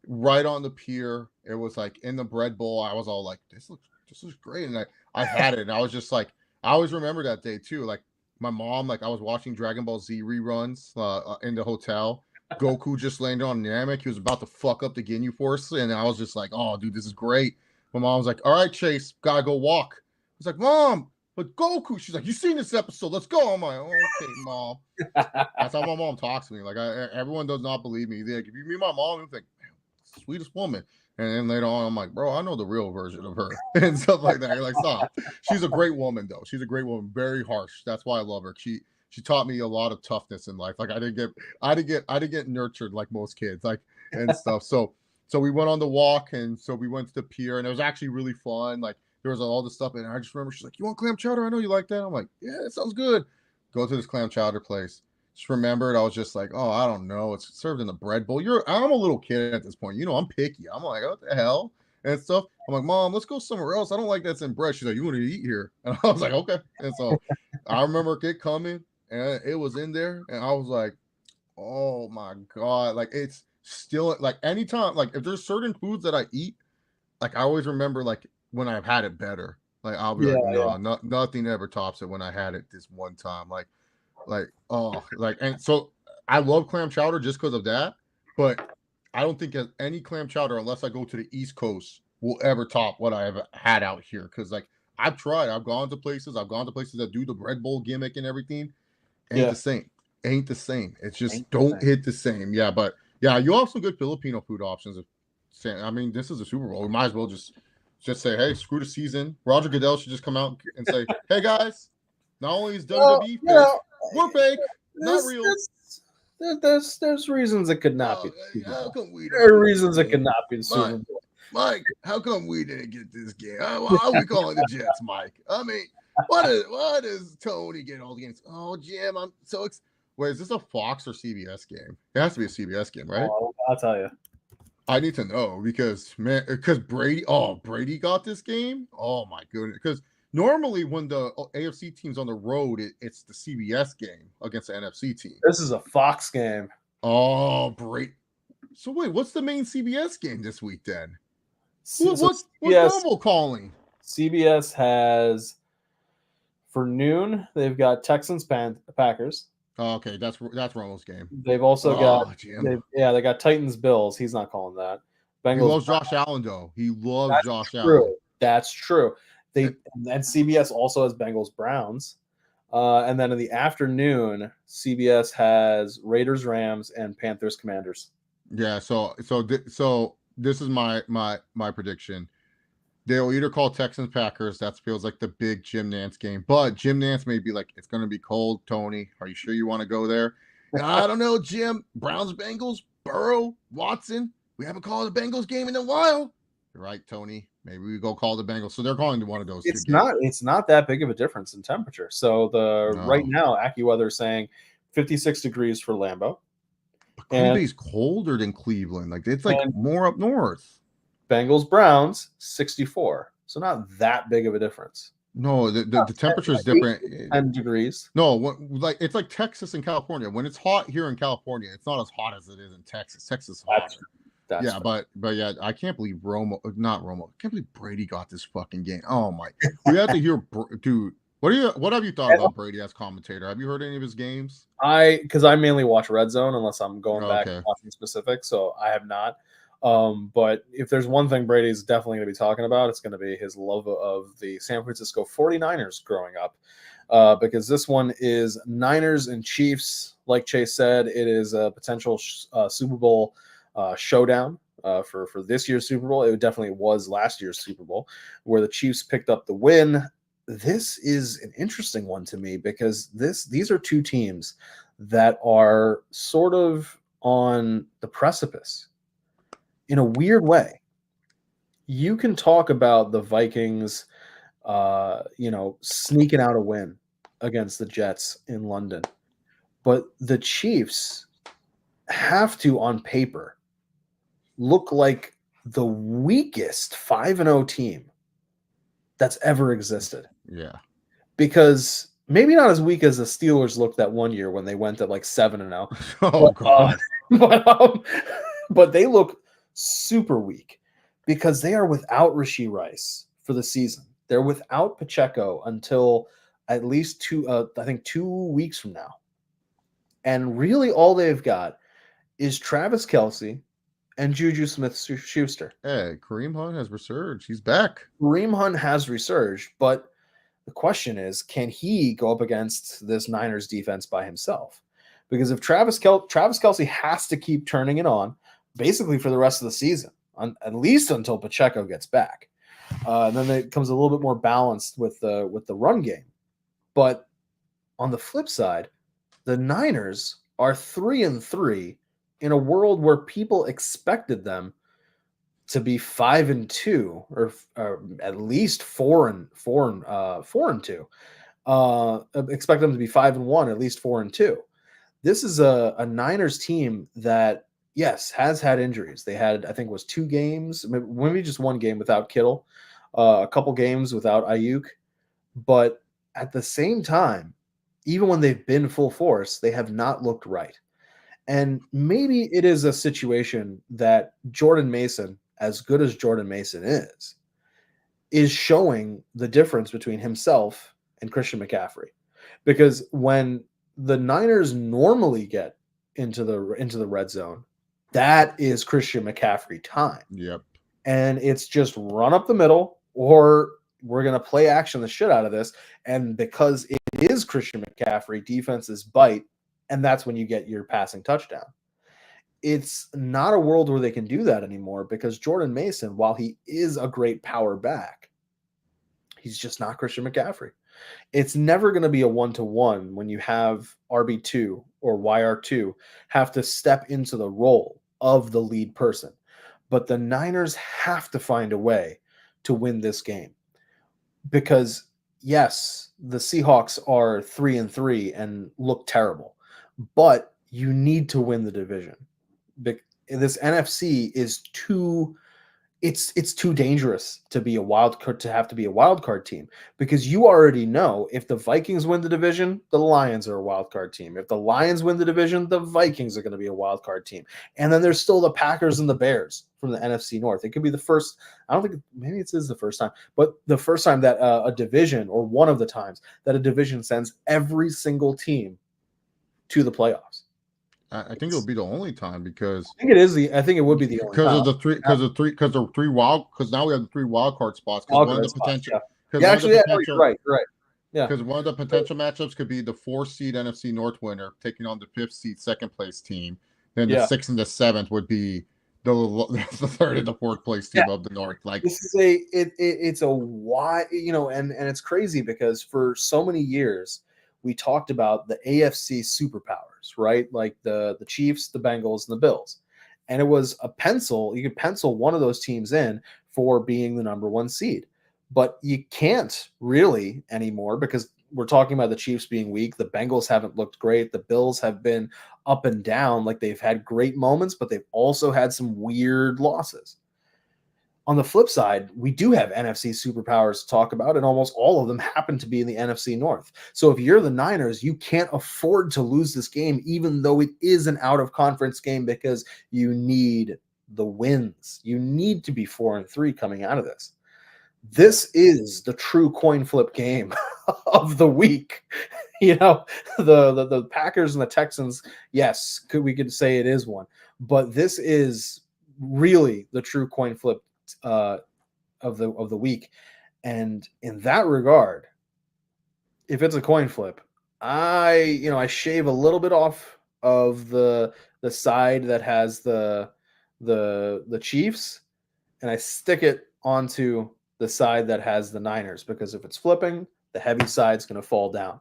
right on the pier. It was like in the bread bowl. I was all like, this looks great, and I had it, and I was just like, I always remember that day too. Like my mom, like I was watching Dragon Ball Z reruns in the hotel. Goku just landed on Namek. He was about to fuck up the Ginyu Force, and I was just like, "Oh, dude, this is great." My mom was like, "All right, Chase, gotta go walk." I was like, "Mom, but Goku." She's like, "You seen this episode? Let's go." I'm like, "Oh, okay, Mom." That's how my mom talks to me. Like, everyone does not believe me. Like, if you meet my mom, you think, "Man, sweetest woman." And then later on, I'm like, "Bro, I know the real version of her," and stuff like that. You're like, "Stop." She's a great woman, though. She's a great woman. Very harsh. That's why I love her. She taught me a lot of toughness in life. Like I didn't get nurtured like most kids, like and stuff. So we went on the walk, and so we went to the pier, and it was actually really fun. Like there was all this stuff, and I just remember she's like, "You want clam chowder? I know you like that." I'm like, "Yeah, it sounds good." Go to this clam chowder place. Just remembered, I was just like, "Oh, I don't know. It's served in a bread bowl." I'm a little kid at this point. I'm picky. I'm like, "What the hell?" and stuff. I'm like, "Mom, let's go somewhere else. I don't like that's in bread." She's like, "You want to eat here?" And I was like, "Okay." And so I remember it coming. And it was in there, and I was like, "Oh my god!" Like it's still like anytime, like if there's certain foods that I eat, like I always remember like when I've had it better. Like I'll be nothing ever tops it when I had it this one time. And so I love clam chowder just because of that. But I don't think any clam chowder, unless I go to the East Coast, will ever top what I have had out here. Because like I've tried, I've gone to places that do the bread bowl gimmick and everything. Ain't the same. It's just don't hit the same. Yeah, but yeah, you have some good Filipino food options. I mean, this is a Super Bowl. We might as well just say, hey, screw the season. Roger Goodell should just come out and say, hey guys, not only is WWE fake, we're fake, not real. There's reasons it could not be. There are reasons it could not be the Super Bowl. Mike, how come we didn't get this game? Why are we calling the Jets, Mike? I mean, why does Tony get all the games? Oh, Jim, I'm so wait, is this a Fox or CBS game? It has to be a CBS game, right? I'll tell you. I need to know because Brady got this game. Oh my goodness. Because normally when the AFC team's on the road, it's the CBS game against the NFC team. This is a Fox game. Oh, Brady. So wait, what's the main CBS game this week then? What's Rumble calling? CBS has for noon. They've got Texans Packers. Oh, okay, that's Rumble's game. They've also got they got Titans Bills. He's not calling that. Bengals. He loves Josh Allen though. He loves Josh Allen. That's true. And CBS also has Bengals Browns. And then in the afternoon, CBS has Raiders Rams and Panthers Commanders. Yeah. So this is my prediction. They'll either call Texans Packers. That feels like the big Jim Nance game. But Jim Nance may be like, it's going to be cold. Tony, are you sure you want to go there? I don't know, Jim. Browns, Bengals, Burrow, Watson. We haven't called a Bengals game in a while. You're right, Tony. Maybe we go call the Bengals. So they're calling to one of those two games. It's not that big of a difference in temperature. So right now, AccuWeather is saying 56 degrees for Lambeau. Green Bay's colder than Cleveland. Like it's like more up north. Bengals Browns 64. So not that big of a difference. No, the temperature is different. 10 degrees. No, like it's like Texas and California. When it's hot here in California, it's not as hot as it is in Texas. Texas is hot. That's yeah, but yeah, I can't believe not Romo. I can't believe Brady got this fucking game. Oh my! We have to hear, dude. What have you thought about Brady as commentator? Have you heard any of his games? Because I mainly watch Red Zone unless I'm going back and watching specific, so I have not. But if there's one thing Brady's definitely going to be talking about, it's going to be his love of the San Francisco 49ers growing up. Because this one is Niners and Chiefs. Like Chase said, it is a potential Super Bowl showdown for this year's Super Bowl. It definitely was last year's Super Bowl, where the Chiefs picked up the win. This is an interesting one to me because these are two teams that are sort of on the precipice in a weird way. You can talk about the Vikings, sneaking out a win against the Jets in London, but the Chiefs have to, on paper, look like the weakest 5-0 team that's ever existed. Yeah. Because maybe not as weak as the Steelers looked that one year when they went at like 7-0. Oh, God. But they look super weak because they are without Rashee Rice for the season. They're without Pacheco until at least 2 weeks from now. And really all they've got is Travis Kelce and Juju Smith-Schuster. Hey, Kareem Hunt has resurged. He's back. Kareem Hunt has resurged, but the question is, can he go up against this Niners defense by himself? Because if Travis Kelce has to keep turning it on, basically for the rest of the season, at least until Pacheco gets back, and then it comes a little bit more balanced with the run game. But on the flip side, the Niners are 3-3 in a world where people expected them to be 5-2 or at least 4-2. Expect them to be 5-1, at least 4-2. This is a Niners team that, yes, has had injuries. They had, I think, 2 games, maybe just 1 game without Kittle, a couple games without Ayuk. But at the same time, even when they've been full force, they have not looked right. And maybe it is a situation that Jordan Mason, as good as Jordan Mason is showing the difference between himself and Christian McCaffrey. Because when the Niners normally get into the red zone, that is Christian McCaffrey time. Yep. And it's just run up the middle, or we're going to play action the shit out of this. And because it is Christian McCaffrey, defenses bite, and that's when you get your passing touchdown. It's not a world where they can do that anymore because Jordan Mason, while he is a great power back, he's just not Christian McCaffrey. It's never going to be a 1-to-1 when you have RB2 or YR2 have to step into the role of the lead person. But the Niners have to find a way to win this game because, yes, the Seahawks are 3-3 and look terrible, but you need to win the division. This NFC is too dangerous to be a wild card, to have to be a wild card team, because you already know if the Vikings win the division, the Lions are a wild card team. If the Lions win the division, the Vikings are going to be a wild card team. And then there's still the Packers and the Bears from the NFC North. It could be the first, I don't think, maybe it is the first time, but the first time that a division, or one of the times that a division sends every single team to the playoffs. I think it'll be the only time because I think it would be the only time. Because now we have the 3 wild card spots. Because one of the potential, you're right. Yeah, because one of the potential matchups could be the 4th seed NFC North winner taking on the 5th seed second place team. Then the Yeah. 6th and the 7th would be the 3rd and the 4th place team of the North. Like this is it's a why, and it's crazy because for so many years we talked about the AFC superpowers, right? Like the Chiefs, the Bengals, and the Bills. And it was a pencil, you could pencil one of those teams in for being the number one seed. But you can't really anymore because we're talking about the Chiefs being weak. The Bengals haven't looked great. The Bills have been up and down. Like they've had great moments, but they've also had some weird losses. On the flip side, we do have NFC superpowers to talk about, and almost all of them happen to be in the NFC North. So if you're the Niners, you can't afford to lose this game, even though it is an out of conference game, because you need the wins. You need to be 4-3 coming out of this. This is the true coin flip game of the week. The Packers and the Texans, yes, we could say it is one, but this is really the true coin flip of the week. And in that regard, if it's a coin flip, I shave a little bit off of the side that has the Chiefs, and I stick it onto the side that has the Niners, because if it's flipping, the heavy side's going to fall down.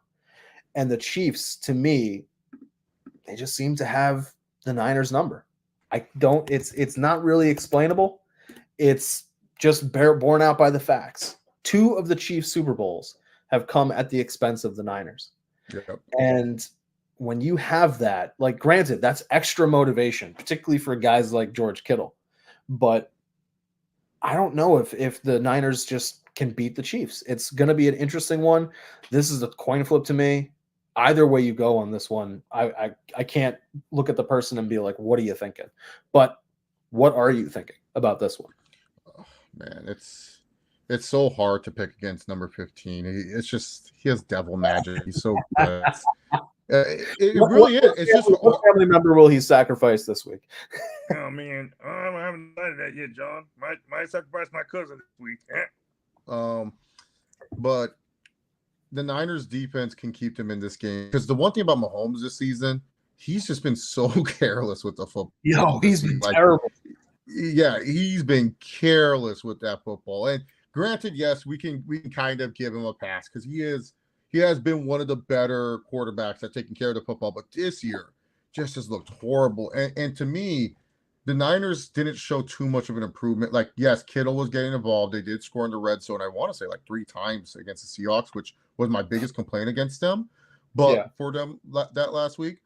And the Chiefs, to me, they just seem to have the Niners number. It's not really explainable. It's just borne out by the facts. 2 of the Chiefs Super Bowls have come at the expense of the Niners. Yep. And when you have that, like, granted, that's extra motivation, particularly for guys like George Kittle. But I don't know if the Niners just can beat the Chiefs. It's going to be an interesting one. This is a coin flip to me. Either way you go on this one, I can't look at the person and be like, what are you thinking? But what are you thinking about this one? Oh, man, it's so hard to pick against number 15. It's just he has devil magic. He's so good. It really is. It's just what family member will he sacrifice this week? Oh man, I haven't done that yet, John. Might sacrifice my cousin this week. But the Niners defense can keep them in this game, because the one thing about Mahomes this season, he's just been so careless with the football. Yo, he's been terrible. Yeah, he's been careless with that football. And granted, yes, we can kind of give him a pass because he has been one of the better quarterbacks at taking care of the football. But this year just has looked horrible. And to me, the Niners didn't show too much of an improvement. Like, yes, Kittle was getting involved. They did score in the red zone, I want to say, like 3 times against the Seahawks, which was my biggest complaint against them. But for them that last week.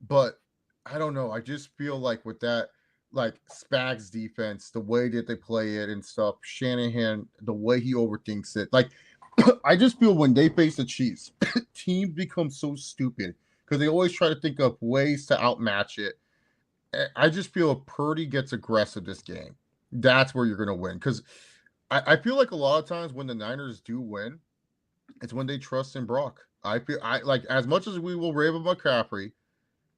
But I don't know. I just feel like with that, like Spags defense, the way that they play it and stuff, Shanahan, the way he overthinks it. Like, I just feel when they face the Chiefs, teams become so stupid because they always try to think of ways to outmatch it. I just feel if Purdy gets aggressive this game, that's where you're going to win. Because I feel like a lot of times when the Niners do win, it's when they trust in Brock. I feel like as much as we will rave about McCaffrey,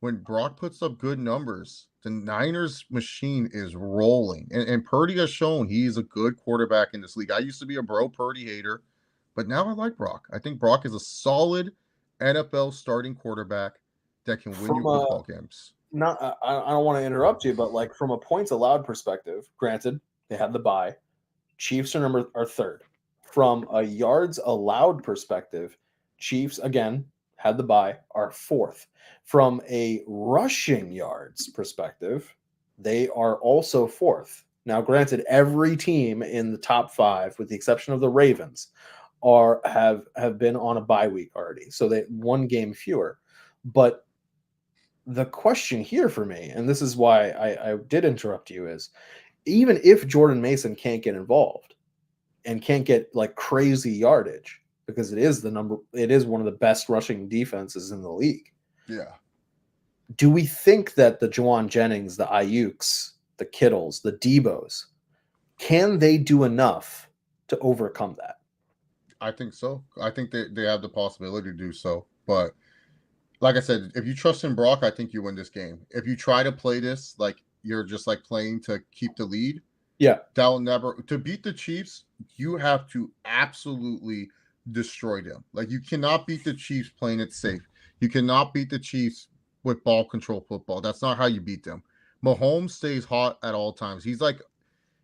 when Brock puts up good numbers, the Niners machine is rolling. And Purdy has shown he's a good quarterback in this league. I used to be a Purdy hater, but now I like Brock. I think Brock is a solid NFL starting quarterback that can win you football games. I don't want to interrupt you, but like from a points allowed perspective, granted, they had the bye. Chiefs are third. From a yards allowed perspective, Chiefs, again, had the bye, are fourth. From a rushing yards perspective, they are also fourth. Now, granted, every team in the top 5, with the exception of the Ravens, have been on a bye week already. So they 1 game fewer. But the question here for me, and this is why I did interrupt you, is even if Jordan Mason can't get involved and can't get like crazy yardage, because it is one of the best rushing defenses in the league. Yeah. Do we think that the Juwan Jennings, the Ayuks, the Kittles, the Debos, can they do enough to overcome that? I think so. I think they have the possibility to do so. But like I said, if you trust in Brock, I think you win this game. If you try to play this like you're just like playing to keep the lead, that'll never. To beat the Chiefs, you have to absolutely destroy them. Like, you cannot beat the Chiefs playing it safe. You cannot beat the Chiefs with ball control football. That's not how you beat them. Mahomes stays hot at all times. He's like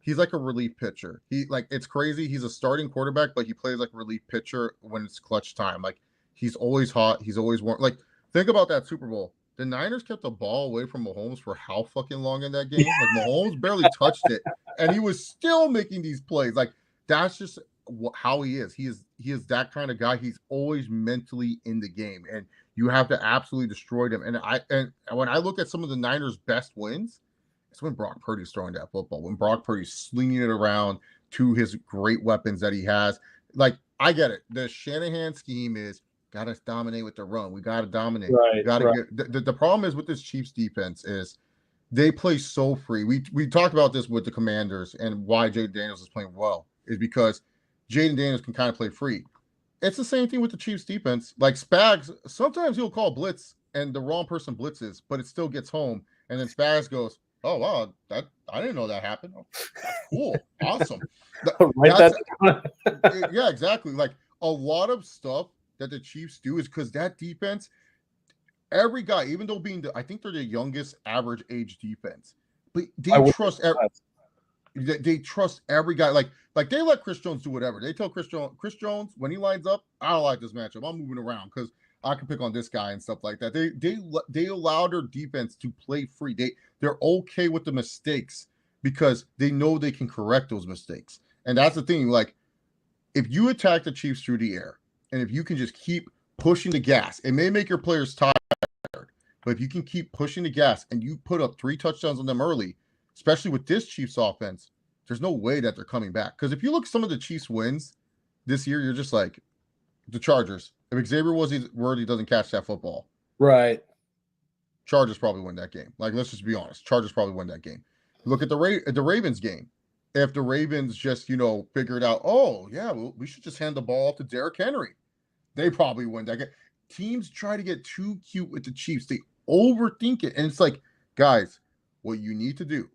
a relief pitcher. It's crazy. He's a starting quarterback, but he plays like a relief pitcher when it's clutch time. Like he's always hot. He's always warm. Like think about that Super Bowl. The Niners kept the ball away from Mahomes for how fucking long in that game? Like Mahomes barely touched it, and he was still making these plays. Like that's just how he is. He is that kind of guy. He's always mentally in the game, and you have to absolutely destroy them. And when I look at some of the Niners' best wins, it's when Brock Purdy's throwing that football, when Brock Purdy's slinging it around to his great weapons that he has. Like I get it. The Shanahan scheme is got to dominate with the run. We got to dominate. Right. Got to get the problem is with this Chiefs defense is they play so free. We talked about this with the Commanders and why Jaden Daniels is playing well is because Jaden Daniels can kind of play free. It's the same thing with the Chiefs defense. Like Spags, sometimes he'll call blitz and the wrong person blitzes, but it still gets home. And then Spags goes, "Oh wow, that I didn't know that happened. Oh, cool, awesome." Yeah, exactly. Like a lot of stuff that the Chiefs do is because that defense, every guy, even though I think they're the youngest average age defense, but they trust every guy. Like they let Chris Jones do whatever. They tell Chris Jones when he lines up, I don't like this matchup. I'm moving around because I can pick on this guy and stuff like that. They allow their defense to play free. They're okay with the mistakes because they know they can correct those mistakes. And that's the thing. Like if you attack the Chiefs through the air, and if you can just keep pushing the gas, it may make your players tired, but if you can keep pushing the gas and you put up 3 touchdowns on them early, especially with this Chiefs offense, there's no way that they're coming back. Because if you look at some of the Chiefs wins this year, you're just like the Chargers. If Xavier Worthy doesn't catch that football, right, Chargers probably win that game. Like let's just be honest, Chargers probably win that game. Look at the Ravens game. If the Ravens just figured out, oh yeah, we should just hand the ball off to Derrick Henry, they probably win that game. Teams try to get too cute with the Chiefs. They overthink it. And it's like, guys, what you need to do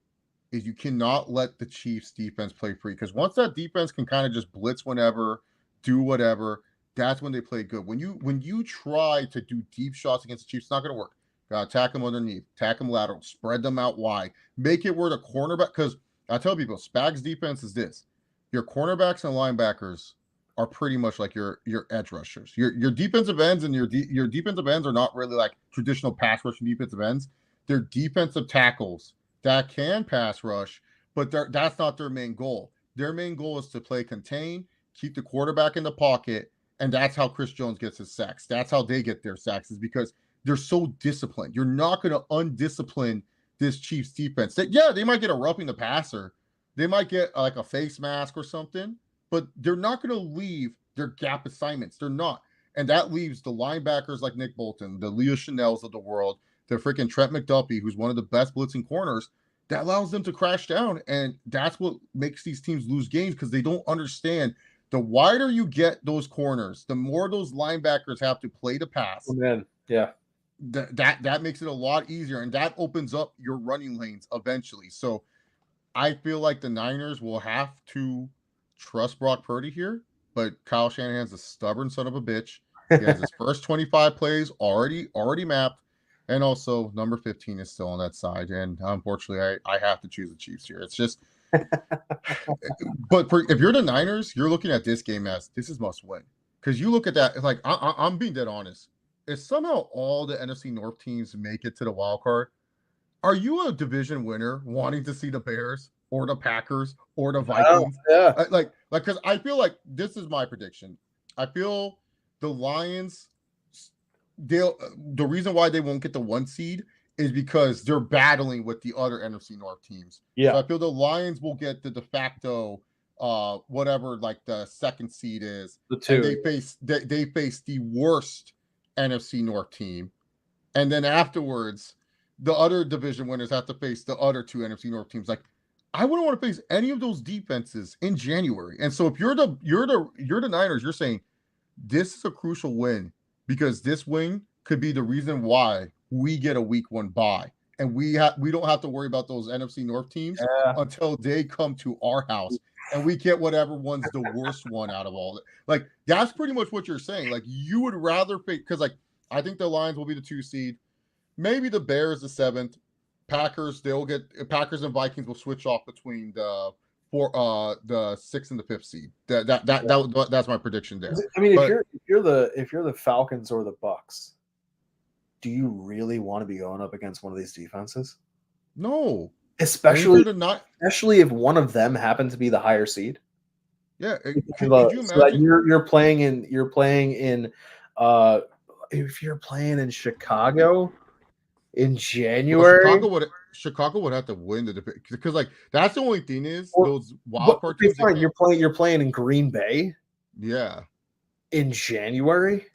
is you cannot let the Chiefs defense play free. Because once that defense can kind of just blitz whenever, do whatever, that's when they play good. When you try to do deep shots against the Chiefs, it's not going to work. Gotta attack them underneath, attack them lateral, spread them out wide, make it where the cornerback, because I tell people, Spags defense is this. Your cornerbacks and linebackers are pretty much like your edge rushers. Your defensive ends and your defensive ends are not really like traditional pass rushing defensive ends. They're defensive tackles that can pass rush, but that's not their main goal. Their main goal is to play contain, keep the quarterback in the pocket, and that's how Chris Jones gets his sacks. That's how they get their sacks, is because they're so disciplined. You're not going to undiscipline this Chiefs defense. They might get a roughing the passer. They might get like a face mask or something, but they're not going to leave their gap assignments. They're not. And that leaves the linebackers like Nick Bolton, the Leo Chanels of the world, the freaking Trent McDuffie, who's one of the best blitzing corners, that allows them to crash down. And that's what makes these teams lose games, because they don't understand. The wider you get those corners, the more those linebackers have to play the pass. Oh, man. Yeah. That makes it a lot easier, and that opens up your running lanes eventually. So I feel like the Niners will have to trust Brock Purdy here, but Kyle Shanahan's a stubborn son of a bitch. He has his first 25 plays already mapped, and also number 15 is still on that side. And unfortunately, I have to choose the Chiefs here. It's just, but if you're the Niners, you're looking at this game as this is must win, because you look at that like I'm being dead honest. If somehow all the NFC North teams make it to the wild card, are you a division winner wanting to see the Bears or the Packers or the Vikings? Oh, yeah. Like, because I feel like this is my prediction. I feel the Lions, the reason why they won't get the 1 seed is because they're battling with the other NFC North teams. Yeah. So I feel the Lions will get the de facto, whatever, like the 2nd seed is. The 2. And they face the worst NFC North team, and then afterwards the other division winners have to face the other 2 NFC North teams. Like, I wouldn't want to face any of those defenses in January. And so if you're the Niners, you're saying this is a crucial win, because this win could be the reason why we get a week 1 bye, and we don't have to worry about those NFC North teams until they come to our house, and we get whatever one's the worst one out of all. Like, that's pretty much what you're saying. Like, you would rather face, because like I think the Lions will be the 2 seed. maybe the Bears the 7th. Packers Packers and Vikings will switch off between the 6th and the 5th seed. That's my prediction there. I mean, But if you're the Falcons or the Bucks, do you really want to be going up against one of these defenses? no, Especially not. especially if one of them happened to be the higher seed. Yeah, So could you that imagine? you're playing in if you're playing in Chicago in Well, January. Chicago would have to win because like that's the only thing is Well, those wild card okay, teams. fine, you're playing in Green Bay Yeah, in January.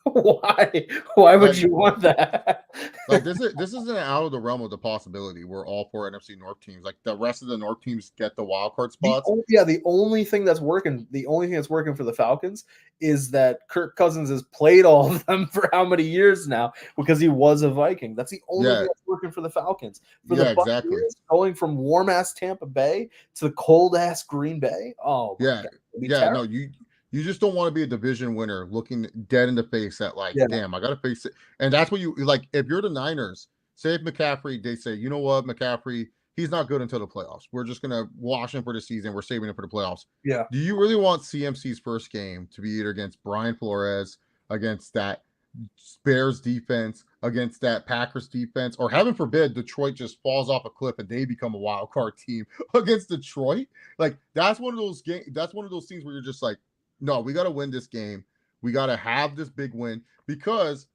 Why would Like- you want that? like this isn't out of the realm of the possibility where all 4 NFC North teams, like the rest of the North teams, get the wild card spots. The only thing that's working for the Falcons is that Kirk Cousins has played all of them for how many years now because he was a Viking. That's the only thing that's working for the Falcons. For the Buccaneers, exactly. going from warm ass Tampa Bay to cold ass Green Bay. Oh, Yeah, God, it'd be yeah. terrible. No, you just don't want to be a division winner looking dead in the face at like, damn, I got to face it. And that's what you like. If you're the Niners, say if McCaffrey, they say, you know what, McCaffrey, he's not good until the playoffs. We're just going to wash him for the season. We're saving him for the playoffs. Yeah. Do you really want CMC's first game to be either against Brian Flores, against that Bears defense, against that Packers defense, or heaven forbid Detroit just falls off a cliff and they become a wild card team against Detroit? Like that's one of those games. That's one of those things where you're just like, no, we got to win this game. We got to have this big win because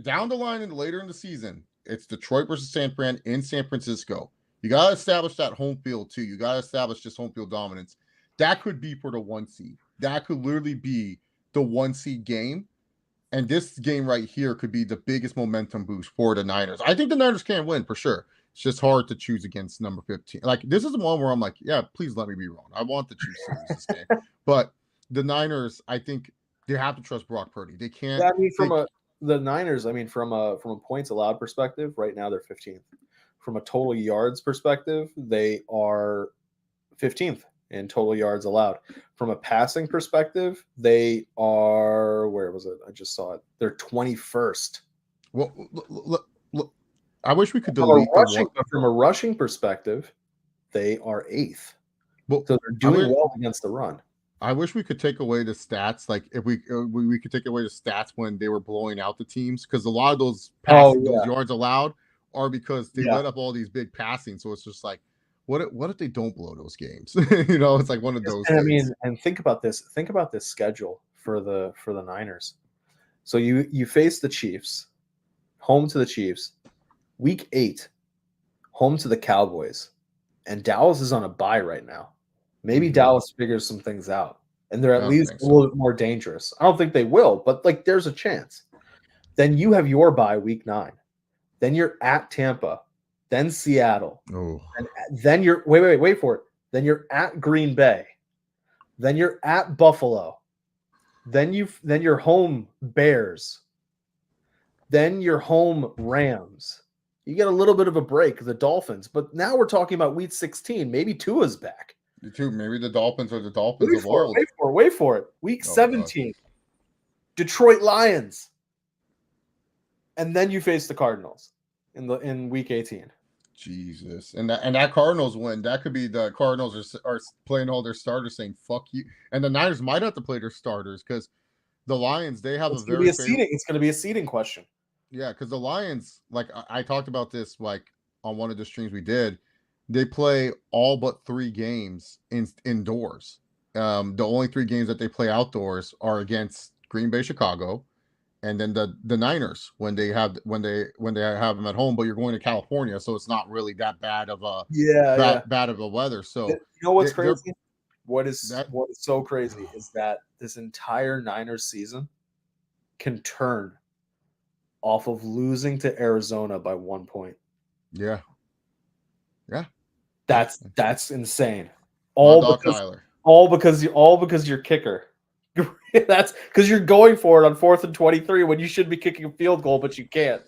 down the line and later in the season, it's Detroit versus San Fran in San Francisco. You got to establish that home field too. You got to establish just home field dominance. That could be for the 1 seed. That could literally be the 1 seed game. And this game right here could be the biggest momentum boost for the Niners. I think the Niners can win for sure. It's just hard to choose against number 15. Like this is the one where I'm like, yeah, please let me be wrong. I want the Chiefs to lose this game. But the Niners, I think they have to trust Brock Purdy. They can't. Yeah, I mean, the Niners, I mean, from a points allowed perspective, right now they're 15th. From a total yards perspective, they are 15th in total yards allowed. From a passing perspective, they are, where was it? I just saw it. They're 21st. Well, look, I wish we could delete from a rushing perspective, they are 8th. Well, so they're doing well against the run. I wish we could take away the stats. Like if we could take away the stats when they were blowing out the teams, because a lot of those those yards allowed are because they let up all these big passing. So it's just like, what if they don't blow those games? You know, it's like one of those. I mean, and think about this. Think about this schedule for the Niners. So you face the Chiefs, home to the Chiefs, week 8, home to the Cowboys, and Dallas is on a bye right now. Maybe Dallas figures some things out, and they're at least a little bit more dangerous. I don't think they will, but like there's a chance. Then you have your bye week 9. Then you're at Tampa, then Seattle. Oh. And then you're wait for it. Then you're at Green Bay. Then you're at Buffalo. Then you're home Bears. Then you're home Rams. You get a little bit of a break, the Dolphins, but now we're talking about week 16. Maybe Tua's back. Maybe the Dolphins are the Dolphins of old. Wait for it. Week 17. God. Detroit Lions. And then you face the Cardinals in week 18. Jesus. And that Cardinals win, that could be the Cardinals are playing all their starters saying fuck you. And the Niners might have to play their starters because the Lions, they have it's going to be a seeding question. Yeah, because the Lions, like I talked about this like on one of the streams we did, they play all but 3 games indoors. The only 3 games that they play outdoors are against Green Bay, Chicago, and then the Niners when they have them at home. But you're going to California, so it's not really that bad of a bad of a weather. So you know what's crazy? What is so crazy is that this entire Niners season can turn off of losing to Arizona by 1 point. Yeah. That's insane. All because your kicker. That's because you're going for it on 4th and 23 when you should be kicking a field goal, but you can't.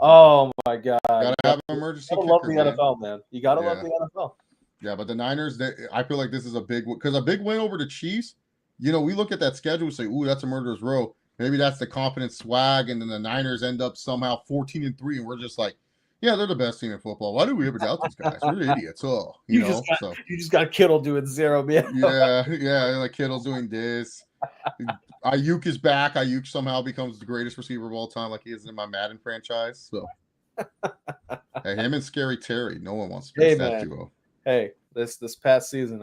Oh my God! Gotta have an emergency. You gotta love the NFL, man. You gotta love the NFL. Yeah, but the Niners, I feel like this is a big win because a big win over the Chiefs. You know, we look at that schedule and say, "Ooh, that's a murderer's row." Maybe that's the confident swag, and then the Niners end up somehow 14-3, and we're just like, yeah, they're the best team in football. Why did we ever doubt these guys? We're idiots. Oh, You just got Kittle doing zero, man. yeah, like Kittle's doing this. Ayuk is back. Ayuk somehow becomes the greatest receiver of all time, like he is in my Madden franchise. So, hey, him and Scary Terry, no one wants to miss that duo. Hey, this past season,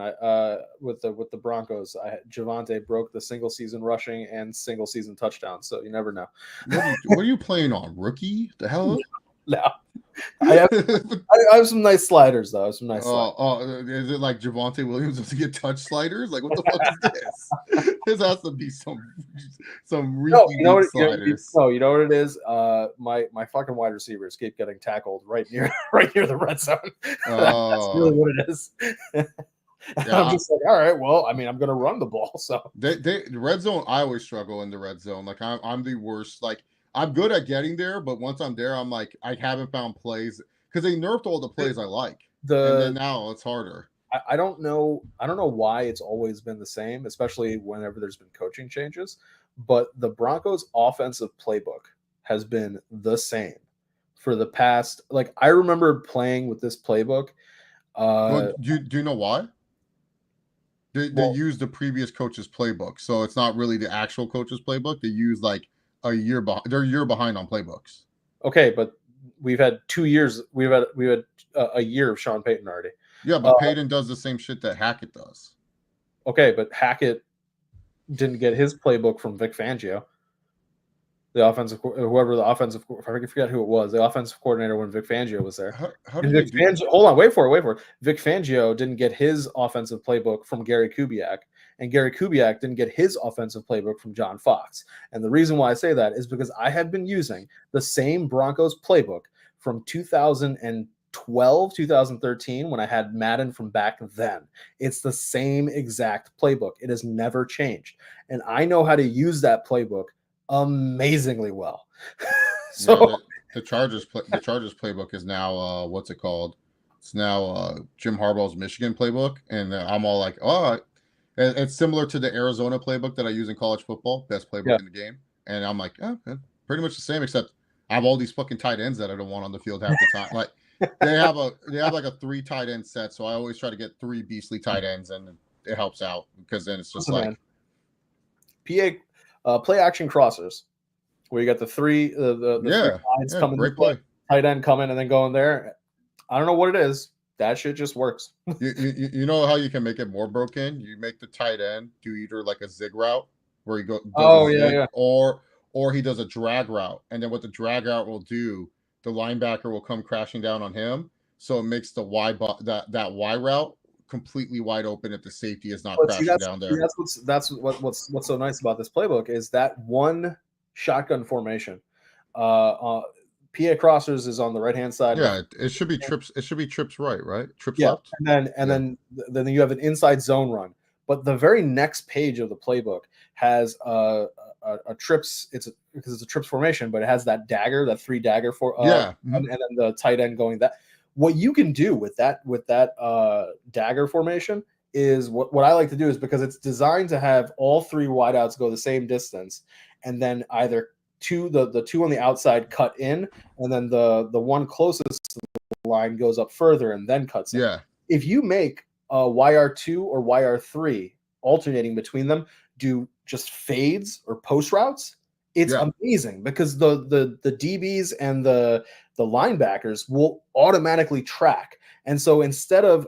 with the Broncos, Javonte broke the single season rushing and single season touchdown. So you never know. What are you playing on, rookie? The hell? No. I have some nice sliders though. Some nice. Is it like Javonte Williams doesn't get touch sliders? Like what the fuck is this? This has to be some really sliders. You know what it is? My fucking wide receivers keep getting tackled right near the red zone. That's really what it is. I'm just like, all right, well, I mean, I'm gonna run the ball. So the red zone, I always struggle in the red zone. Like I'm the worst. Like I'm good at getting there, but once I'm there, I'm like, I haven't found plays because they nerfed all the plays I like. And then now it's harder. I don't know why it's always been the same, especially whenever there's been coaching changes. But the Broncos' offensive playbook has been the same for the past. Like I remember playing with this playbook. Do you know why? They use the previous coach's playbook, so it's not really the actual coach's playbook. They use like a year behind. They're a year behind on playbooks. Okay, but we've had 2 years. We've had a year of Sean Payton already. Yeah, but Payton does the same shit that Hackett does. Okay, but Hackett didn't get his playbook from Vic Fangio. The offensive, whoever the offensive, I forget who it was, the offensive coordinator when Vic Fangio was there. Hold on, wait for it. Vic Fangio didn't get his offensive playbook from Gary Kubiak, and Gary Kubiak didn't get his offensive playbook from John Fox. And the reason why I say that is because I have been using the same Broncos playbook from 2012, 2013, when I had Madden from back then. It's the same exact playbook. It has never changed. And I know how to use that playbook amazingly well. So yeah, the Chargers playbook is now what's it called? It's now Jim Harbaugh's Michigan playbook, and I'm all like, oh, it's similar to the Arizona playbook that I use in college football, best playbook in the game. And I'm like, oh, pretty much the same, except I have all these fucking tight ends that I don't want on the field half the time. Like they have like a 3 tight end set, so I always try to get 3 beastly tight ends, and it helps out because then it's just play action crossers, where you got the three lines coming, great play, tight end coming and then going there. I don't know what it is. That shit just works. You know how you can make it more broken? You make the tight end do either like a zig route where he goes, or he does a drag route, and then what the drag route will do, the linebacker will come crashing down on him, so it makes the that Y route completely wide open if the safety is not crashing down there. That's what's so nice about this playbook is that one shotgun formation. PA crossers is on the right hand side. Yeah, it should be trips. It should be trips right? Trips left. And then you have an inside zone run. But the very next page of the playbook has a trips. Because it's a trips formation, but it has that dagger, that 3 dagger for and then the tight end going that. What you can do with that dagger formation is what I like to do is, because it's designed to have all 3 wideouts go the same distance, and then either the 2 on the outside cut in, and then the one closest to the line goes up further and then cuts in. Yeah. If you make YR2 or YR3 alternating between them, do just fades or post routes, it's amazing, because the DBs and the linebackers will automatically track. And so instead of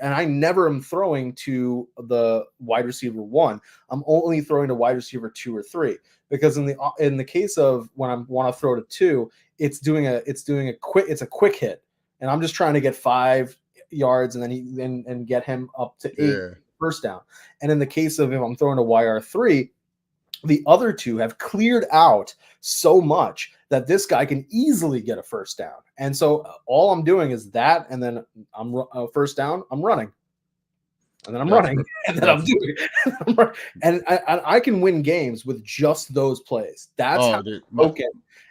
I never am throwing to the wide receiver 1, I'm only throwing to wide receiver 2 or 3, because in the case of when I want to throw to 2, it's a quick hit, and I'm just trying to get 5 yards and then get him up to 8 first down. And in the case of if I'm throwing to YR3, the other 2 have cleared out so much that this guy can easily get a first down. And so all I'm doing is that, and then I'm first down, I'm running. And then I'm running, and then I'm doing and I can win games with just those plays. That's how broken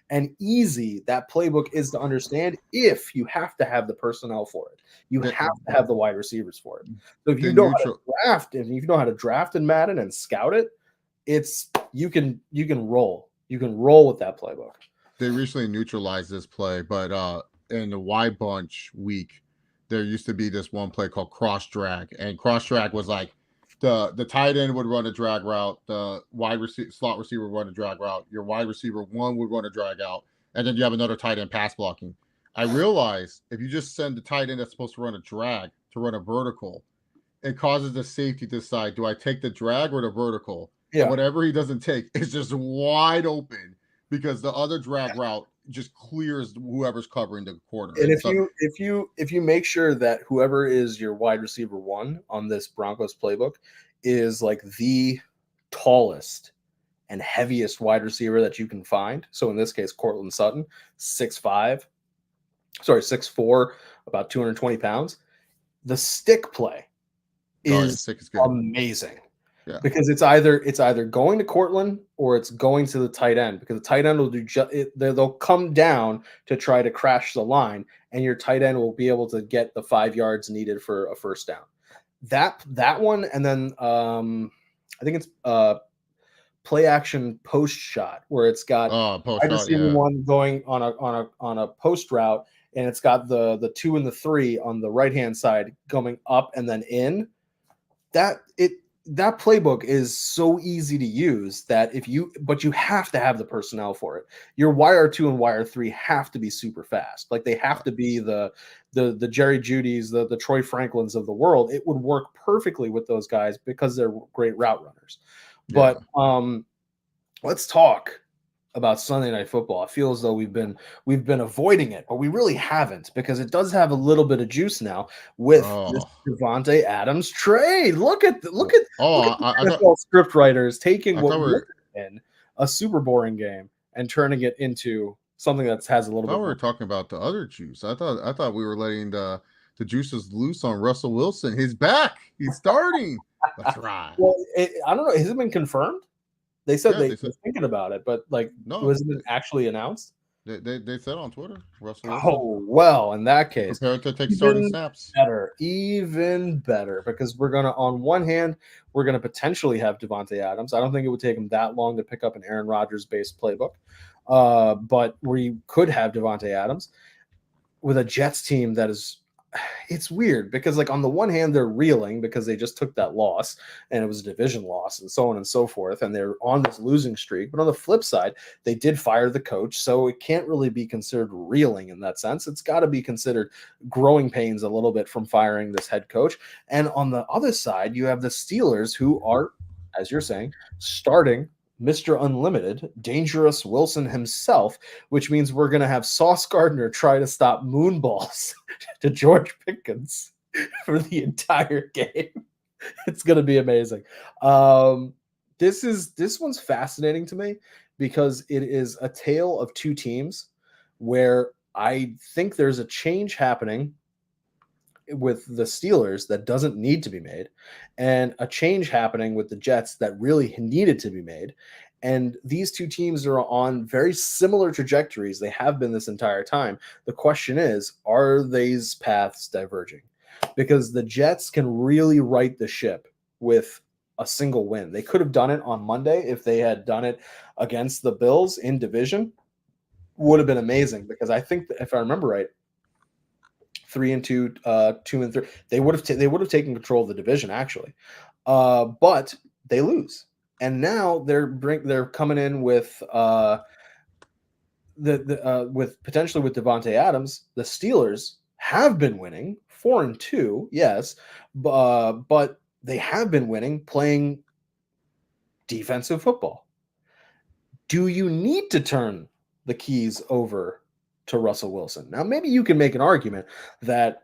and easy that playbook is to understand, if you have to have the personnel for it. You have to have the wide receivers for it. So if you know how to draft, and if you know how to draft in Madden and scout it, you can roll. You can roll with that playbook. They recently neutralized this play, but in the Y bunch week, there used to be this one play called cross drag, and cross drag was like the tight end would run a drag route, the slot receiver would run a drag route, your wide receiver one would run a drag out, and then you have another tight end pass blocking. I realized if you just send the tight end that's supposed to run a drag to run a vertical, it causes the safety to decide, do I take the drag or the vertical? Yeah. And whatever he doesn't take is just wide open, because the other drag route just clears whoever's covering the corner. And if you make sure that whoever is your wide receiver one on this Broncos playbook is like the tallest and heaviest wide receiver that you can find. So in this case, Cortland Sutton, 6'4", about 220 pounds. The stick play is amazing. Yeah. Because it's either going to Cortland or it's going to the tight end, because the tight end will do they'll come down to try to crash the line, and your tight end will be able to get the 5 yards needed for a first down. That one, and then I think it's play action post shot where it's got post shot, one going on a post route, and it's got the 2 and the 3 on the right hand side coming up and then in. That playbook is so easy to use but you have to have the personnel for it. Your wire 2 and wire 3 have to be super fast. Like they have to be the Jerry Judys, the Troy Franklins of the world. It would work perfectly with those guys because they're great route runners. Yeah. But let's talk about Sunday Night Football. I feel as though we've been avoiding it, but we really haven't, because it does have a little bit of juice now with this Davante Adams trade. Look at the NFL script writers taking what would have been a super boring game and turning it into something that has a little bit. We were talking about the other juice. I thought we were letting the juices loose on Russell Wilson. He's back. He's starting. That's right. Well, I don't know. Has it been confirmed? They said they were thinking about it, but wasn't it actually announced? They said on Twitter, Russell Wilson. Oh, well, in that case, prepared to take starting snaps. Even better, because on one hand, we're gonna potentially have Davante Adams. I don't think it would take him that long to pick up an Aaron Rodgers-based playbook, but we could have Davante Adams with a Jets team that is. It's weird because, on the one hand, they're reeling because they just took that loss and it was a division loss and so on and so forth, and they're on this losing streak. But on the flip side, they did fire the coach, so it can't really be considered reeling in that sense. It's got to be considered growing pains a little bit from firing this head coach. And on the other side, you have the Steelers, who are, as you're saying, starting Mr. Unlimited, Dangerous Wilson himself, which means we're going to have Sauce Gardner try to stop moonballs to George Pickens for the entire game. It's going to be amazing. This one's fascinating to me because it is a tale of two teams where I think there's a change happening with the Steelers that doesn't need to be made, and a change happening with the Jets that really needed to be made. And these two teams are on very similar trajectories. They have been this entire time. The question is, are these paths diverging? Because the Jets can really right the ship with a single win. They could have done it on Monday if they had done it against the Bills in division. Would have been amazing, because I think that if I remember right, 3-2, 2-3. They would have taken control of the division actually, but they lose, and now they're coming in with with potentially with Davante Adams. The Steelers have been winning 4-2, yes, but they have been winning playing defensive football. Do you need to turn the keys over to Russell Wilson? Now, maybe you can make an argument that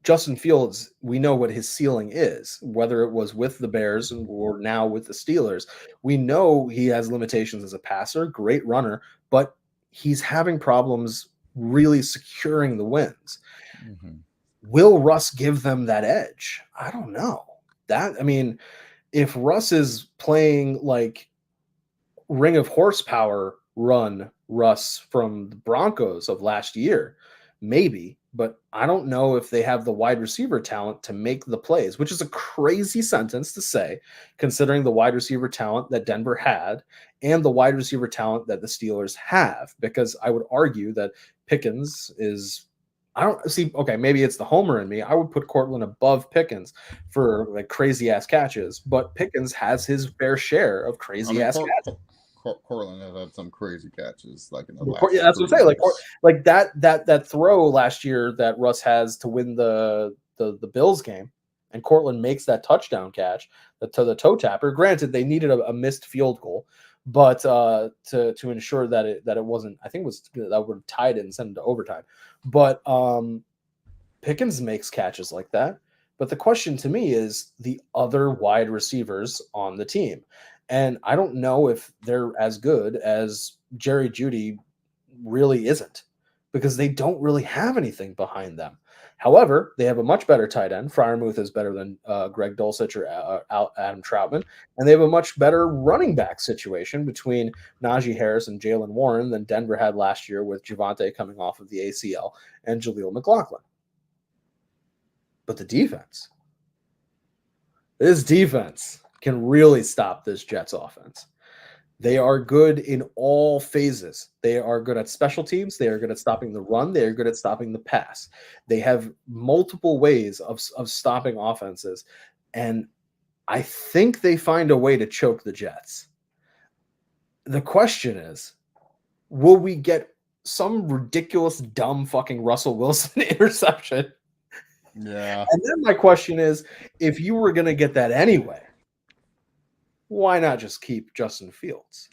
Justin Fields, we know what his ceiling is, whether it was with the Bears or now with the Steelers. We know he has limitations as a passer, great runner, but he's having problems really securing the wins. Mm-hmm. Will Russ give them that edge? I don't know. If Russ is playing like Ring of Horsepower run Russ from the Broncos of last year, maybe. but I don't know if they have the wide receiver talent to make the plays, which is a crazy sentence to say, considering the wide receiver talent that Denver had and the wide receiver talent that the Steelers have. Because I would argue that Pickens is, I don't see, okay, maybe it's the homer in me. I would put Cortland above Pickens for like crazy ass catches, but Pickens has his fair share of I crazy mean, ass catches. Cortland has had some crazy catches, like in the Yeah, last that's what I'm 3 saying. years. Like that throw last year that Russ has to win the Bills game, and Cortland makes that touchdown catch to the toe tapper. Granted, they needed a missed field goal, but to ensure that it wasn't, I think it was that would have tied it and sent it to overtime. But Pickens makes catches like that. But the question to me is the other wide receivers on the team. And I don't know if they're as good as Jerry Jeudy really isn't, because they don't really have anything behind them. However, they have a much better tight end. Freiermuth is better than Greg Dulcich or Adam Troutman. And they have a much better running back situation between Najee Harris and Jalen Warren than Denver had last year with Javonte coming off of the ACL and Jaleel McLaughlin. But the defense, this defense can really stop this Jets offense. They are good in all phases. They are good at special teams. They are good at stopping the run. They are good at stopping the pass. They have multiple ways of stopping offenses. And I think they find a way to choke the Jets. The question is, will we get some ridiculous, dumb fucking Russell Wilson interception? Yeah. And then my question is, if you were going to get that anyway, why not just keep Justin Fields?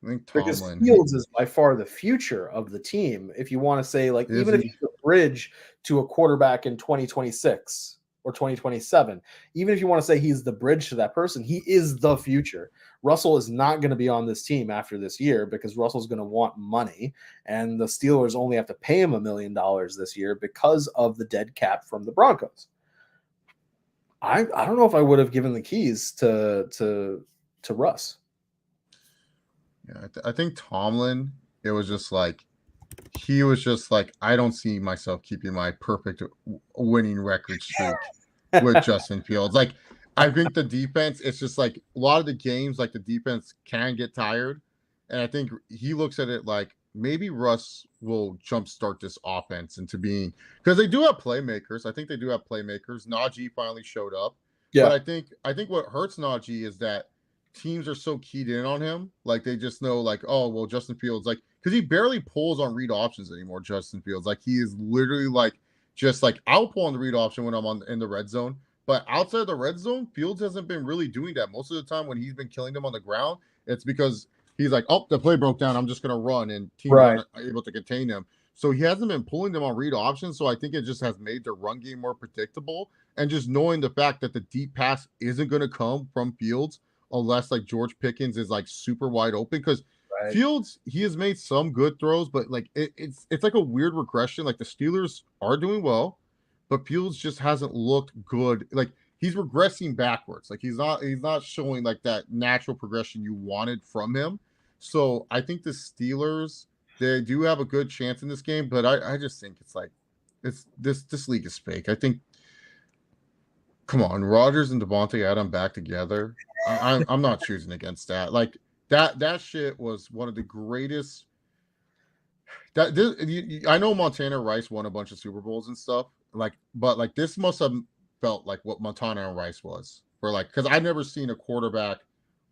I think Because Tomlin. Fields is by far the future of the team. If you want to say, like, Is even if he? he's a bridge to a quarterback in 2026 or 2027, even if you want to say he's the bridge to that person, he is the future. Russell is not going to be on this team after this year because Russell's going to want money, and the Steelers only have to pay him $1 million this year because of the dead cap from the Broncos. I don't know if I would have given the keys to Russ. Yeah, I think Tomlin, it was just like, he was just like, I don't see myself keeping my perfect winning record streak with Justin Fields. Like, I think the defense, it's just like a lot of the games, like the defense can get tired. And I think he looks at it like maybe Russ will jumpstart this offense into being, because they do have playmakers. I think they do have playmakers. Najee finally showed up. Yeah. But I think what hurts Najee is that teams are so keyed in on him. Like, they just know, like, oh, well, Justin Fields, like, because he barely pulls on read options anymore, Justin Fields. Like, he is literally like, just like, I'll pull on the read option when I'm in the red zone. But outside of the red zone, Fields hasn't been really doing that. Most of the time when he's been killing them on the ground, it's because he's like, oh, the play broke down, I'm just going to run, and teams aren't able to contain him. So he hasn't been pulling them on read options. So I think it just has made the run game more predictable. And just knowing the fact that the deep pass isn't going to come from Fields unless like George Pickens is like super wide open, because Fields, he has made some good throws, but like it's like a weird regression. Like, the Steelers are doing well, but Fields just hasn't looked good. Like, he's regressing backwards. Like, he's not showing like that natural progression you wanted from him. So I think the Steelers, they do have a good chance in this game, but I just think it's like, it's this league is fake. I think, come on, Rodgers and Devontae Adams back together. I'm not choosing against that. Like, that shit was one of the greatest. I know Montana Rice won a bunch of Super Bowls and stuff, like, but like, this must have felt like what Montana and Rice was for, like, because I've never seen a quarterback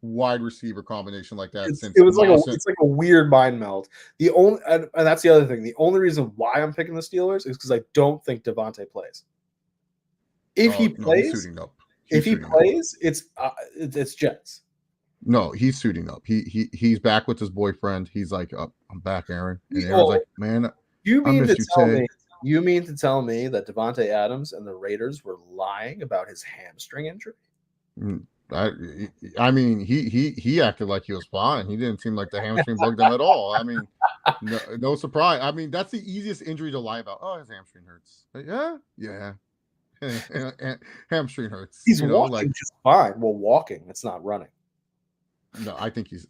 wide receiver combination like that since It was it's like a weird mind meld. The only and that's the other thing. The only reason why I'm picking the Steelers is because I don't think Devontae plays. If he plays, he's suiting up. It's Jets. No, he's suiting up. He's back with his boyfriend. He's like, oh, I'm back, Aaron. And Aaron's like, man, you mean to tell me that Devontae Adams and the Raiders were lying about his hamstring injury? I mean, he acted like he was fine. He didn't seem like the hamstring bugged him at all. I mean, no surprise. I mean, that's the easiest injury to lie about. Oh, his hamstring hurts. Yeah. Hamstring hurts. He's walking just fine. Well, walking, it's not running. No, I think he's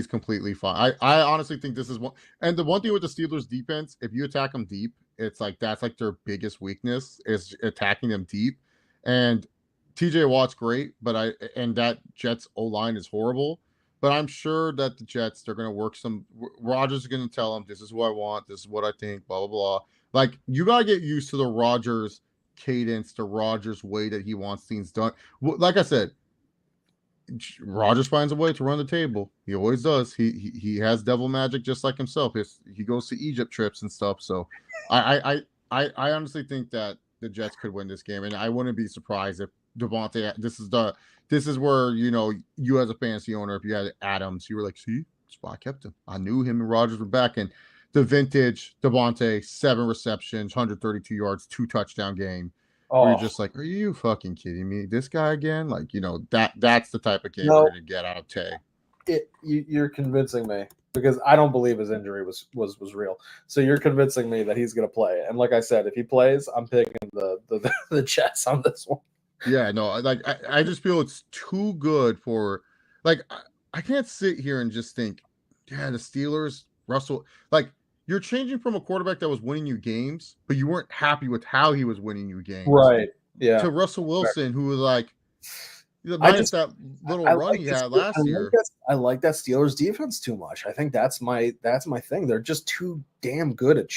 completely fine. I honestly think this is one. And the one thing with the Steelers defense, if you attack them deep, it's like that's like their biggest weakness is attacking them deep. And TJ Watt's great, but that Jets O-line is horrible. But I'm sure that the Jets, they're going to work some. Rodgers is going to tell them, this is what I want. This is what I think, blah, blah, blah. Like, you got to get used to the Rodgers cadence, the Rodgers way that he wants things done. Like I said, Rodgers finds a way to run the table. He always does. He has devil magic just like himself. He goes to Egypt trips and stuff. So I honestly think that the Jets could win this game. And I wouldn't be surprised if Devontae, this is where, you as a fantasy owner, if you had Adams, you were like, see, that's why I kept him. I knew him and Rodgers were back. And the vintage Devontae, 7 receptions, 132 yards, 2 touchdown game. Where you're just like, are you fucking kidding me? This guy again? Like, that's the type of game we're going to get out of Tay. You're convincing me because I don't believe his injury was real. So you're convincing me that he's going to play. And like I said, if he plays, I'm picking the Jets on this one. Yeah, no, like I just feel it's too good for, like, I can't sit here and just think, yeah, the Steelers, Russell, like, you're changing from a quarterback that was winning you games, but you weren't happy with how he was winning you games. Right. Yeah. To Russell Wilson, who was like, minus that little run he had last year. I like that Steelers defense too much. I think that's my thing. They're just too damn good at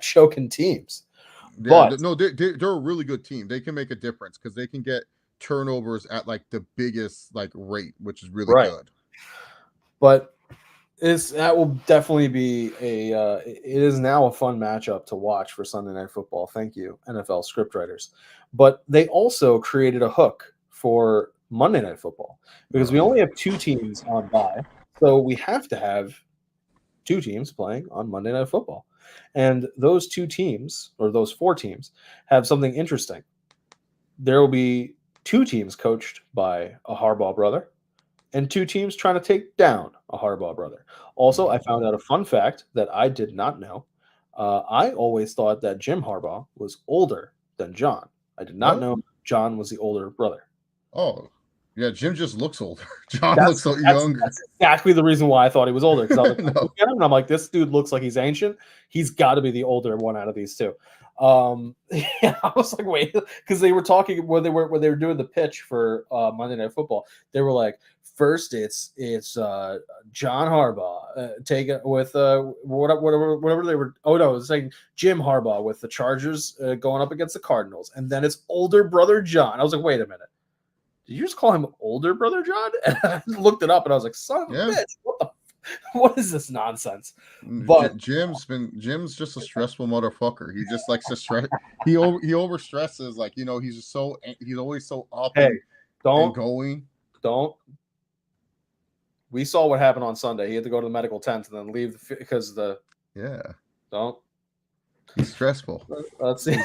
choking teams. Yeah, but no, they're a really good team. They can make a difference because they can get turnovers at like the biggest like rate, which is really good. But that will definitely be it is now a fun matchup to watch for Sunday Night Football. Thank you, NFL scriptwriters. But they also created a hook for Monday Night Football because we only have 2 teams on bye, so we have to have 2 teams playing on Monday Night Football. And those 2 teams, or those 4 teams, have something interesting. There will be 2 teams coached by a Harbaugh brother and 2 teams trying to take down a Harbaugh brother. Also, I found out a fun fact that I did not know. I always thought that Jim Harbaugh was older than John. I did not know John was the older brother. Oh, yeah, Jim just looks older. John looks so younger. That's exactly the reason why I thought he was older. Because I was like, and I'm like, this dude looks like he's ancient. He's got to be the older one out of these 2. Yeah, I was like, wait, because they were talking when they were doing the pitch for Monday Night Football. They were like, first it's John Harbaugh, take it with whatever they were. Oh no, it was like Jim Harbaugh with the Chargers going up against the Cardinals, and then it's older brother John. I was like, wait a minute. Did you just call him older brother John? And I looked it up and I was like, son of a bitch, what is this nonsense? But Jim's just a stressful motherfucker. He just likes to stress. He over stresses. Like, he's always so up and going. Don't. We saw what happened on Sunday. He had to go to the medical tent and then leave because don't. He's stressful. Let's see.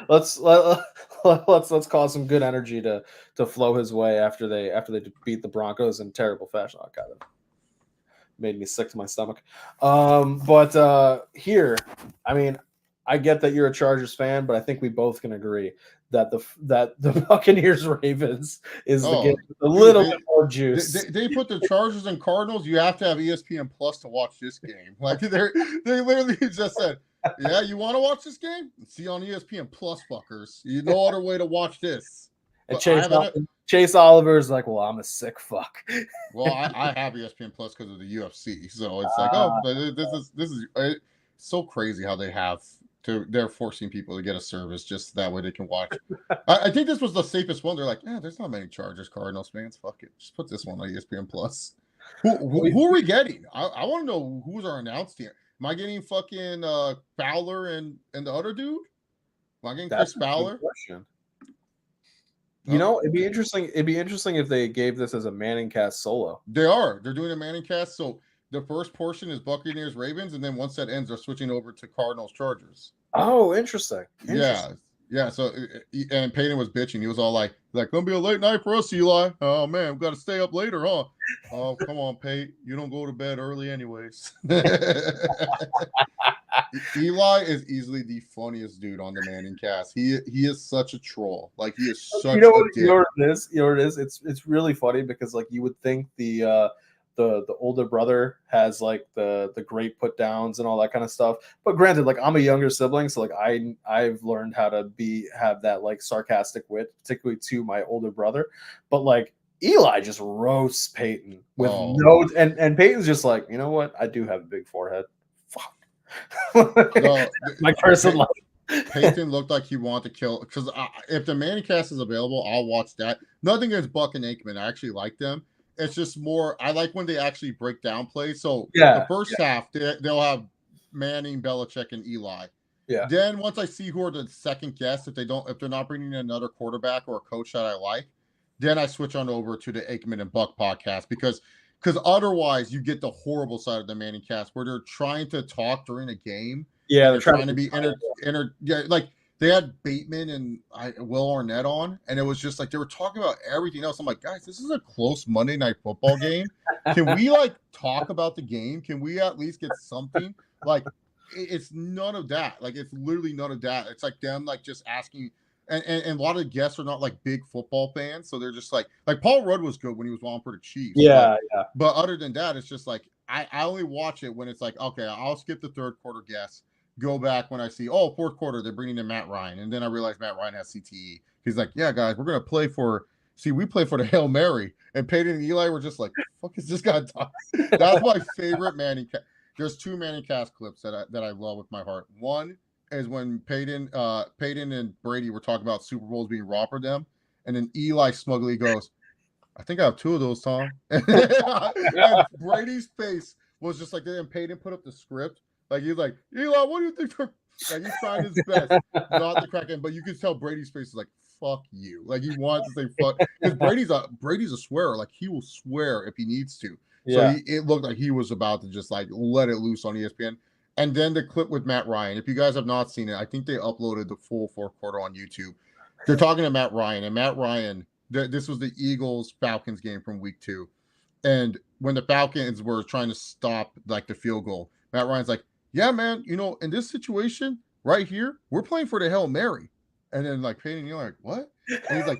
Let's cause some good energy to flow his way after they beat the Broncos in terrible fashion. Kind of made me sick to my stomach. But here, I mean, I get that you're a a fan, but I think we both can agree that the Buccaneers Ravens is the game with a little bit more juice. They put the Chargers and Cardinals. You have to have ESPN Plus to watch this game. Like they literally just said, yeah, you want to watch this game? See on ESPN Plus, fuckers. You no other way to watch this. And Chase Oliver's like, well, I'm a sick fuck. Well, I have ESPN Plus because of the UFC, so it's like, this is so crazy how they're forcing people to get a service just that way they can watch. I think this was the safest one. They're like, yeah, there's not many Chargers Cardinals fans. Fuck it, just put this one on ESPN Plus. Who are we getting? I want to know who's our announced here. Am I getting fucking Fowler and the other dude? Am I getting Chris Fowler? It'd be interesting. It'd be interesting if they gave this as a Manning cast solo. They're doing a Manning cast. So the first portion is Buccaneers Ravens, and then once that ends, they're switching over to Cardinals Chargers. Oh, interesting. Yeah. So and Peyton was bitching. He was all like gonna be a late night for us, Eli. Oh man, we've got to stay up later, huh? Oh, come on, Peyton. You don't go to bed early anyways. Eli is easily the funniest dude on the Manning cast. He is such a troll. Like he is such a dick. You know what it is? It's really funny because like you would think the the older brother has like the great put downs and all that kind of stuff. But granted, like I'm a younger sibling, so like I've learned how to have that like sarcastic wit, particularly to my older brother. But like Eli just roasts Peyton with and Peyton's just like, you know what? I do have a big forehead. Fuck. No, my person life. Peyton looked like he wanted to kill, because if the Manning cast is available, I'll watch that. Nothing against Buck and Aikman. I actually like them. It's just more, I like when they actually break down plays. So the first half, they'll have Manning, Belichick, and Eli. Yeah. Then once I see who are the second guests, if they're not bringing in another quarterback or a coach that I like, then I switch on over to the Aikman and Buck podcast, because otherwise you get the horrible side of the Manning cast where they're trying to talk during a game. Yeah, they're trying to be like they had Bateman and Will Arnett on, and it was just like they were talking about everything else. I'm like, guys, this is a close Monday Night Football game. Can we like talk about the game? Can we at least get something? Like, it's none of that. Like, it's literally none of that. It's like them like just asking. And a lot of the guests are not like big football fans, so they're just like Paul Rudd was good when he was on for the Chiefs. Yeah. But other than that, it's just like I only watch it when it's like, okay, I'll skip the third quarter guess, go back when I see, fourth quarter they're bringing in Matt Ryan, and then I realize Matt Ryan has CTE. He's like, yeah, guys, we're gonna play for. See, we play for the Hail Mary, and Peyton and Eli were just like, fuck is this guy talking? That's my favorite Manning. There's two Manning cast clips that I love with my heart. One is when Peyton and Brady were talking about Super Bowls being raw for them, and then Eli smugly goes, I think I have two of those, Tom. And Brady's face was just like that, and Peyton put up the script. Like, he's like, Eli, what do you think? Like, he's trying his best not to crack in, but you can tell Brady's face is like, fuck you. Like, he wants to say fuck. Because Brady's a swearer. Like, he will swear if he needs to. Yeah. So it looked like he was about to just like let it loose on ESPN. And then the clip with Matt Ryan. If you guys have not seen it, I think they uploaded the full fourth quarter on YouTube. They're talking to Matt Ryan, and Matt Ryan, this was the Eagles-Falcons game from week 2. And when the Falcons were trying to stop like the field goal, Matt Ryan's like, yeah, man, in this situation right here, we're playing for the Hail Mary. And then like Peyton, you're like, what? And he's like,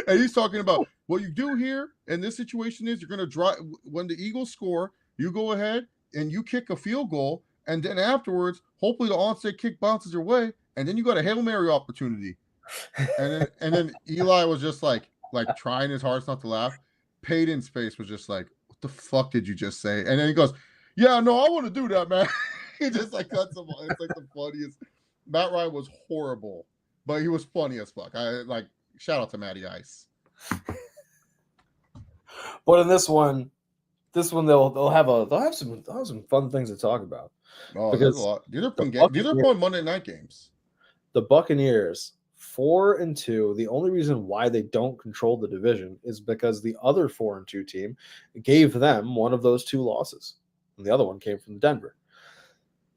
and he's talking about what you do here in this situation is you're going to drive when the Eagles score, you go ahead and you kick a field goal, and then afterwards, hopefully the onside kick bounces your way, and then you got a Hail Mary opportunity. And then Eli was just like trying his hardest not to laugh. Peyton's face was just like, what the fuck did you just say? And then he goes, yeah, no, I want to do that, man. He just like cuts him off. It's like the funniest. Matt Ryan was horrible, but he was funny as fuck. Shout out to Matty Ice. But in this one they'll have some fun things to talk about. Oh, because there's a lot. These are fun games. These are fun Monday night games. The Buccaneers 4-2. The only reason why they don't control the division is because the other 4-2 team gave them one of those 2 losses, and the other one came from Denver.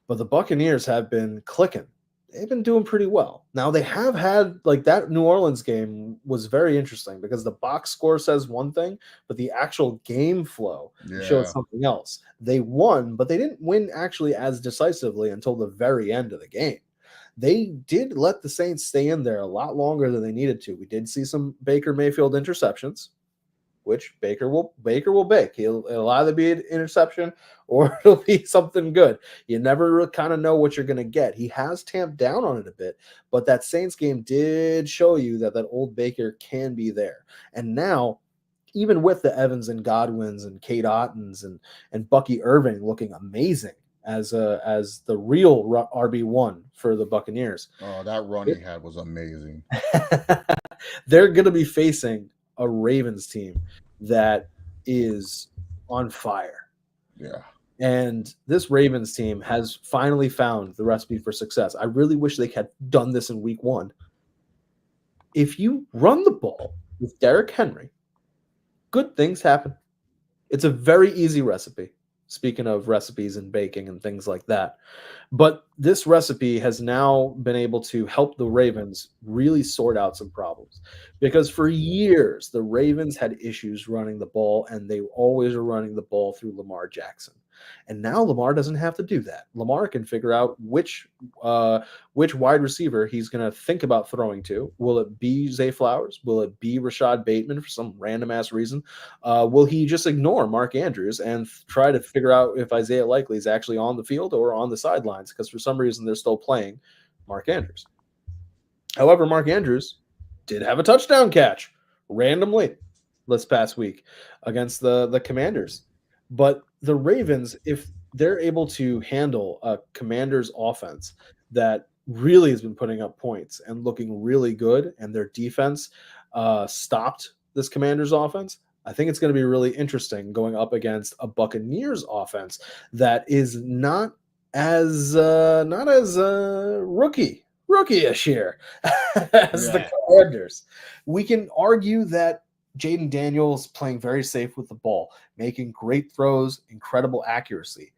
But the Buccaneers have been clicking. They've been doing pretty well. Now they have had like that New Orleans game was very interesting because the box score says one thing, but the actual game flow shows something else. They won, but they didn't win actually as decisively until the very end of the game. They did let the Saints stay in there a lot longer than they needed to. We did see some Baker Mayfield interceptions, which Baker will bake. It'll either be an interception or it'll be something good. You never really kind of know what you're going to get. He has tamped down on it a bit, but that Saints game did show you that old Baker can be there. And now, even with the Evans and Godwins and Kate Ottens and Bucky Irving looking amazing as the real RB1 for the Buccaneers. Oh, that run he had was amazing. They're going to be facing a Ravens team that is on fire. Yeah. And this Ravens team has finally found the recipe for success. I really wish they had done this in week 1. If you run the ball with Derrick Henry, good things happen. It's a very easy recipe. Speaking of recipes and baking and things like that. But this recipe has now been able to help the Ravens really sort out some problems. teams, because for years the Ravens had issues running the ball, and they always were running the ball through Lamar Jackson. And now Lamar doesn't have to do that. Lamar can figure out which wide receiver he's going to think about throwing to. Will it be Zay Flowers? Will it be Rashad Bateman for some random ass reason? Will he just ignore Mark Andrews and try to figure out if Isaiah Likely is actually on the field or on the sidelines? Because for some reason they're still playing Mark Andrews. However, Mark Andrews did have a touchdown catch randomly this past week against the Commanders. But the Ravens, if they're able to handle a Commanders offense that really has been putting up points and looking really good, and their defense stopped this Commanders offense, I think it's going to be really interesting going up against a Buccaneers offense that is not as rookie-ish here as the Commanders. We can argue that Jaden Daniels playing very safe with the ball, making great throws, incredible accuracy.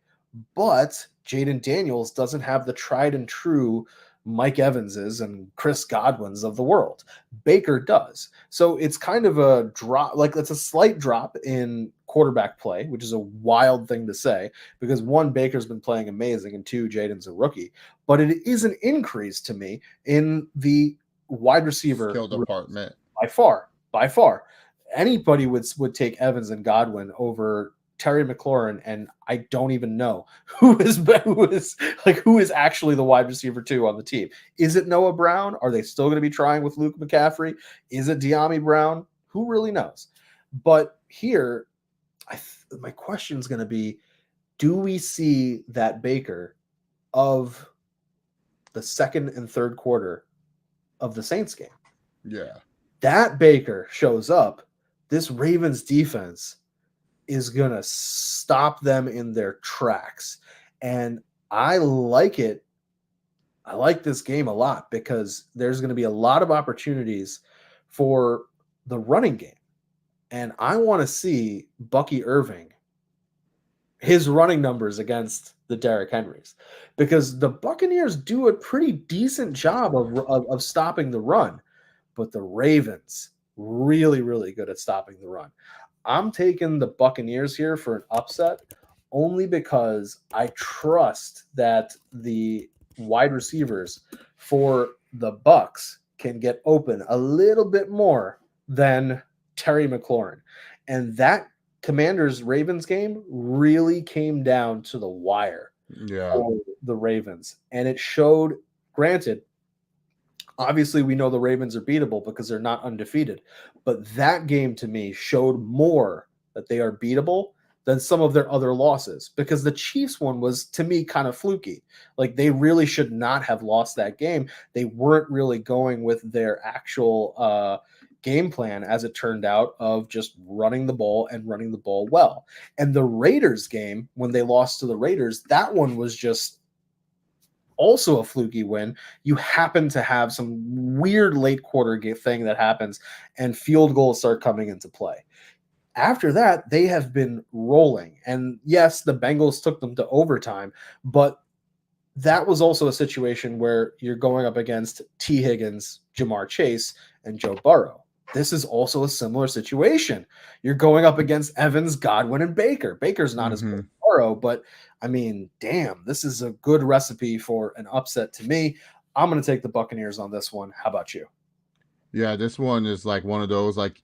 But Jaden Daniels doesn't have the tried and true Mike Evanses and Chris Godwins of the world. Baker does. So it's kind of a drop, like it's a slight drop in quarterback play, which is a wild thing to say because one, Baker's been playing amazing, and two, Jaden's a rookie. But it is an increase to me in the wide receiver skill department. By far. Anybody would take Evans and Godwin over Terry McLaurin, and I don't even know who is actually the wide receiver 2 on the team. Is it Noah Brown? Are they still going to be trying with Luke McCaffrey? Is it De'Ami Brown? Who really knows? But here, my question is going to be, do we see that Baker of the second and third quarter of the Saints game? Yeah. That Baker shows up, this Ravens defense is going to stop them in their tracks. And I like it. I like this game a lot because there's going to be a lot of opportunities for the running game. And I want to see Bucky Irving, his running numbers against the Derrick Henrys, because the Buccaneers do a pretty decent job of stopping the run. But the Ravens, really, really good at stopping the run. I'm taking the Buccaneers here for an upset only because I trust that the wide receivers for the Bucs can get open a little bit more than Terry McLaurin. And that Commanders-Ravens game really came down to the wire for the Ravens. And it showed, granted, obviously, we know the Ravens are beatable because they're not undefeated. But that game, to me, showed more that they are beatable than some of their other losses. Because the Chiefs one was, to me, kind of fluky. Like, they really should not have lost that game. They weren't really going with their actual game plan, as it turned out, of just running the ball and running the ball well. And the Raiders game, when they lost to the Raiders, that one was just also a fluky win. You happen to have some weird late quarter thing that happens and field goals start coming into play. After that, they have been rolling. And yes, the Bengals took them to overtime, but that was also a situation where you're going up against T. Higgins, Jamar Chase, and Joe Burrow. This is also a similar situation. You're going up against Evans, Godwin, and Baker. Baker's not as good as Burrow, but I mean, damn, this is a good recipe for an upset to me. I'm going to take the Buccaneers on this one. How about you? Yeah, this one is like one of those, like,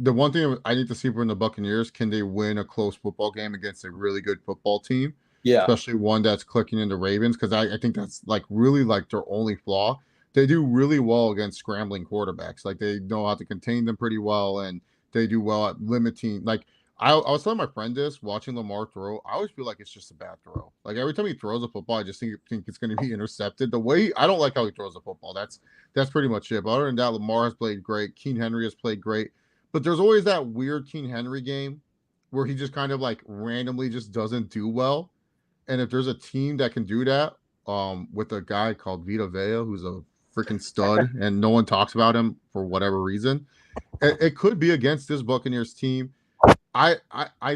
the one thing I need to see from the Buccaneers, can they win a close football game against a really good football team? Yeah. Especially one that's clicking in the Ravens, because I think that's like really like their only flaw. They do really well against scrambling quarterbacks. Like, they know how to contain them pretty well, and they do well at limiting. Like, I was telling my friend this, watching Lamar throw, I always feel like it's just a bad throw. Like, every time he throws a football, I just think it's going to be intercepted. The way I don't like how he throws the football. That's pretty much it. But other than that, Lamar has played great. King Henry has played great. But there's always that weird King Henry game where he just kind of like randomly just doesn't do well. And if there's a team that can do that, with a guy called Vita Vea, who's a freaking stud, and no one talks about him for whatever reason, it could be against this Buccaneers team. I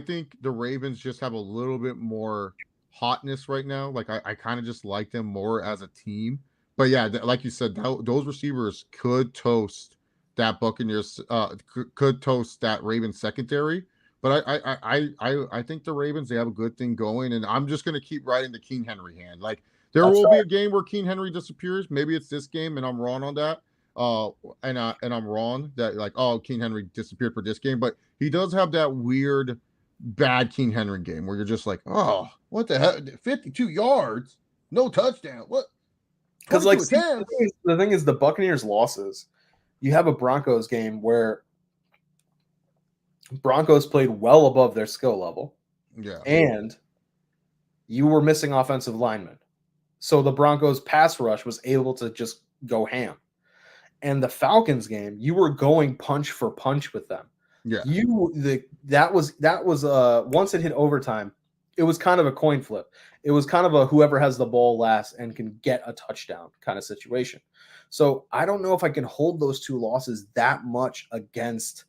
think the Ravens just have a little bit more hotness right now. Like, I kind of just like them more as a team. But yeah, like you said, those receivers could toast that Buccaneers could toast that Ravens secondary. But I think the Ravens, they have a good thing going, and I'm just gonna keep riding the King Henry hand. Like there That's will right. be a game where King Henry disappears. Maybe it's this game, and I'm wrong on that. And I'm wrong that like King Henry disappeared for this game, but he does have that weird bad King Henry game where you're just like, oh, what the hell? 52 yards, no touchdown. What? Because like 22 attempts. the thing is the Buccaneers' losses. You have a Broncos game where Broncos played well above their skill level, Yeah. and you were missing offensive linemen. So the Broncos pass rush was able to just go ham. And the Falcons game, you were going punch for punch with them. Yeah. That was once it hit overtime, it was kind of a coin flip. It was kind of a whoever has the ball last and can get a touchdown kind of situation. So I don't know if I can hold those two losses that much against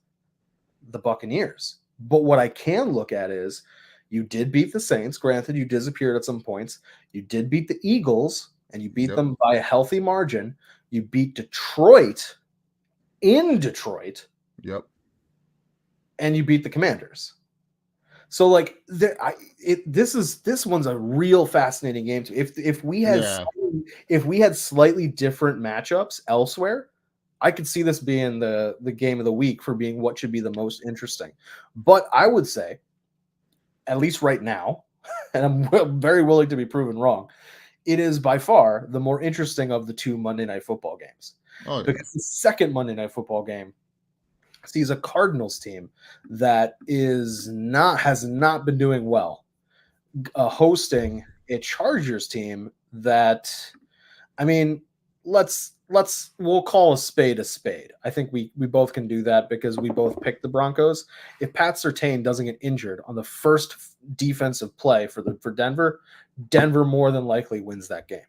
the Buccaneers. But what I can look at is you did beat the Saints. Granted, you disappeared at some points. You did beat the Eagles, and you beat them by a healthy margin. You beat Detroit in Detroit. Yep. And you beat the Commanders. So like this one's a real fascinating game too. If we had slightly different matchups elsewhere, I could see this being the game of the week for being what should be the most interesting. But I would say, at least right now, and I'm very willing to be proven wrong, it is by far the more interesting of the two Monday Night Football games. Oh, yeah. Because the second Monday Night Football game sees a Cardinals team that has not been doing well, hosting a Chargers team that, I mean, we'll call a spade a spade. I think we both can do that because we both picked the Broncos. If Pat Surtain doesn't get injured on the first defensive play for Denver, Denver more than likely wins that game.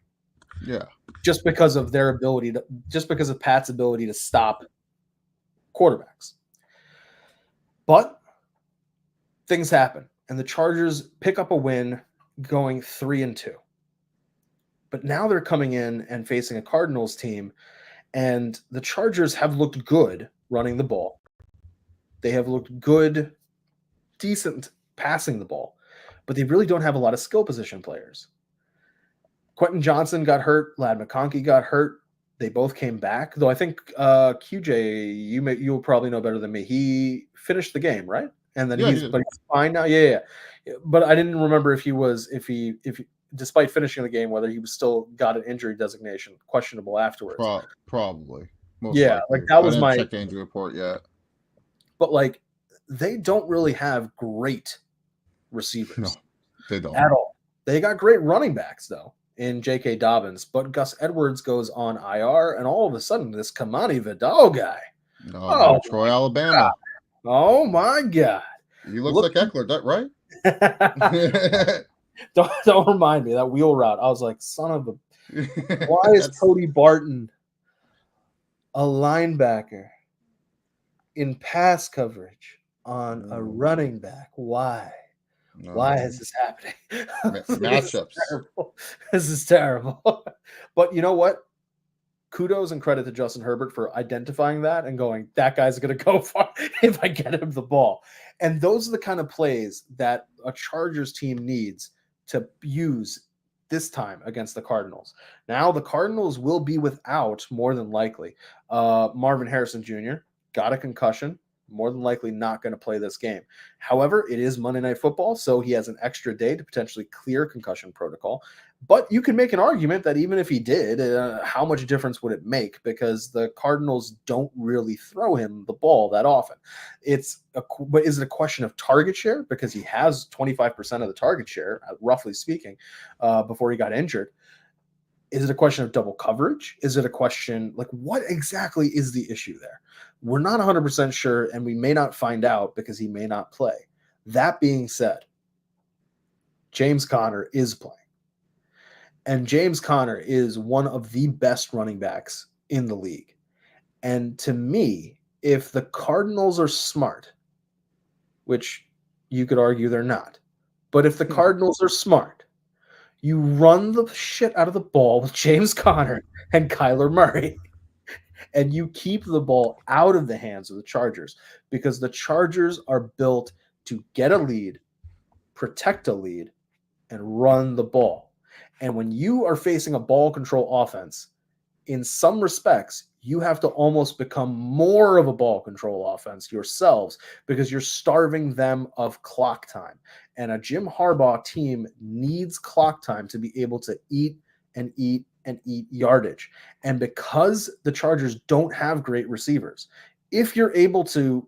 Yeah. Just because of Pat's ability to stop quarterbacks. But things happen, and the Chargers pick up a win going 3-2. But now they're coming in and facing a Cardinals team, and the Chargers have looked good running the ball. They have looked good, decent passing the ball, but they really don't have a lot of skill position players. Quentin Johnson got hurt. Ladd McConkey got hurt. They both came back, though. I think QJ, you'll probably know better than me. He finished the game, right? And then he's fine now. Yeah. But I didn't remember if he despite finishing the game, whether he was still got an injury designation, questionable afterwards. Probably. Most likely. Like that was my check the injury report yet. But like they don't really have great receivers. No, they don't at all. They got great running backs though in J.K. Dobbins, but Gus Edwards goes on IR, and all of a sudden this Kamani Vidal guy. Troy, Alabama. God. Oh my God. He looks like Eckler, right? Don't remind me that wheel route. I was like, son of a. Why is Cody Barton a linebacker in pass coverage on a running back? Why? No. Why is this happening? Matchups. This is terrible. But you know what? Kudos and credit to Justin Herbert for identifying that and going, that guy's going to go far if I get him the ball. And those are the kind of plays that a Chargers team needs to use this time against the Cardinals. Now the Cardinals will be without, more than likely, Marvin Harrison Jr. got a concussion, more than likely not going to play this game. However, it is Monday Night Football, so he has an extra day to potentially clear concussion protocol. But you can make an argument that even if he did, how much difference would it make? Because the Cardinals don't really throw him the ball that often. But is it a question of target share? Because he has 25% of the target share, roughly speaking, before he got injured. Is it a question of double coverage? Is it a question, like, what exactly is the issue there? We're not 100% sure, and we may not find out because he may not play. That being said, James Conner is playing. And James Conner is one of the best running backs in the league. And to me, if the Cardinals are smart, which you could argue they're not, but if the Cardinals are smart, you run the shit out of the ball with James Conner and Kyler Murray. and you keep the ball out of the hands of the Chargers, because the Chargers are built to get a lead, protect a lead, and run the ball. And when you are facing a ball control offense, in some respects, you have to almost become more of a ball control offense yourselves, because you're starving them of clock time. And a Jim Harbaugh team needs clock time to be able to eat and eat and eat yardage. And because the Chargers don't have great receivers, if you're able to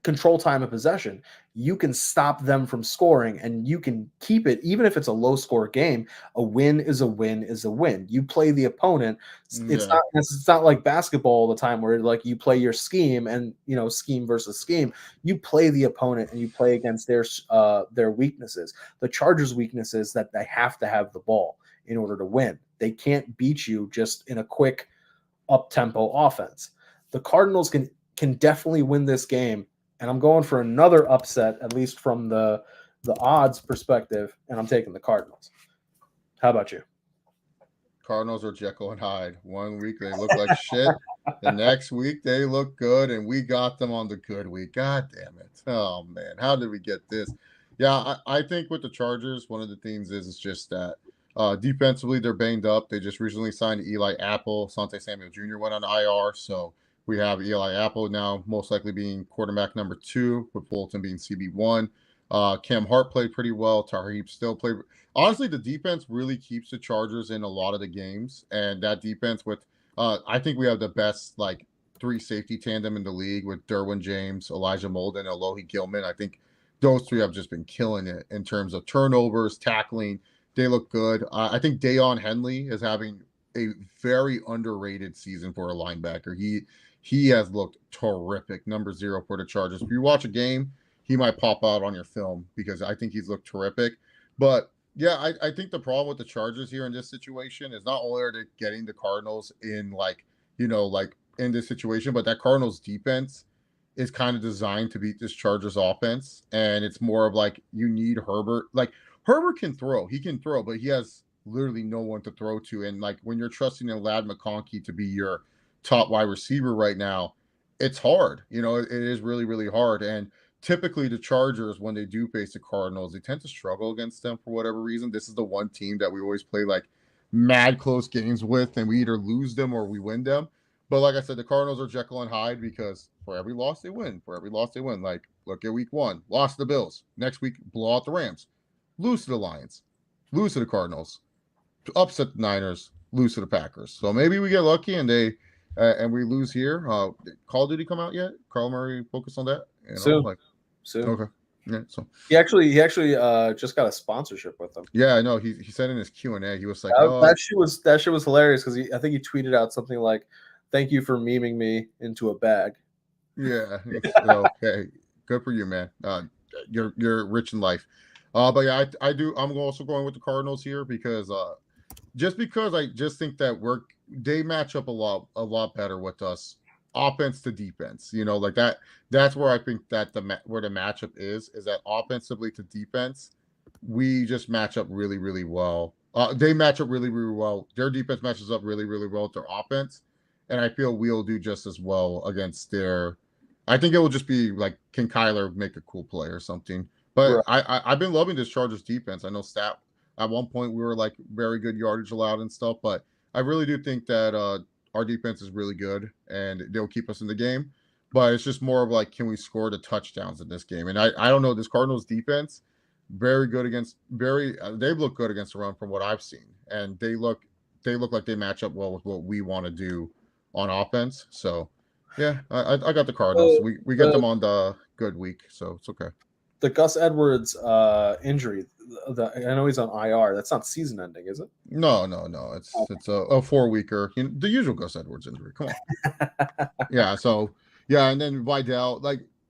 control time of possession, you can stop them from scoring, and you can keep it. Even if it's a low score game, a win is a win is a win. You play the opponent. It's not like basketball all the time where like you play your scheme and scheme versus scheme. You play the opponent and you play against their weaknesses. The Chargers' weakness is that they have to have the ball in order to win. They can't beat you just in a quick up-tempo offense. The Cardinals can definitely win this game. And I'm going for another upset, at least from the odds perspective, and I'm taking the Cardinals. How about you? Cardinals are Jekyll and Hyde. 1 week they look like shit. The next week they look good, and we got them on the good week. God damn it. Oh, man. How did we get this? Yeah, I think with the Chargers, one of the things is just that defensively they're banged up. They just recently signed Eli Apple. Asante Samuel Jr. went on IR, so we have Eli Apple now most likely being quarterback number 2, with Fulton being CB1. Cam Hart played pretty well. Tareeb still played. Honestly, the defense really keeps the Chargers in a lot of the games. And that defense with I think we have the best 3 safety tandem in the league with Derwin James, Elijah Molden, and Alohi Gilman. I think those 3 have just been killing it in terms of turnovers, tackling. They look good. I think Deion Henley is having a very underrated season for a linebacker. He has looked terrific. Number 0 for the Chargers. If you watch a game, he might pop out on your film because I think he's looked terrific. But yeah, I think the problem with the Chargers here in this situation is not only are they getting the Cardinals in in this situation, but that Cardinals defense is kind of designed to beat this Chargers offense. And it's more of you need Herbert. Herbert can throw. He can throw, but he has literally no one to throw to. And when you're trusting in Ladd McConkey to be your top wide receiver right now, it's hard. It is really, really hard. And typically the Chargers, when they do face the Cardinals, they tend to struggle against them for whatever reason. This is the one team that we always play mad close games with, and we either lose them or we win them. But like I said, the Cardinals are Jekyll and Hyde because for every loss they win. Look at week 1, lost to the Bills. Next week, blow out the Rams, lose to the Lions, lose to the Cardinals, upset the Niners, lose to the Packers. So maybe we get lucky and we lose here. Call of Duty come out yet? Carl Murray focus on that? Soon. Okay. Yeah. So he actually just got a sponsorship with them. Yeah, I know. He said in his Q&A, he was like, that shit was hilarious because I think he tweeted out something like, "Thank you for memeing me into a bag." Yeah. Okay. Good for you, man. You're rich in life. But yeah, I'm also going with the Cardinals here because I just think that they match up a lot better with us, offense to defense. That. That's where I think that where the matchup is that offensively to defense, we just match up really, really well. They match up really, really well. Their defense matches up really, really well with their offense, and I feel we'll do just as well against their. I think it will just be can Kyler make a cool play or something? But right. I've been loving this Chargers defense. I know at one point we were very good yardage allowed and stuff, but I really do think that our defense is really good and they'll keep us in the game. But it's just more of can we score the touchdowns in this game? And I don't know, this Cardinals defense, very good they've looked good against the run from what I've seen. And they look like they match up well with what we want to do on offense. So yeah, I got the Cardinals. We get them on the good week, so it's okay. The Gus Edwards injury, I know he's on IR. That's not season ending, is it? No. It's a 4-weeker. The usual Gus Edwards injury. Come on. Yeah. So yeah, and then Vidal.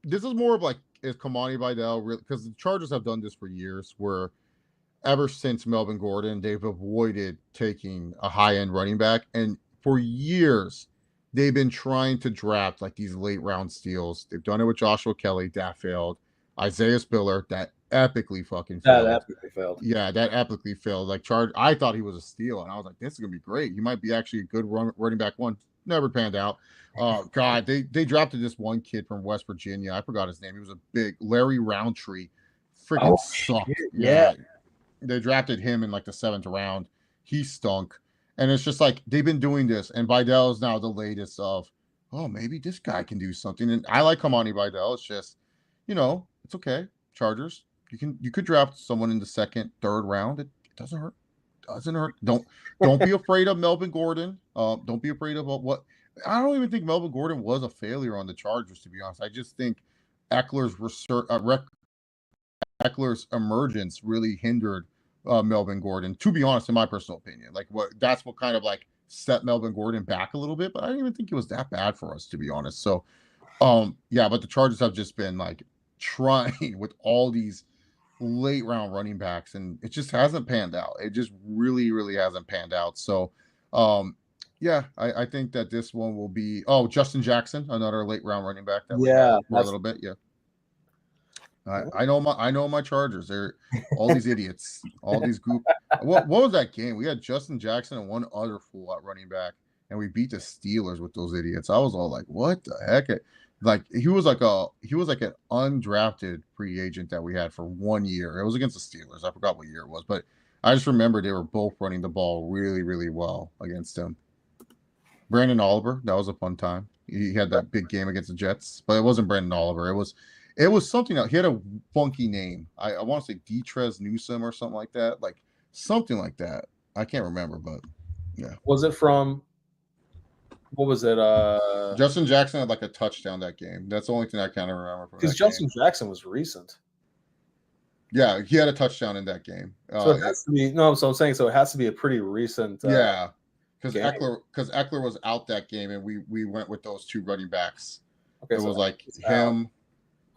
This is more of is Kamani Vidal really? Because the Chargers have done this for years, where ever since Melvin Gordon, they've avoided taking a high-end running back, and for years they've been trying to draft these late-round steals. They've done it with Joshua Kelly, that failed. Isaiah Spiller, that epically fucking failed. Yeah, that epically failed. I thought he was a steal, and I was like, this is gonna be great. He might be actually a good running back 1. never panned out. God, they drafted this one kid from West Virginia. I forgot his name. He was a big Larry Roundtree. Freaking sucked. yeah. They drafted him in like the 7th round. He stunk. And it's just like they've been doing this. And Vidal is now the latest of, oh, maybe this guy can do something. And I like Kamani Vidal. It's just, it's okay. Chargers. You could draft someone in the 2nd, 3rd round. It doesn't hurt. Doesn't hurt. Don't be afraid of Melvin Gordon. Don't be afraid of what I don't even think Melvin Gordon was a failure on the Chargers, to be honest. I just think Eckler's Eckler's emergence really hindered Melvin Gordon, to be honest, in my personal opinion. Like that's what kind of like set Melvin Gordon back a little bit, but I didn't even think it was that bad for us, to be honest. So but the Chargers have just been like trying with all these late round running backs, and it just hasn't panned out. It just really, really hasn't panned out. So I think that this one will be Justin Jackson, another late round running back that we had for a little bit. Yeah. I know my Chargers. They're all these idiots, all these goop. What was that game? We had Justin Jackson and one other fool at running back, and we beat the Steelers with those idiots. I was all like, "What the heck?" Like he was like an undrafted free agent that we had for 1 year. It was against the Steelers. I forgot what year it was, but I just remember they were both running the ball really, really well against him. Brandon Oliver, that was a fun time. He had that big game against the Jets, but it wasn't Brandon Oliver. It was something else. He had a funky name. I want to say Detrez Newsome or something like that. Like something like that. I can't remember, but yeah. Was it from what was it? Justin Jackson had like a touchdown that game. That's the only thing I kind of remember from that because Justin Jackson was recent. Yeah, he had a touchdown in that game. So it has to be so I'm saying it has to be a pretty recent because Eckler was out that game, and we went with those two running backs. Okay, it was like him.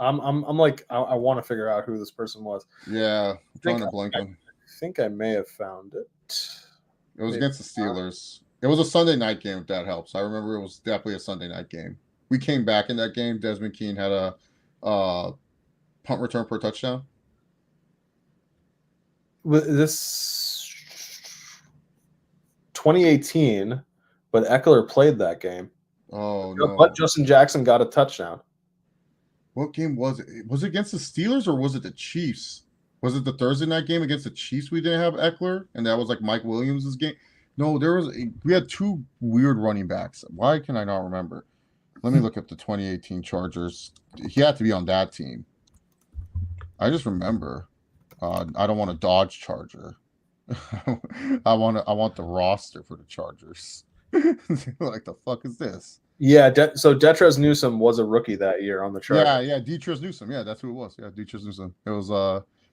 I'm like I want to figure out who this person was. Yeah, I'm trying to blank him. I think I may have found it. It was against the Steelers. It was a Sunday night game, if that helps. I remember it was definitely a Sunday night game. We came back in that game. Desmond Keane had a punt return for a touchdown. This 2018, but Eckler played that game. Oh no! But Justin Jackson got a touchdown. What game was it? Was it against the Steelers or was it the Chiefs? Was it the Thursday night game against the Chiefs? We didn't have Eckler, and that was like Mike Williams' game. No, we had two weird running backs. Why can I not remember? Let me look up the 2018 Chargers. He had to be on that team. I just remember. I don't want a Dodge Charger. I want the roster for the Chargers. Like the fuck is this? Yeah, so Detrez Newsome was a rookie that year on the Chargers. Yeah, Detrez Newsome. Yeah, that's who it was. Yeah, Detrez Newsome. It was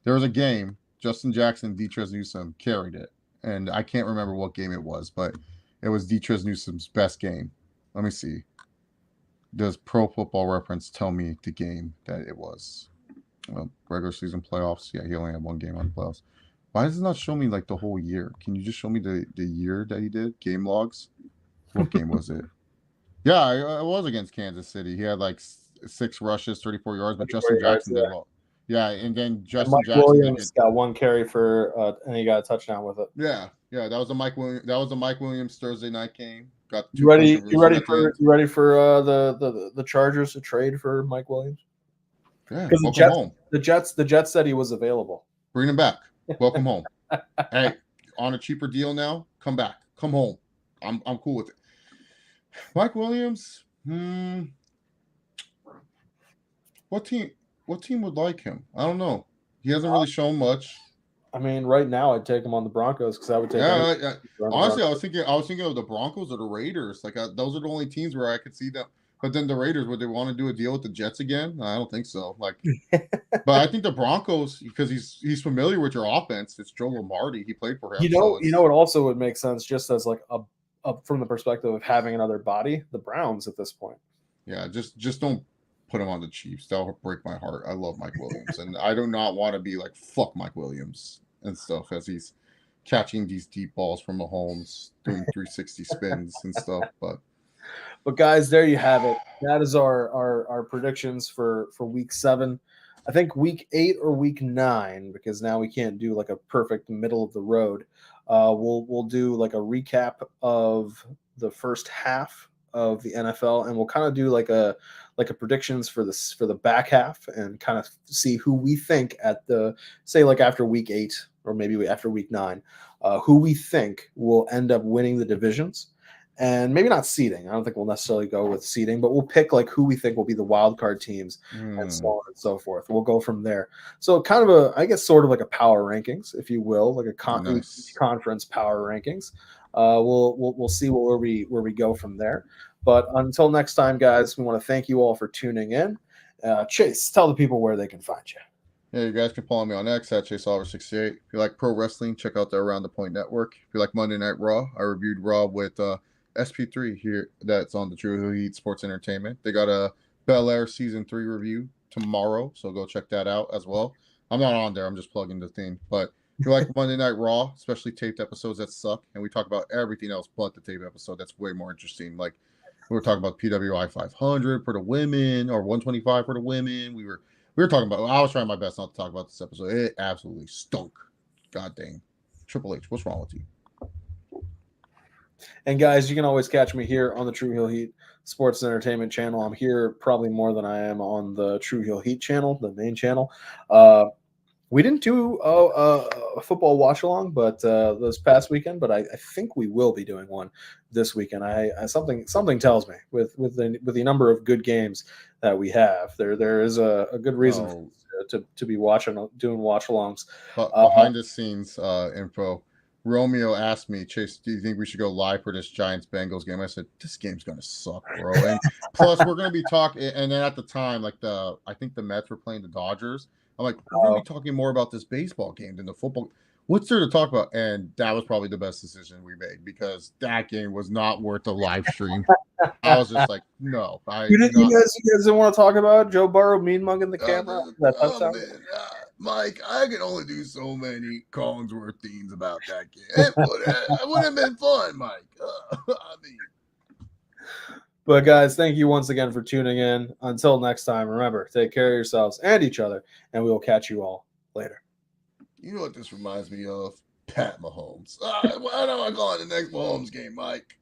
there was a game. Justin Jackson, Detrez Newsome carried it, and I can't remember what game it was, but it was Detrez Newsome's best game. Let me see. Does Pro Football Reference tell me the game that it was? Well, regular season playoffs. Yeah, he only had one game on the playoffs. Why does it not show me like the whole year? Can you just show me the year that he did? Game logs. What game was it? Yeah, it was against Kansas City. He had like 6 rushes, 34 yards, but Justin Jackson did well. Yeah, and then Justin Jackson Williams got one carry for, and he got a touchdown with it. Yeah, that was the Mike Williams. That was the Mike Williams Thursday night game. Got you ready for the Chargers to trade for Mike Williams? Yeah, welcome home. The Jets said he was available. Bring him back. Welcome home. Hey, on a cheaper deal now. Come back. Come home. I'm cool with it. Mike Williams. What team would like him? I don't know. He hasn't really shown much. I mean, right now I'd take him on the Broncos because I would take. Yeah. Honestly, I was thinking of the Broncos or the Raiders. Like those are the only teams where I could see them. But then the Raiders, would they want to do a deal with the Jets again? I don't think so. Like, but I think the Broncos, because he's familiar with your offense. It's Joe Lombardi. He played for him. You know, it also would make sense just as like a from the perspective of having another body. The Browns at this point. Yeah, just don't put him on the Chiefs. That'll break my heart. I love Mike Williams, and I do not want to be like fuck Mike Williams and stuff as he's catching these deep balls from Mahomes, doing 360 spins and stuff, But guys, there you have it. That is our predictions for week 7. I think week 8 or week 9, because now we can't do like a perfect middle of the road. We'll do like a recap of the first half of the NFL, and we'll kind of do like a predictions for the back half and kind of see who we think at the say like after week 8 or maybe after week 9, who we think will end up winning the divisions. And maybe not seeding. I don't think we'll necessarily go with seeding, but we'll pick like who we think will be the wild card teams and so on and so forth. We'll go from there. So kind of I guess sort of like a power rankings, if you will, like a conference power rankings. We'll see where we go from there. But until next time, guys, we want to thank you all for tuning in. Chase, tell the people where they can find you. Yeah, you guys can follow me on X at ChaseOliver68. If you like pro wrestling, check out the Around the Point Network. If you like Monday Night Raw, I reviewed Raw with SP3 here. That's on the True Hill Heat Sports Entertainment. They got a Bel Air Season 3 review tomorrow, so go check that out as well. I'm not on there. I'm just plugging the thing. But if you like Monday Night Raw, especially taped episodes that suck, and we talk about everything else but the tape episode, that's way more interesting. Like we were talking about PWI 500 for the women or 125 for the women. We were talking about. I was trying my best not to talk about this episode. It absolutely stunk. God dang. Triple H, what's wrong with you? And guys, you can always catch me here on the True Heel Heat Sports and Entertainment channel. I'm here probably more than I am on the True Heel Heat channel, the main channel. We didn't do a football watch along, but this past weekend. But I think we will be doing one this weekend. I something tells me with the number of good games that we have, there is a good reason to be doing watch alongs. Behind the scenes info. Romeo asked me, Chase, do you think we should go live for this Giants-Bengals game? I said, this game's going to suck, bro. And plus, we're going to be talking, and then at the time, like I think the Mets were playing the Dodgers. I'm like, we're going to be talking more about this baseball game than the football. What's there to talk about? And that was probably the best decision we made because that game was not worth the live stream. I was just like, no. You guys didn't want to talk about Joe Burrow mean-mugging the camera? Man, Mike, I can only do so many Collinsworth themes about that game. It would have been fun, Mike. But guys, thank you once again for tuning in. Until next time, remember, take care of yourselves and each other, and we will catch you all later. You know what this reminds me of? Pat Mahomes. Why don't I call it the next Mahomes game, Mike?